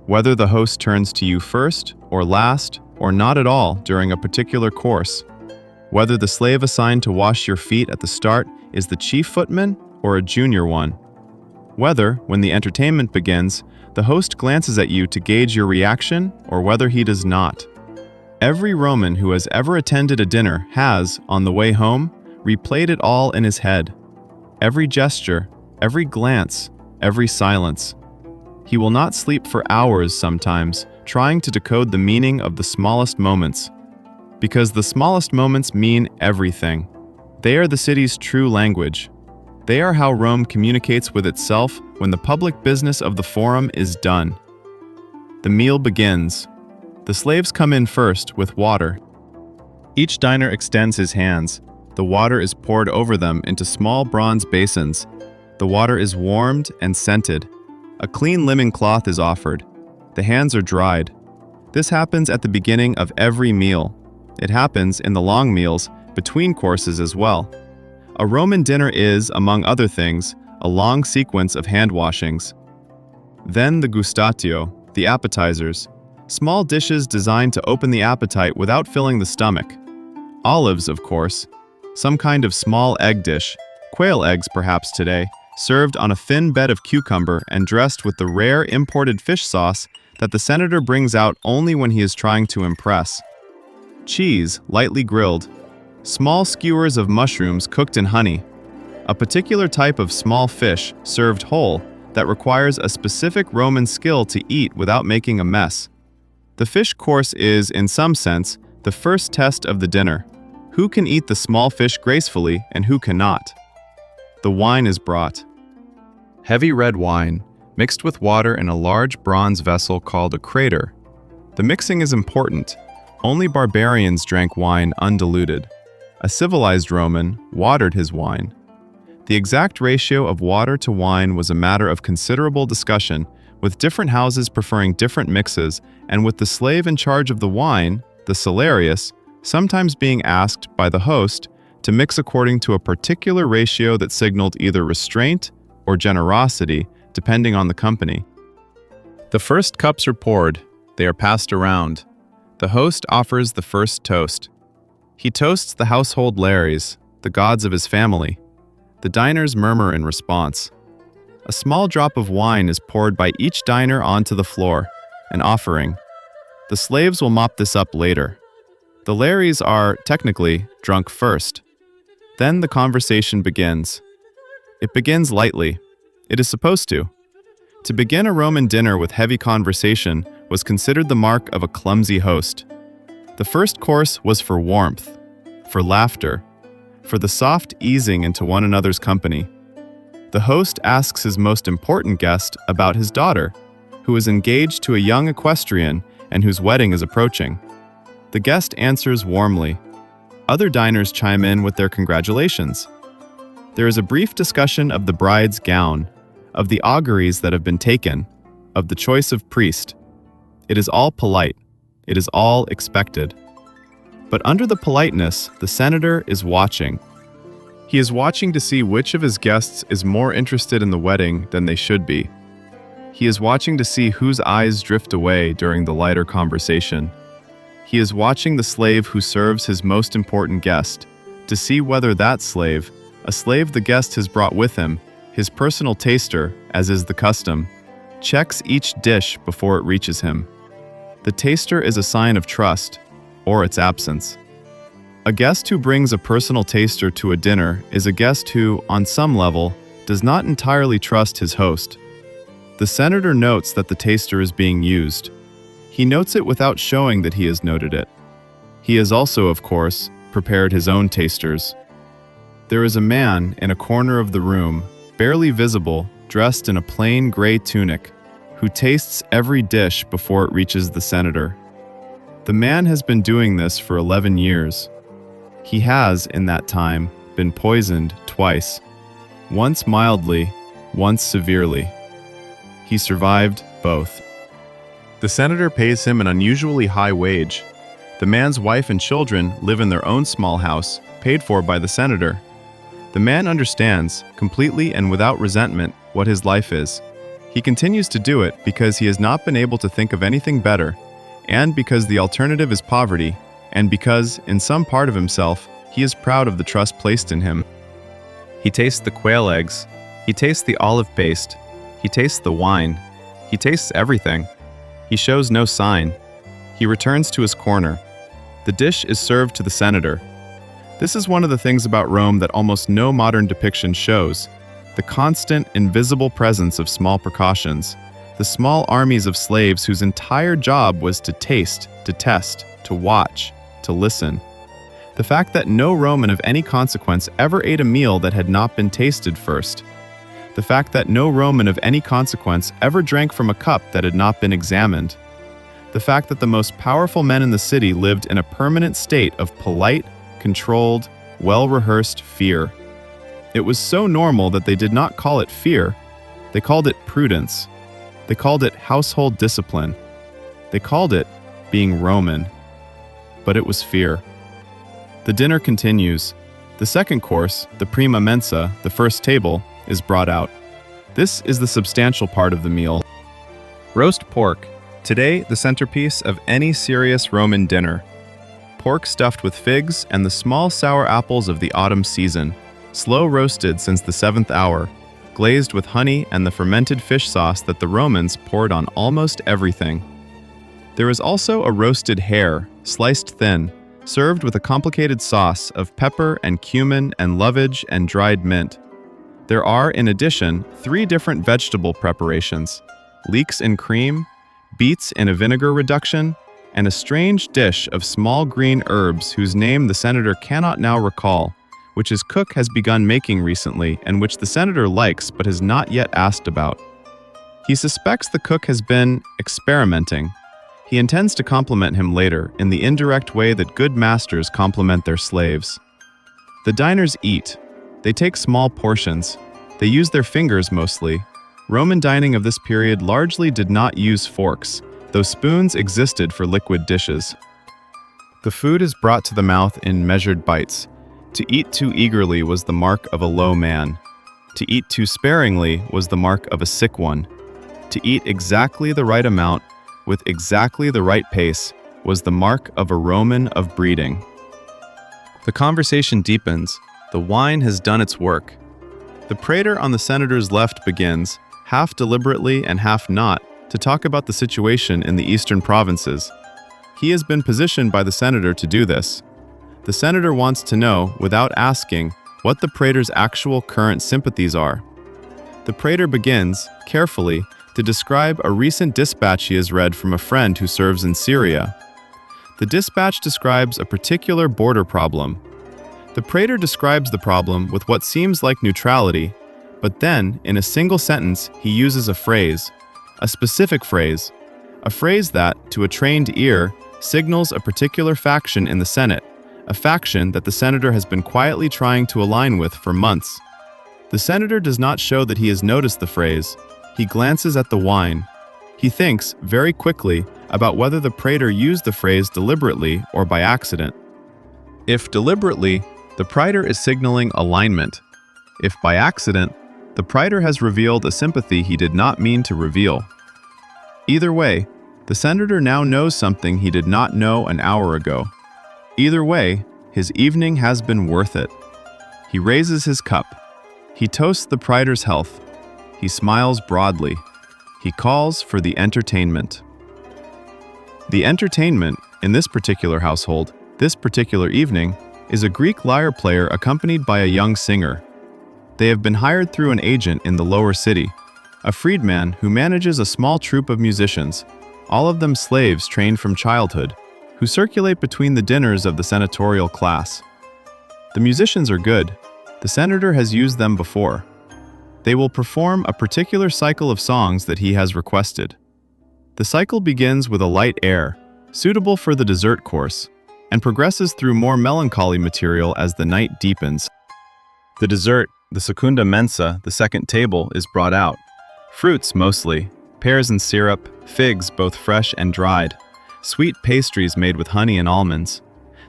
whether the host turns to you first or last or not at all during a particular course, whether the slave assigned to wash your feet at the start is the chief footman or a junior one, whether, when the entertainment begins, the host glances at you to gauge your reaction or whether he does not. Every Roman who has ever attended a dinner has, on the way home, replayed it all in his head. Every gesture, every glance, every silence. He will not sleep for hours sometimes, trying to decode the meaning of the smallest moments. Because the smallest moments mean everything. They are the city's true language. They are how Rome communicates with itself when the public business of the forum is done. The meal begins. The slaves come in first with water. Each diner extends his hands. The water is poured over them into small bronze basins. The water is warmed and scented. A clean linen cloth is offered. The hands are dried. This happens at the beginning of every meal. It happens in the long meals, between courses as well. A Roman dinner is, among other things, a long sequence of hand washings. Then the gustatio, the appetizers, small dishes designed to open the appetite without filling the stomach. Olives, of course, some kind of small egg dish, quail eggs perhaps today, served on a thin bed of cucumber and dressed with the rare imported fish sauce that the senator brings out only when he is trying to impress. Cheese, lightly grilled. Small skewers of mushrooms cooked in honey. A particular type of small fish, served whole, that requires a specific Roman skill to eat without making a mess. The fish course is, in some sense, the first test of the dinner. Who can eat the small fish gracefully and who cannot? The wine is brought. Heavy red wine, mixed with water in a large bronze vessel called a crater. The mixing is important. Only barbarians drank wine undiluted. A civilized Roman watered his wine. The exact ratio of water to wine was a matter of considerable discussion, with different houses preferring different mixes, and with the slave in charge of the wine, the salarius, sometimes being asked by the host to mix according to a particular ratio that signaled either restraint or generosity, depending on the company. The first cups are poured. They are passed around. The host offers the first toast. He toasts the household lares, the gods of his family. The diners murmur in response. A small drop of wine is poured by each diner onto the floor, an offering. The slaves will mop this up later. The lares are, technically, drunk first. Then the conversation begins. It begins lightly. It is supposed to. To begin a Roman dinner with heavy conversation was considered the mark of a clumsy host. The first course was for warmth, for laughter, for the soft easing into one another's company. The host asks his most important guest about his daughter, who is engaged to a young equestrian and whose wedding is approaching. The guest answers warmly. Other diners chime in with their congratulations. There is a brief discussion of the bride's gown, of the auguries that have been taken, of the choice of priest. It is all polite. It is all expected. But under the politeness, the senator is watching. He is watching to see which of his guests is more interested in the wedding than they should be. He is watching to see whose eyes drift away during the lighter conversation. He is watching the slave who serves his most important guest, to see whether that slave, a slave the guest has brought with him, his personal taster, as is the custom, checks each dish before it reaches him. The taster is a sign of trust, or its absence. A guest who brings a personal taster to a dinner is a guest who, on some level, does not entirely trust his host. The senator notes that the taster is being used. He notes it without showing that he has noted it. He has also, of course, prepared his own tasters. There is a man in a corner of the room, barely visible, dressed in a plain gray tunic, who tastes every dish before it reaches the senator. The man has been doing this for 11 years. He has, in that time, been poisoned twice, once mildly, once severely. He survived both. The senator pays him an unusually high wage. The man's wife and children live in their own small house, paid for by the senator. The man understands, completely and without resentment, what his life is. He continues to do it because he has not been able to think of anything better, and because the alternative is poverty, and because, in some part of himself, he is proud of the trust placed in him. He tastes the quail eggs. He tastes the olive paste. He tastes the wine. He tastes everything. He shows no sign. He returns to his corner. The dish is served to the senator. This is one of the things about Rome that almost no modern depiction shows: the constant, invisible presence of small precautions, the small armies of slaves whose entire job was to taste, to test, to watch, to listen. The fact that no Roman of any consequence ever ate a meal that had not been tasted first. The fact that no Roman of any consequence ever drank from a cup that had not been examined. The fact that the most powerful men in the city lived in a permanent state of polite, controlled, well-rehearsed fear. It was so normal that they did not call it fear. They called it prudence. They called it household discipline. They called it being Roman. But it was fear. The dinner continues. The second course, the prima mensa, the first table, is brought out. This is the substantial part of the meal. Roast pork. Today, the centerpiece of any serious Roman dinner. Pork stuffed with figs and the small sour apples of the autumn season, slow roasted since the 7th hour, glazed with honey and the fermented fish sauce that the Romans poured on almost everything. There is also a roasted hare, sliced thin, served with a complicated sauce of pepper and cumin and lovage and dried mint. There are, in addition, 3 different vegetable preparations: leeks in cream, beets in a vinegar reduction, and a strange dish of small green herbs whose name the senator cannot now recall, which his cook has begun making recently and which the senator likes but has not yet asked about. He suspects the cook has been experimenting. He intends to compliment him later in the indirect way that good masters compliment their slaves. The diners eat. They take small portions. They use their fingers mostly. Roman dining of this period largely did not use forks, though spoons existed for liquid dishes. The food is brought to the mouth in measured bites. To eat too eagerly was the mark of a low man. To eat too sparingly was the mark of a sick one. To eat exactly the right amount, with exactly the right pace, was the mark of a Roman of breeding. The conversation deepens. The wine has done its work. The praetor on the senator's left begins, half deliberately and half not, to talk about the situation in the eastern provinces. He has been positioned by the senator to do this. The senator wants to know, without asking, what the praetor's actual current sympathies are. The praetor begins, carefully, to describe a recent dispatch he has read from a friend who serves in Syria. The dispatch describes a particular border problem. The praetor describes the problem with what seems like neutrality, but then, in a single sentence, he uses a phrase, a specific phrase, a phrase that, to a trained ear, signals a particular faction in the Senate, a faction that the senator has been quietly trying to align with for months. The senator does not show that he has noticed the phrase. He glances at the wine. He thinks, very quickly, about whether the praetor used the phrase deliberately or by accident. If deliberately, the praetor is signaling alignment. If by accident, the praetor has revealed a sympathy he did not mean to reveal. Either way, the senator now knows something he did not know an hour ago. Either way, his evening has been worth it. He raises his cup. He toasts the praetor's health. He smiles broadly. He calls for the entertainment. The entertainment, in this particular household, this particular evening, is a Greek lyre player accompanied by a young singer. They have been hired through an agent in the lower city, a freedman who manages a small troupe of musicians, all of them slaves trained from childhood, who circulate between the dinners of the senatorial class. The musicians are good. The senator has used them before. They will perform a particular cycle of songs that he has requested. The cycle begins with a light air, suitable for the dessert course, and progresses through more melancholy material as the night deepens. The dessert, the secunda mensa, the second table, is brought out. Fruits mostly, pears and syrup, figs both fresh and dried, sweet pastries made with honey and almonds.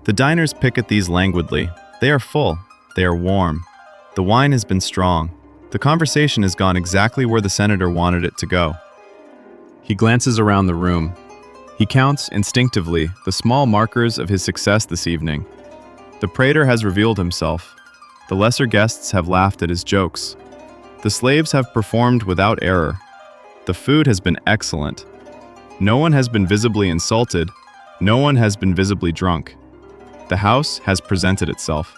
The diners pick at these languidly. They are full. They are warm. The wine has been strong. The conversation has gone exactly where the senator wanted it to go. He glances around the room. He counts, instinctively, the small markers of his success this evening. The praetor has revealed himself. The lesser guests have laughed at his jokes. The slaves have performed without error. The food has been excellent. No one has been visibly insulted. No one has been visibly drunk. The house has presented itself.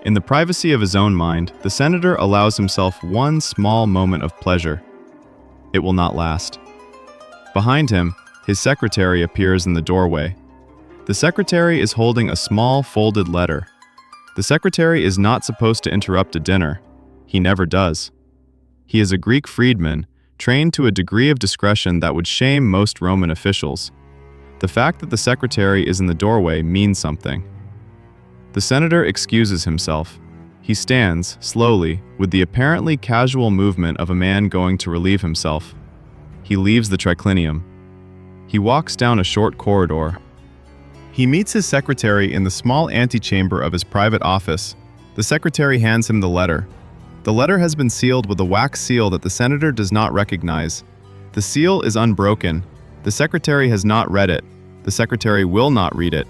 In the privacy of his own mind, the senator allows himself one small moment of pleasure. It will not last. Behind him, his secretary appears in the doorway. The secretary is holding a small folded letter. The secretary is not supposed to interrupt a dinner. He never does. He is a Greek freedman, trained to a degree of discretion that would shame most Roman officials. The fact that the secretary is in the doorway means something. The senator excuses himself. He stands, slowly, with the apparently casual movement of a man going to relieve himself. He leaves the triclinium. He walks down a short corridor. He meets his secretary in the small antechamber of his private office. The secretary hands him the letter. The letter has been sealed with a wax seal that the senator does not recognize. The seal is unbroken. The secretary has not read it. The secretary will not read it.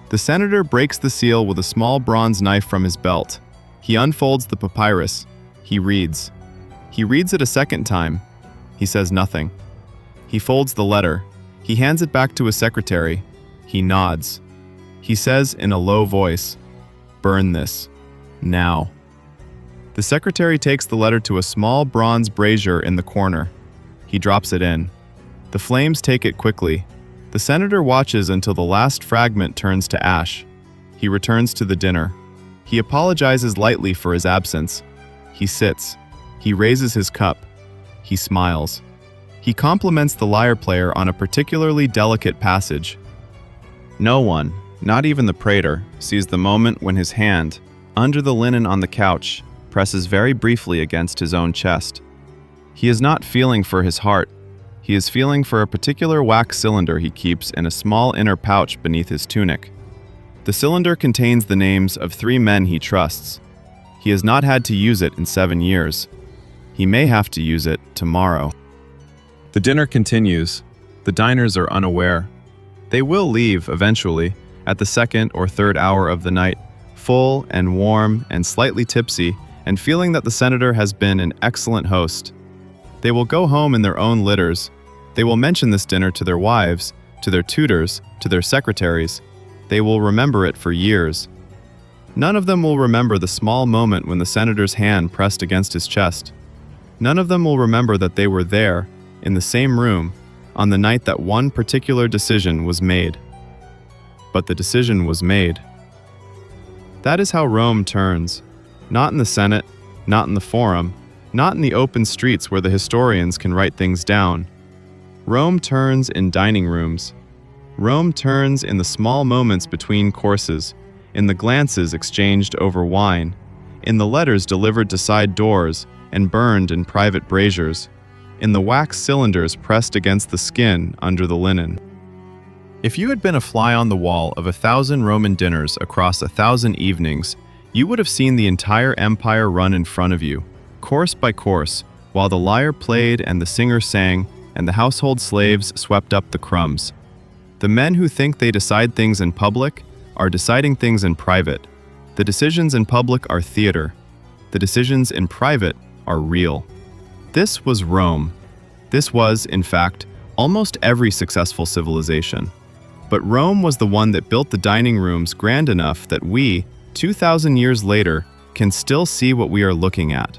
The senator breaks the seal with a small bronze knife from his belt. He unfolds the papyrus. He reads. He reads it a second time. He says nothing. He folds the letter. He hands it back to his secretary. He nods. He says in a low voice, "Burn this. Now." The secretary takes the letter to a small bronze brazier in the corner. He drops it in. The flames take it quickly. The senator watches until the last fragment turns to ash. He returns to the dinner. He apologizes lightly for his absence. He sits. He raises his cup. He smiles. He compliments the lyre player on a particularly delicate passage. No one, not even the praetor, sees the moment when his hand, under the linen on the couch, presses very briefly against his own chest. He is not feeling for his heart. He is feeling for a particular wax cylinder he keeps in a small inner pouch beneath his tunic. The cylinder contains the names of 3 men he trusts. He has not had to use it in 7 years. He may have to use it tomorrow. The dinner continues. The diners are unaware. They will leave eventually, at the 2nd or 3rd hour of the night, full and warm and slightly tipsy, and feeling that the senator has been an excellent host. They will go home in their own litters. They will mention this dinner to their wives, to their tutors, to their secretaries. They will remember it for years. None of them will remember the small moment when the senator's hand pressed against his chest. None of them will remember that they were there, in the same room, on the night that one particular decision was made. But the decision was made. That is how Rome turns. Not in the Senate, not in the Forum, not in the open streets where the historians can write things down. Rome turns in dining rooms. Rome turns in the small moments between courses, in the glances exchanged over wine, in the letters delivered to side doors and burned in private braziers, in the wax cylinders pressed against the skin under the linen. If you had been a fly on the wall of 1,000 Roman dinners across 1,000 evenings, you would have seen the entire empire run in front of you, course by course, while the lyre played and the singer sang, and the household slaves swept up the crumbs. The men who think they decide things in public are deciding things in private. The decisions in public are theater. The decisions in private are real. This was Rome. This was, in fact, almost every successful civilization. But Rome was the one that built the dining rooms grand enough that we, 2,000 years later, can still see what we are looking at.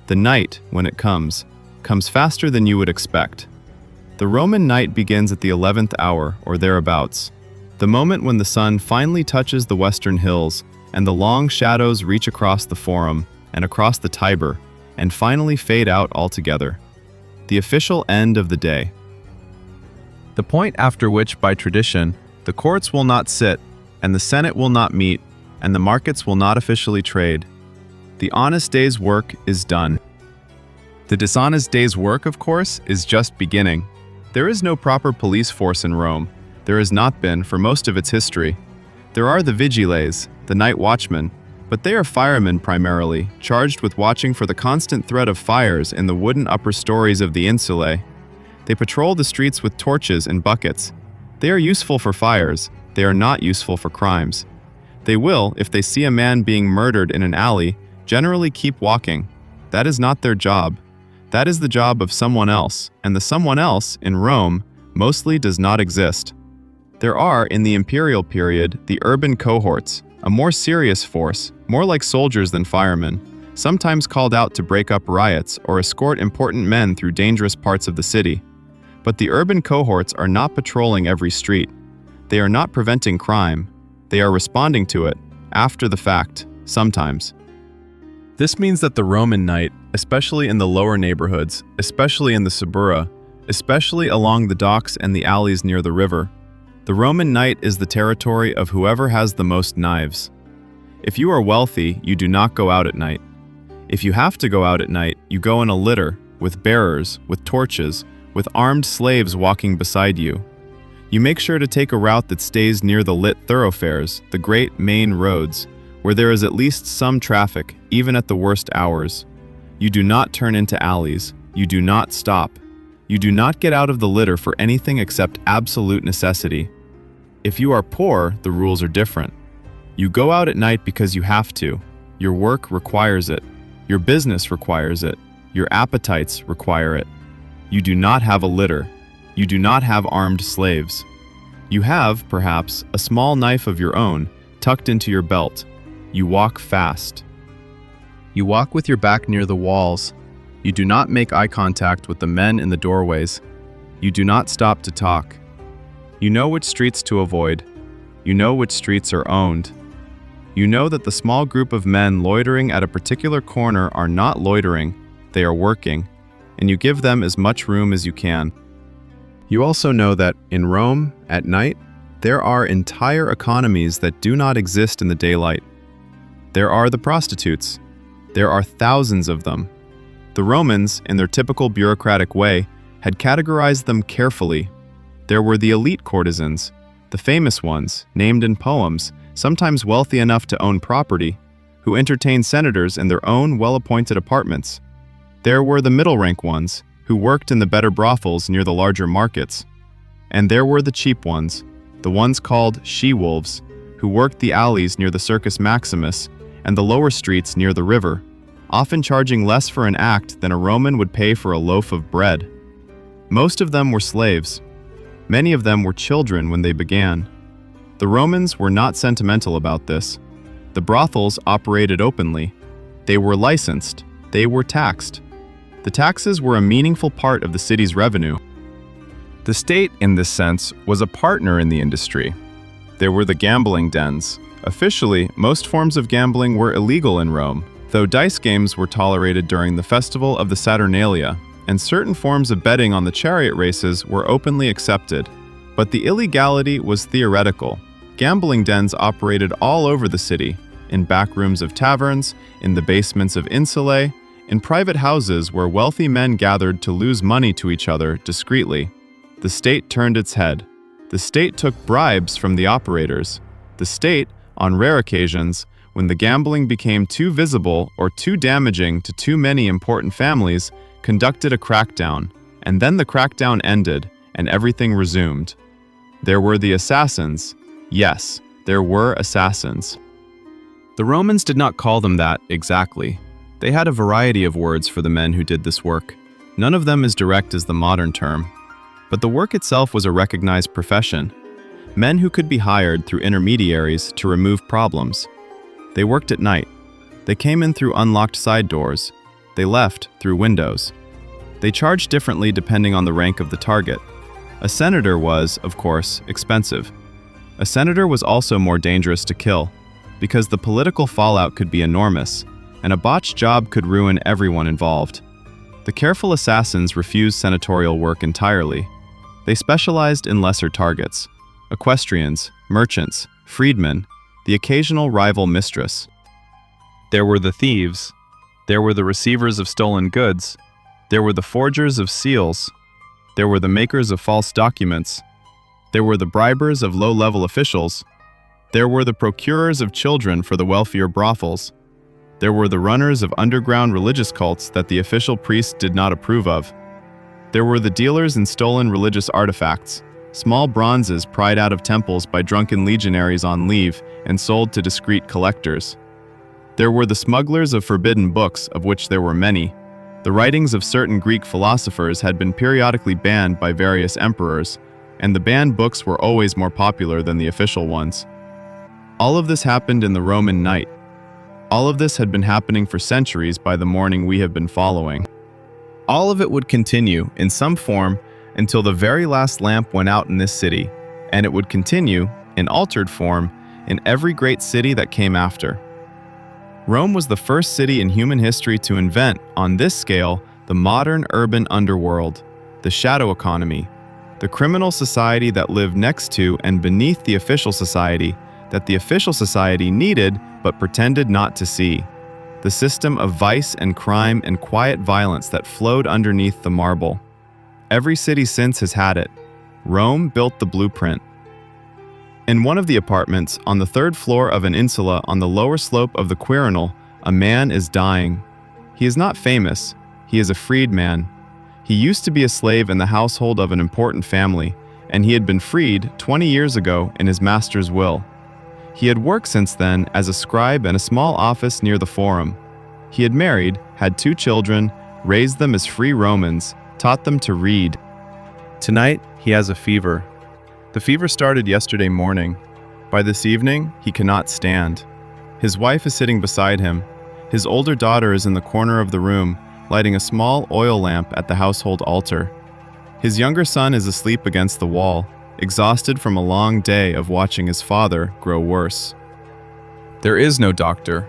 The night, when it comes faster than you would expect. The Roman night begins at the 11th hour, or thereabouts, the moment when the sun finally touches the western hills and the long shadows reach across the Forum and across the Tiber and finally fade out altogether. The official end of the day. The point after which, by tradition, the courts will not sit, and the Senate will not meet, and the markets will not officially trade. The honest day's work is done. The dishonest day's work, of course, is just beginning. There is no proper police force in Rome. There has not been for most of its history. There are the vigiles, the night watchmen, but they are firemen primarily, charged with watching for the constant threat of fires in the wooden upper stories of the insulae. They patrol the streets with torches and buckets. They are useful for fires. They are not useful for crimes. They will, if they see a man being murdered in an alley, generally keep walking. That is not their job. That is the job of someone else, and the someone else, in Rome, mostly does not exist. There are, in the imperial period, the urban cohorts, a more serious force, more like soldiers than firemen, sometimes called out to break up riots or escort important men through dangerous parts of the city. But the urban cohorts are not patrolling every street. They are not preventing crime. They are responding to it, after the fact, sometimes. This means that the Roman night, especially in the lower neighborhoods, especially in the Suburra, especially along the docks and the alleys near the river, the Roman night is the territory of whoever has the most knives. If you are wealthy, you do not go out at night. If you have to go out at night, you go in a litter, with bearers, with torches, with armed slaves walking beside you. You make sure to take a route that stays near the lit thoroughfares, the great main roads, where there is at least some traffic, even at the worst hours. You do not turn into alleys. You do not stop. You do not get out of the litter for anything except absolute necessity. If you are poor, the rules are different. You go out at night because you have to. Your work requires it. Your business requires it. Your appetites require it. You do not have a litter. You do not have armed slaves. You have, perhaps, a small knife of your own, tucked into your belt. You walk fast. You walk with your back near the walls. You do not make eye contact with the men in the doorways. You do not stop to talk. You know which streets to avoid. You know which streets are owned. You know that the small group of men loitering at a particular corner are not loitering, they are working, and you give them as much room as you can. You also know that, in Rome, at night, there are entire economies that do not exist in the daylight. There are the prostitutes. There are thousands of them. The Romans, in their typical bureaucratic way, had categorized them carefully. There were the elite courtesans, the famous ones, named in poems, sometimes wealthy enough to own property, who entertained senators in their own well-appointed apartments. There were the middle-rank ones, who worked in the better brothels near the larger markets. And there were the cheap ones, the ones called she-wolves, who worked the alleys near the Circus Maximus and the lower streets near the river, often charging less for an act than a Roman would pay for a loaf of bread. Most of them were slaves. Many of them were children when they began. The Romans were not sentimental about this. The brothels operated openly. They were licensed. They were taxed. The taxes were a meaningful part of the city's revenue. The state, in this sense, was a partner in the industry. There were the gambling dens. Officially, most forms of gambling were illegal in Rome, though dice games were tolerated during the festival of the Saturnalia, and certain forms of betting on the chariot races were openly accepted. But the illegality was theoretical. Gambling dens operated all over the city, in back rooms of taverns, in the basements of insulae, in private houses where wealthy men gathered to lose money to each other discreetly. The state turned its head. The state took bribes from the operators. The state, on rare occasions, when the gambling became too visible or too damaging to too many important families, conducted a crackdown, and then the crackdown ended, and everything resumed. There were the assassins. Yes, there were assassins. The Romans did not call them that exactly. They had a variety of words for the men who did this work. None of them as direct as the modern term. But the work itself was a recognized profession. Men who could be hired through intermediaries to remove problems. They worked at night. They came in through unlocked side doors. They left through windows. They charged differently depending on the rank of the target. A senator was, of course, expensive. A senator was also more dangerous to kill, because the political fallout could be enormous, and a botched job could ruin everyone involved. The careful assassins refused senatorial work entirely. They specialized in lesser targets: equestrians, merchants, freedmen, the occasional rival mistress. There were the thieves. There were the receivers of stolen goods. There were the forgers of seals. There were the makers of false documents. There were the bribers of low-level officials. There were the procurers of children for the wealthier brothels. There were the runners of underground religious cults that the official priests did not approve of. There were the dealers in stolen religious artifacts, small bronzes pried out of temples by drunken legionaries on leave and sold to discreet collectors. There were the smugglers of forbidden books, of which there were many. The writings of certain Greek philosophers had been periodically banned by various emperors, and the banned books were always more popular than the official ones. All of this happened in the Roman night. All of this had been happening for centuries by the morning we have been following. All of it would continue, in some form, until the very last lamp went out in this city, and it would continue, in altered form, in every great city that came after. Rome was the first city in human history to invent, on this scale, the modern urban underworld, the shadow economy, the criminal society that lived next to and beneath the official society, that the official society needed but pretended not to see. The system of vice and crime and quiet violence that flowed underneath the marble. Every city since has had it. Rome built the blueprint. In one of the apartments, on the third floor of an insula on the lower slope of the Quirinal, a man is dying. He is not famous. He is a freed man. He used to be a slave in the household of an important family, and he had been freed 20 years ago in his master's will. He had worked since then as a scribe in a small office near the Forum. He had married, had 2 children, raised them as free Romans, taught them to read. Tonight, he has a fever. The fever started yesterday morning. By this evening, he cannot stand. His wife is sitting beside him. His older daughter is in the corner of the room, lighting a small oil lamp at the household altar. His younger son is asleep against the wall, exhausted from a long day of watching his father grow worse. There is no doctor.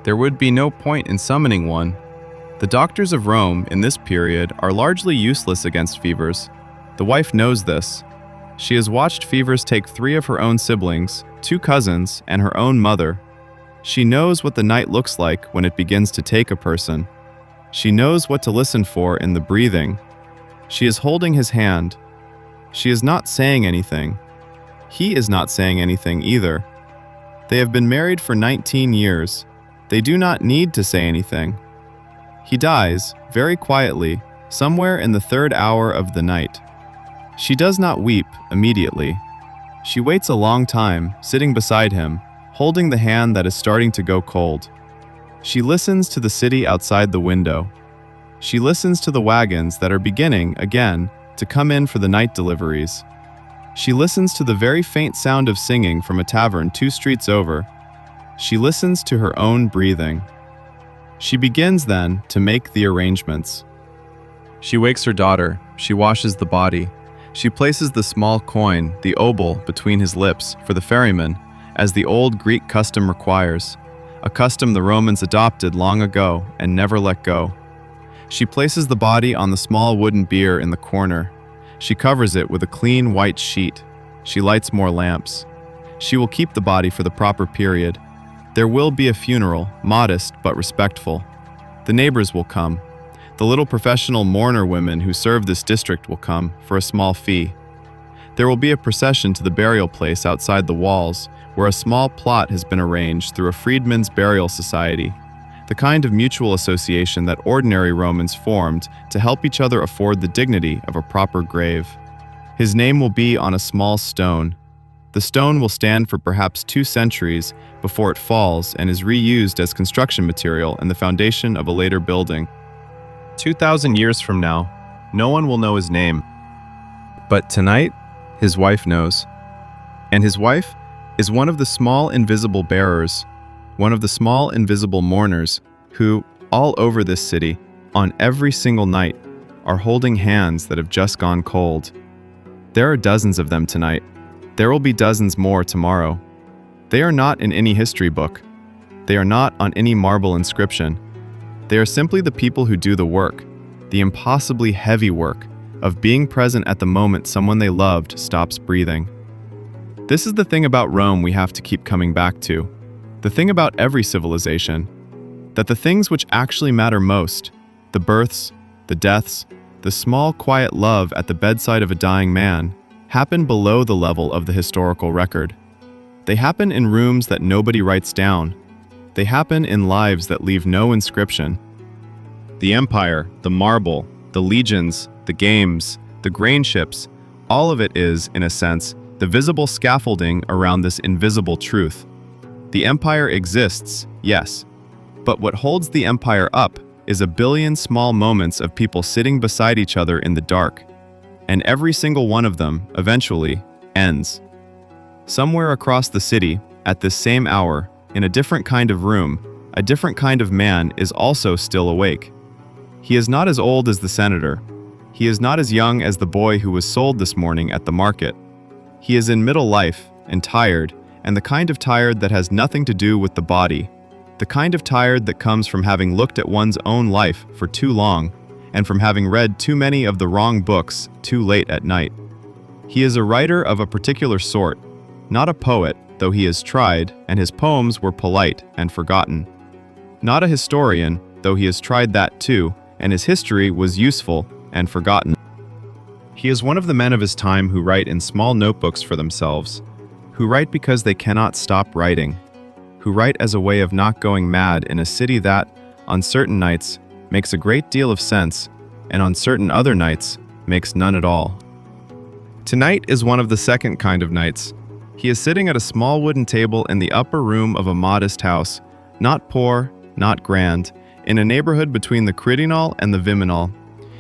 There would be no point in summoning one. The doctors of Rome in this period are largely useless against fevers. The wife knows this. She has watched fevers take 3 of her own siblings, 2 cousins, and her own mother. She knows what the night looks like when it begins to take a person. She knows what to listen for in the breathing. She is holding his hand. She is not saying anything. He is not saying anything either. They have been married for 19 years. They do not need to say anything. He dies, very quietly, somewhere in the third hour of the night. She does not weep immediately. She waits a long time, sitting beside him, holding the hand that is starting to go cold. She listens to the city outside the window. She listens to the wagons that are beginning, again, to come in for the night deliveries. She listens to the very faint sound of singing from a tavern 2 streets over. She listens to her own breathing. She begins then to make the arrangements. She wakes her daughter. She washes the body. She places the small coin, the obol, between his lips for the ferryman, as the old Greek custom requires, a custom the Romans adopted long ago and never let go. She places the body on the small wooden bier in the corner. She covers it with a clean white sheet. She lights more lamps. She will keep the body for the proper period. There will be a funeral, modest but respectful. The neighbors will come. The little professional mourner women who serve this district will come for a small fee. There will be a procession to the burial place outside the walls, where a small plot has been arranged through a freedmen's burial society, the kind of mutual association that ordinary Romans formed to help each other afford the dignity of a proper grave. His name will be on a small stone. The stone will stand for perhaps 2 centuries before it falls and is reused as construction material in the foundation of a later building. 2,000 years from now, no one will know his name. But tonight, his wife knows. And his wife is one of the small invisible bearers, one of the small invisible mourners who, all over this city, on every single night, are holding hands that have just gone cold. There are dozens of them tonight. There will be dozens more tomorrow. They are not in any history book. They are not on any marble inscription. They are simply the people who do the work, the impossibly heavy work of being present at the moment someone they loved stops breathing. This is the thing about Rome we have to keep coming back to. The thing about every civilization, that the things which actually matter most, the births, the deaths, the small quiet love at the bedside of a dying man, happen below the level of the historical record. They happen in rooms that nobody writes down. They happen in lives that leave no inscription. The empire, the marble, the legions, the games, the grain ships, all of it is, in a sense, the visible scaffolding around this invisible truth. The empire exists, yes, but what holds the empire up is a billion small moments of people sitting beside each other in the dark, and every single one of them, eventually, ends. Somewhere across the city, at this same hour, in a different kind of room, a different kind of man is also still awake. He is not as old as the senator. He is not as young as the boy who was sold this morning at the market. He is in middle life, and tired, and the kind of tired that has nothing to do with the body, the kind of tired that comes from having looked at one's own life for too long, and from having read too many of the wrong books too late at night. He is a writer of a particular sort, not a poet, though he has tried, and his poems were polite and forgotten. Not a historian, though he has tried that too, and his history was useful and forgotten. He is one of the men of his time who write in small notebooks for themselves, who write because they cannot stop writing, who write as a way of not going mad in a city that, on certain nights, makes a great deal of sense, and on certain other nights, makes none at all. Tonight is one of the second kind of nights. He is sitting at a small wooden table in the upper room of a modest house, not poor, not grand, in a neighborhood between the Quirinal and the Viminal.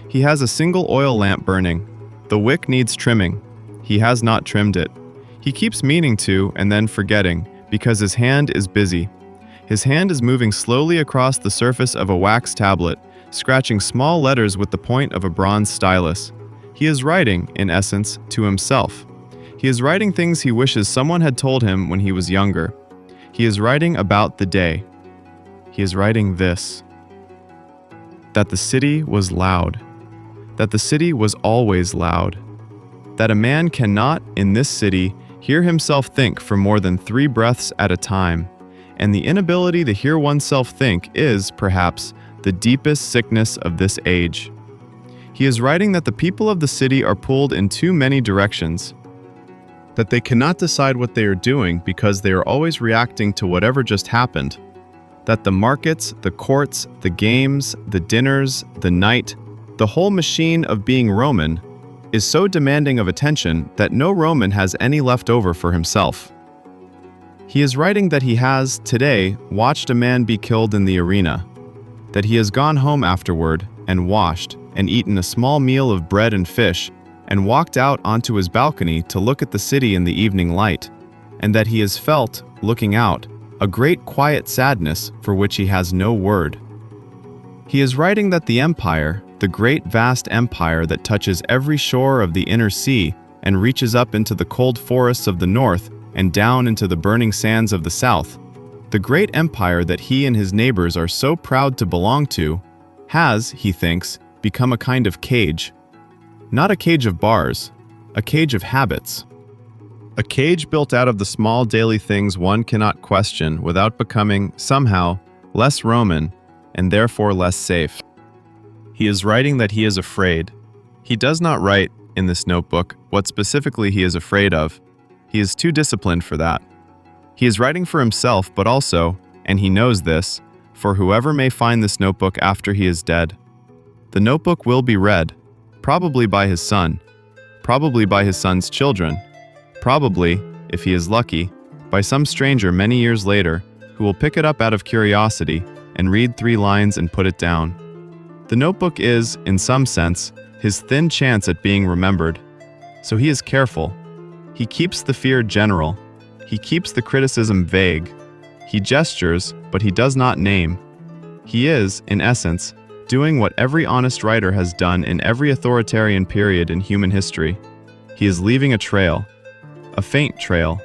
He has a single oil lamp burning. The wick needs trimming. He has not trimmed it. He keeps meaning to and then forgetting, because his hand is busy. His hand is moving slowly across the surface of a wax tablet, scratching small letters with the point of a bronze stylus. He is writing, in essence, to himself. He is writing things he wishes someone had told him when he was younger. He is writing about the day. He is writing this: that the city was loud. That the city was always loud. That a man cannot, in this city, hear himself think for more than 3 breaths at a time, and the inability to hear oneself think is, perhaps, the deepest sickness of this age. He is writing that the people of the city are pulled in too many directions, that they cannot decide what they are doing because they are always reacting to whatever just happened, that the markets, the courts, the games, the dinners, the night, the whole machine of being Roman is so demanding of attention that no Roman has any left over for himself. He is writing that he has, today, watched a man be killed in the arena, that he has gone home afterward and washed and eaten a small meal of bread and fish and walked out onto his balcony to look at the city in the evening light, and that he has felt, looking out, a great quiet sadness for which he has no word. He is writing that the empire, the great vast empire that touches every shore of the inner sea and reaches up into the cold forests of the north and down into the burning sands of the south, the great empire that he and his neighbors are so proud to belong to, has, he thinks, become a kind of cage. Not a cage of bars, a cage of habits. A cage built out of the small daily things one cannot question without becoming, somehow, less Roman and therefore less safe. He is writing that he is afraid. He does not write, in this notebook, what specifically he is afraid of. He is too disciplined for that. He is writing for himself, but also, and he knows this, for whoever may find this notebook after he is dead. The notebook will be read, probably by his son, probably by his son's children, probably, if he is lucky, by some stranger many years later who will pick it up out of curiosity and read 3 lines and put it down. The notebook is, in some sense, his thin chance at being remembered. So he is careful. He keeps the fear general. He keeps the criticism vague. He gestures, but he does not name. He is, in essence, doing what every honest writer has done in every authoritarian period in human history. He is leaving a trail, a faint trail,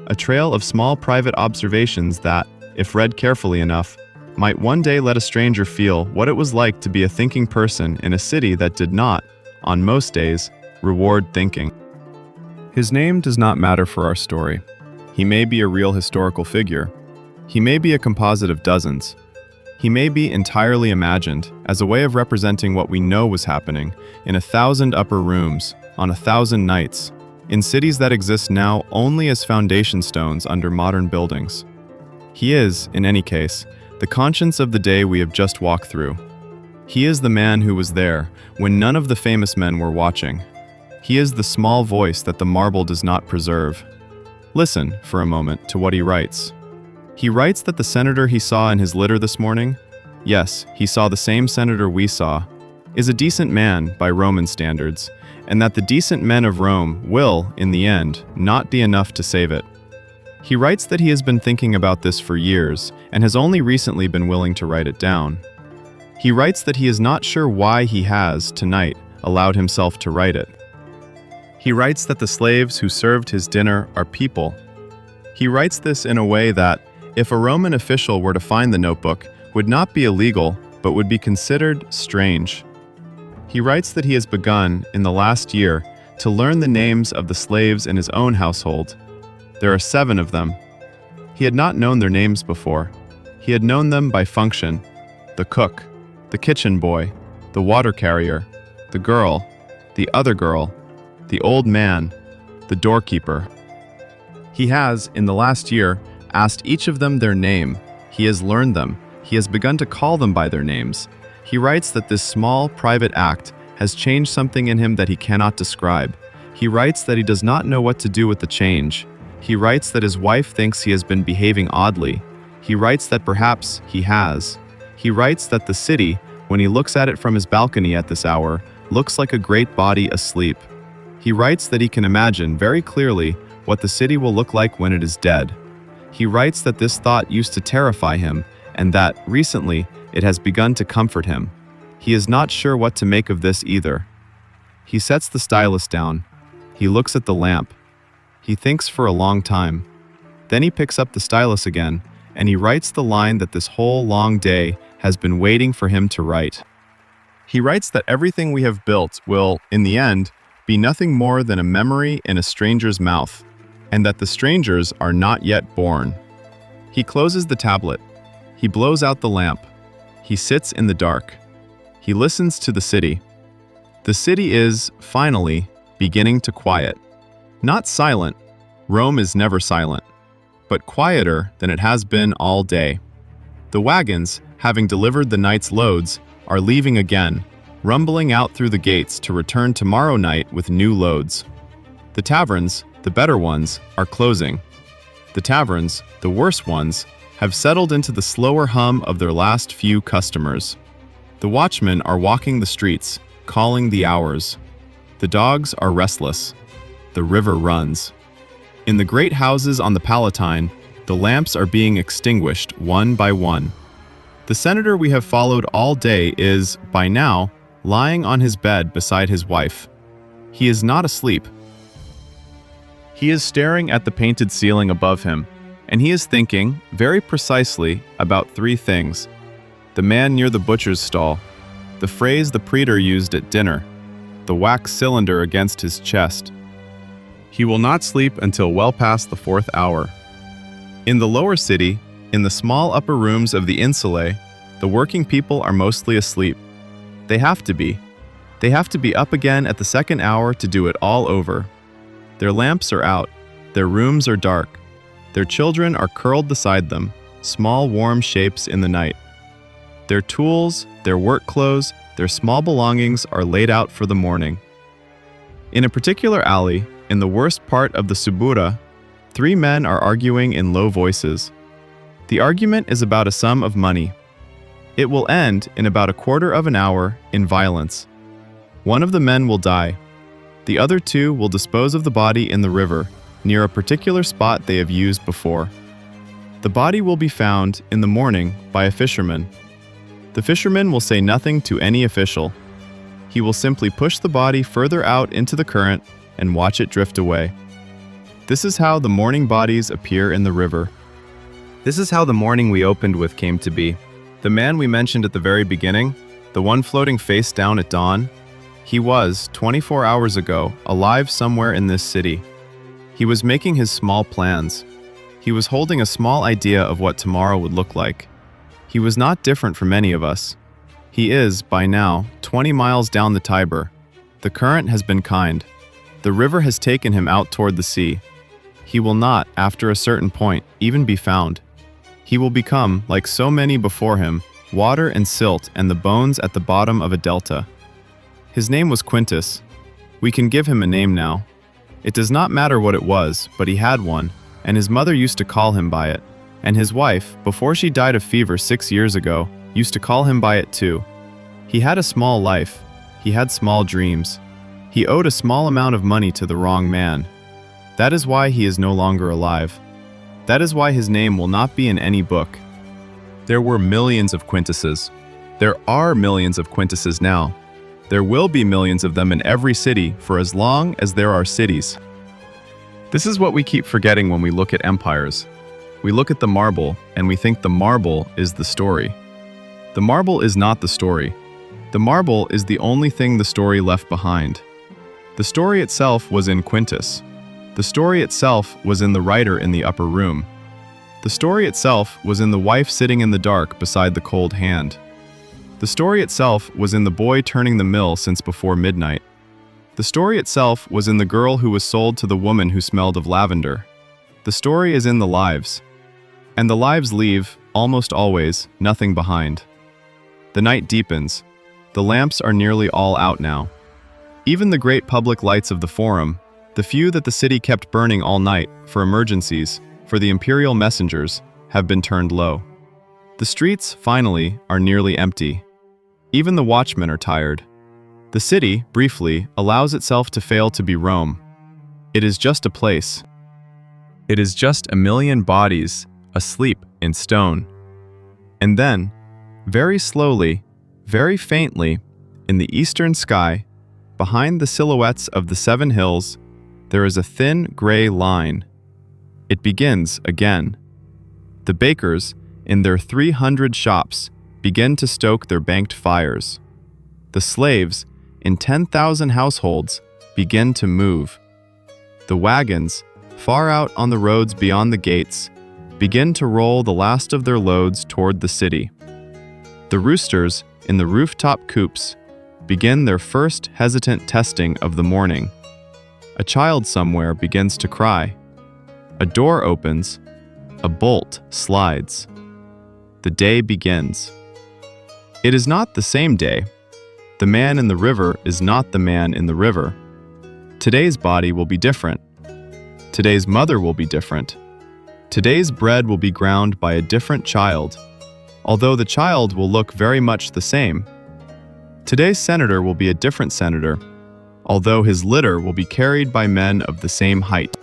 a trail of small private observations that, if read carefully enough, might one day let a stranger feel what it was like to be a thinking person in a city that did not, on most days, reward thinking. His name does not matter for our story. He may be a real historical figure. He may be a composite of dozens. He may be entirely imagined as a way of representing what we know was happening in 1,000 upper rooms, on 1,000 nights, in cities that exist now only as foundation stones under modern buildings. He is, in any case, the conscience of the day we have just walked through. He is the man who was there when none of the famous men were watching. He is the small voice that the marble does not preserve. Listen, for a moment, to what he writes. He writes that the senator he saw in his litter this morning, yes, he saw the same senator we saw, is a decent man by Roman standards, and that the decent men of Rome will, in the end, not be enough to save it. He writes that he has been thinking about this for years and has only recently been willing to write it down. He writes that he is not sure why he has, tonight, allowed himself to write it. He writes that the slaves who served his dinner are people. He writes this in a way that, if a Roman official were to find the notebook, would not be illegal, but would be considered strange. He writes that he has begun, in the last year, to learn the names of the slaves in his own household. There are 7 of them. He had not known their names before. He had known them by function: the cook, the kitchen boy, the water carrier, the girl, the other girl, the old man, the doorkeeper. He has, in the last year, asked each of them their name. He has learned them. He has begun to call them by their names. He writes that this small, private act has changed something in him that he cannot describe. He writes that he does not know what to do with the change. He writes that his wife thinks he has been behaving oddly. He writes that perhaps he has. He writes that the city, when he looks at it from his balcony at this hour, looks like a great body asleep. He writes that he can imagine very clearly what the city will look like when it is dead. He writes that this thought used to terrify him, and that, recently, it has begun to comfort him. He is not sure what to make of this either. He sets the stylus down. He looks at the lamp. He thinks for a long time. Then he picks up the stylus again, and he writes the line that this whole long day has been waiting for him to write. He writes that everything we have built will, in the end, be nothing more than a memory in a stranger's mouth, and that the strangers are not yet born. He closes the tablet. He blows out the lamp. He sits in the dark. He listens to the city. The city is, finally, beginning to quiet. Not silent, Rome is never silent, but quieter than it has been all day. The wagons, having delivered the night's loads, are leaving again, rumbling out through the gates to return tomorrow night with new loads. The taverns, the better ones, are closing. The taverns, the worse ones, have settled into the slower hum of their last few customers. The watchmen are walking the streets, calling the hours. The dogs are restless. The river runs. In the great houses on the Palatine, the lamps are being extinguished one by one. The senator we have followed all day is, by now, lying on his bed beside his wife. He is not asleep. He is staring at the painted ceiling above him, and he is thinking, very precisely, about three things: the man near the butcher's stall, the phrase the praetor used at dinner, the wax cylinder against his chest. He will not sleep until well past the 4th hour. In the lower city, in the small upper rooms of the insulae, the working people are mostly asleep. They have to be. They have to be up again at the 2nd hour to do it all over. Their lamps are out. Their rooms are dark. Their children are curled beside them, small warm shapes in the night. Their tools, their work clothes, their small belongings are laid out for the morning. In a particular alley, in the worst part of the Subura, 3 men are arguing in low voices. The argument is about a sum of money. It will end in about a quarter of an hour in violence. One of the men will die. The other 2 will dispose of the body in the river, near a particular spot they have used before. The body will be found in the morning by a fisherman. The fisherman will say nothing to any official. He will simply push the body further out into the current and watch it drift away. This is how the morning bodies appear in the river. This is how the morning we opened with came to be. The man we mentioned at the very beginning, the one floating face down at dawn, he was, 24 hours ago, alive somewhere in this city. He was making his small plans. He was holding a small idea of what tomorrow would look like. He was not different from any of us. He is, by now, 20 miles down the Tiber. The current has been kind. The river has taken him out toward the sea. He will not, after a certain point, even be found. He will become, like so many before him, water and silt and the bones at the bottom of a delta. His name was Quintus. We can give him a name now. It does not matter what it was, but he had one, and his mother used to call him by it. And his wife, before she died of fever 6 years ago, used to call him by it too. He had a small life. He had small dreams. He owed a small amount of money to the wrong man. That is why he is no longer alive. That is why his name will not be in any book. There were millions of Quintuses. There are millions of Quintuses now. There will be millions of them in every city for as long as there are cities. This is what we keep forgetting when we look at empires. We look at the marble, and we think the marble is the story. The marble is not the story. The marble is the only thing the story left behind. The story itself was in Quintus. The story itself was in the writer in the upper room. The story itself was in the wife sitting in the dark beside the cold hand. The story itself was in the boy turning the mill since before midnight. The story itself was in the girl who was sold to the woman who smelled of lavender. The story is in the lives. And the lives leave, almost always, nothing behind. The night deepens. The lamps are nearly all out now. Even the great public lights of the Forum, the few that the city kept burning all night, for emergencies, for the imperial messengers, have been turned low. The streets, finally, are nearly empty. Even the watchmen are tired. The city, briefly, allows itself to fail to be Rome. It is just a place. It is just a million bodies, asleep in stone. And then, very slowly, very faintly, in the eastern sky, behind the silhouettes of the 7 hills, there is a thin gray line. It begins again. The bakers, in their 300 shops, begin to stoke their banked fires. The slaves, in 10,000 households, begin to move. The wagons, far out on the roads beyond the gates, begin to roll the last of their loads toward the city. The roosters, in the rooftop coops, begin their first hesitant testing of the morning. A child somewhere begins to cry. A door opens. A bolt slides. The day begins. It is not the same day. The man in the river is not the man in the river. Today's body will be different. Today's mother will be different. Today's bread will be ground by a different child, although the child will look very much the same. Today's senator will be a different senator, although his litter will be carried by men of the same height.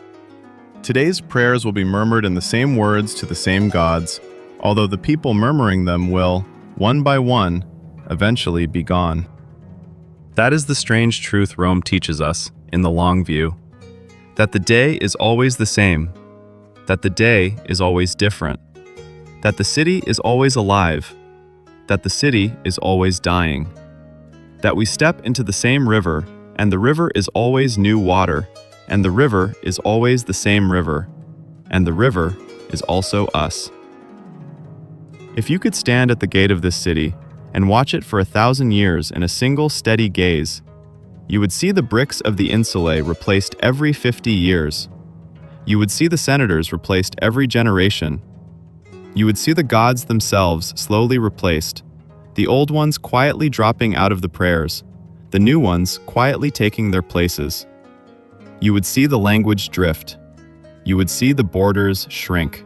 Today's prayers will be murmured in the same words to the same gods, although the people murmuring them will, one by one, eventually be gone. That is the strange truth Rome teaches us, in the long view, that the day is always the same, that the day is always different, that the city is always alive, that the city is always dying, that we step into the same river, and the river is always new water, and the river is always the same river, and the river is also us. If you could stand at the gate of this city and watch it for 1,000 years in a single steady gaze, you would see the bricks of the insulae replaced every 50 years. You would see the senators replaced every generation. You would see the gods themselves slowly replaced, the old ones quietly dropping out of the prayers, the new ones quietly taking their places. You would see the language drift. You would see the borders shrink.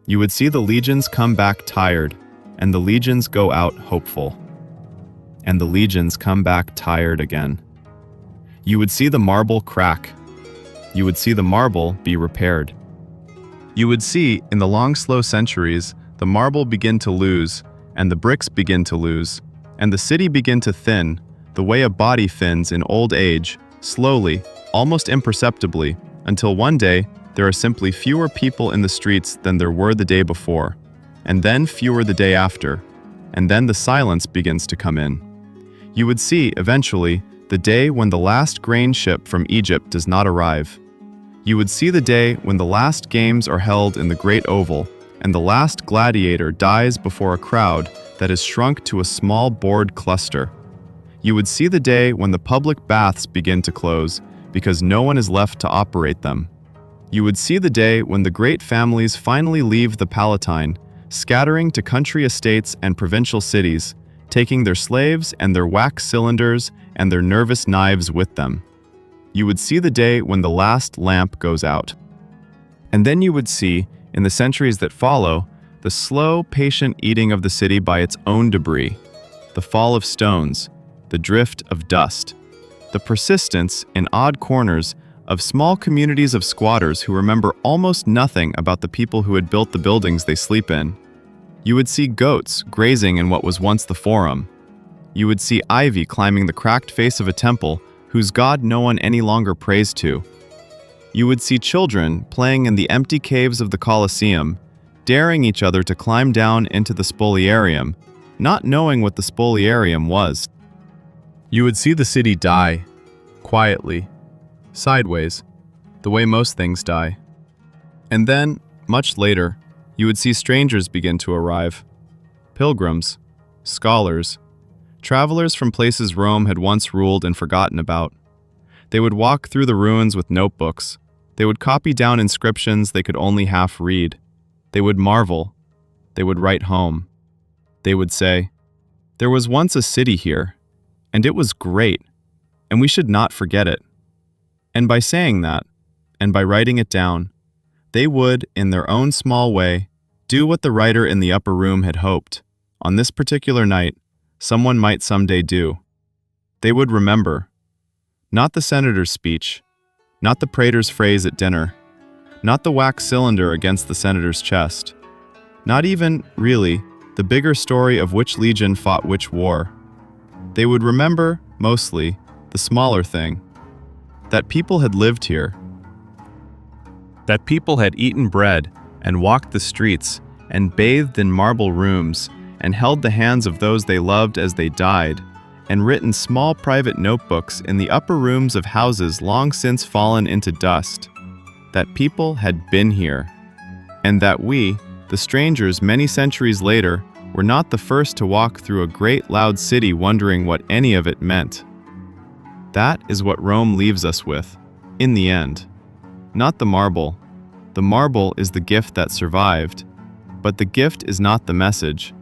You would see the legions come back tired, and the legions go out hopeful. And the legions come back tired again. You would see the marble crack. You would see the marble be repaired. You would see, in the long slow centuries, the marble begin to lose, and the bricks begin to lose, and the city begin to thin, the way a body thins in old age, slowly, almost imperceptibly, until one day there are simply fewer people in the streets than there were the day before, and then fewer the day after, and then the silence begins to come in. You would see, eventually, the day when the last grain ship from Egypt does not arrive. You would see the day when the last games are held in the great oval, and the last gladiator dies before a crowd that is shrunk to a small board cluster. You would see the day when the public baths begin to close, because no one is left to operate them. You would see the day when the great families finally leave the Palatine, scattering to country estates and provincial cities, taking their slaves and their wax cylinders and their nervous knives with them. You would see the day when the last lamp goes out. And then you would see, in the centuries that follow, the slow, patient eating of the city by its own debris, the fall of stones, the drift of dust, the persistence, in odd corners, of small communities of squatters who remember almost nothing about the people who had built the buildings they sleep in. You would see goats grazing in what was once the forum. You would see ivy climbing the cracked face of a temple whose god no one any longer prays to. You would see children playing in the empty caves of the Colosseum, daring each other to climb down into the spoliarium, not knowing what the spoliarium was. You would see the city die, quietly, sideways, the way most things die. And then, much later, you would see strangers begin to arrive. Pilgrims, scholars, travelers from places Rome had once ruled and forgotten about. They would walk through the ruins with notebooks. They would copy down inscriptions they could only half read. They would marvel. They would write home. They would say, "There was once a city here, and it was great, and we should not forget it." And by saying that, and by writing it down, they would, in their own small way, do what the writer in the upper room had hoped, on this particular night, someone might someday do. They would remember, not the senator's speech, not the praetor's phrase at dinner, not the wax cylinder against the senator's chest, not even, really, the bigger story of which legion fought which war. They would remember, mostly, the smaller thing, that people had lived here, that people had eaten bread and walked the streets and bathed in marble rooms and held the hands of those they loved as they died, and written small private notebooks in the upper rooms of houses long since fallen into dust, that people had been here, and that we, the strangers many centuries later, were not the first to walk through a great loud city wondering what any of it meant. That is what Rome leaves us with, in the end. Not the marble. The marble is the gift that survived, but the gift is not the message.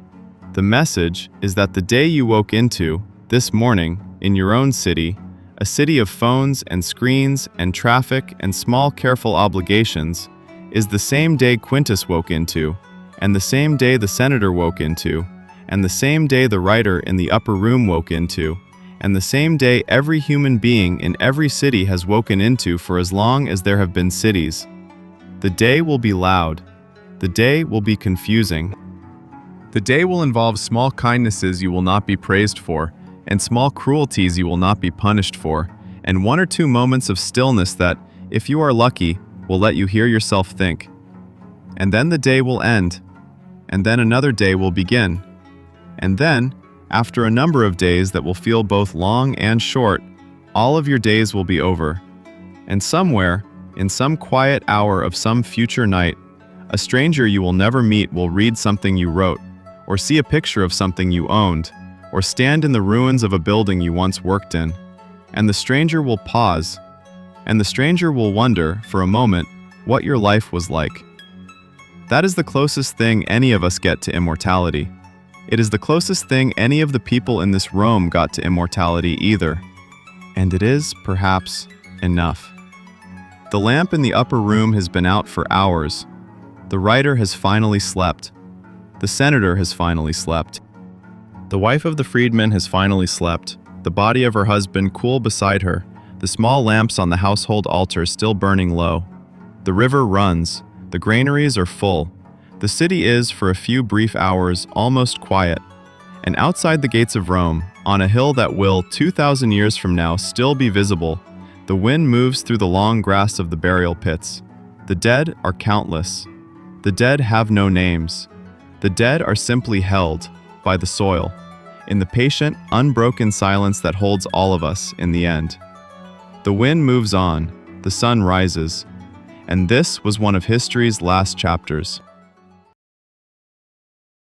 The message is that the day you woke into, this morning, in your own city, a city of phones and screens and traffic and small careful obligations, is the same day Quintus woke into, and the same day the senator woke into, and the same day the writer in the upper room woke into, and the same day every human being in every city has woken into for as long as there have been cities. The day will be loud. The day will be confusing. The day will involve small kindnesses you will not be praised for, and small cruelties you will not be punished for, and one or two moments of stillness that, if you are lucky, will let you hear yourself think. And then the day will end, and then another day will begin. And then, after a number of days that will feel both long and short, all of your days will be over. And somewhere, in some quiet hour of some future night, a stranger you will never meet will read something you wrote, or see a picture of something you owned, or stand in the ruins of a building you once worked in. And the stranger will pause, and the stranger will wonder, for a moment, what your life was like. That is the closest thing any of us get to immortality. It is the closest thing any of the people in this Rome got to immortality either. And it is, perhaps, enough. The lamp in the upper room has been out for hours. The writer has finally slept. The senator has finally slept. The wife of the freedman has finally slept, the body of her husband cool beside her, the small lamps on the household altar still burning low. The river runs, the granaries are full. The city is, for a few brief hours, almost quiet. And outside the gates of Rome, on a hill that will, 2,000 years from now, still be visible, the wind moves through the long grass of the burial pits. The dead are countless. The dead have no names. The dead are simply held, by the soil, in the patient, unbroken silence that holds all of us in the end. The wind moves on, the sun rises, and this was one of history's last chapters.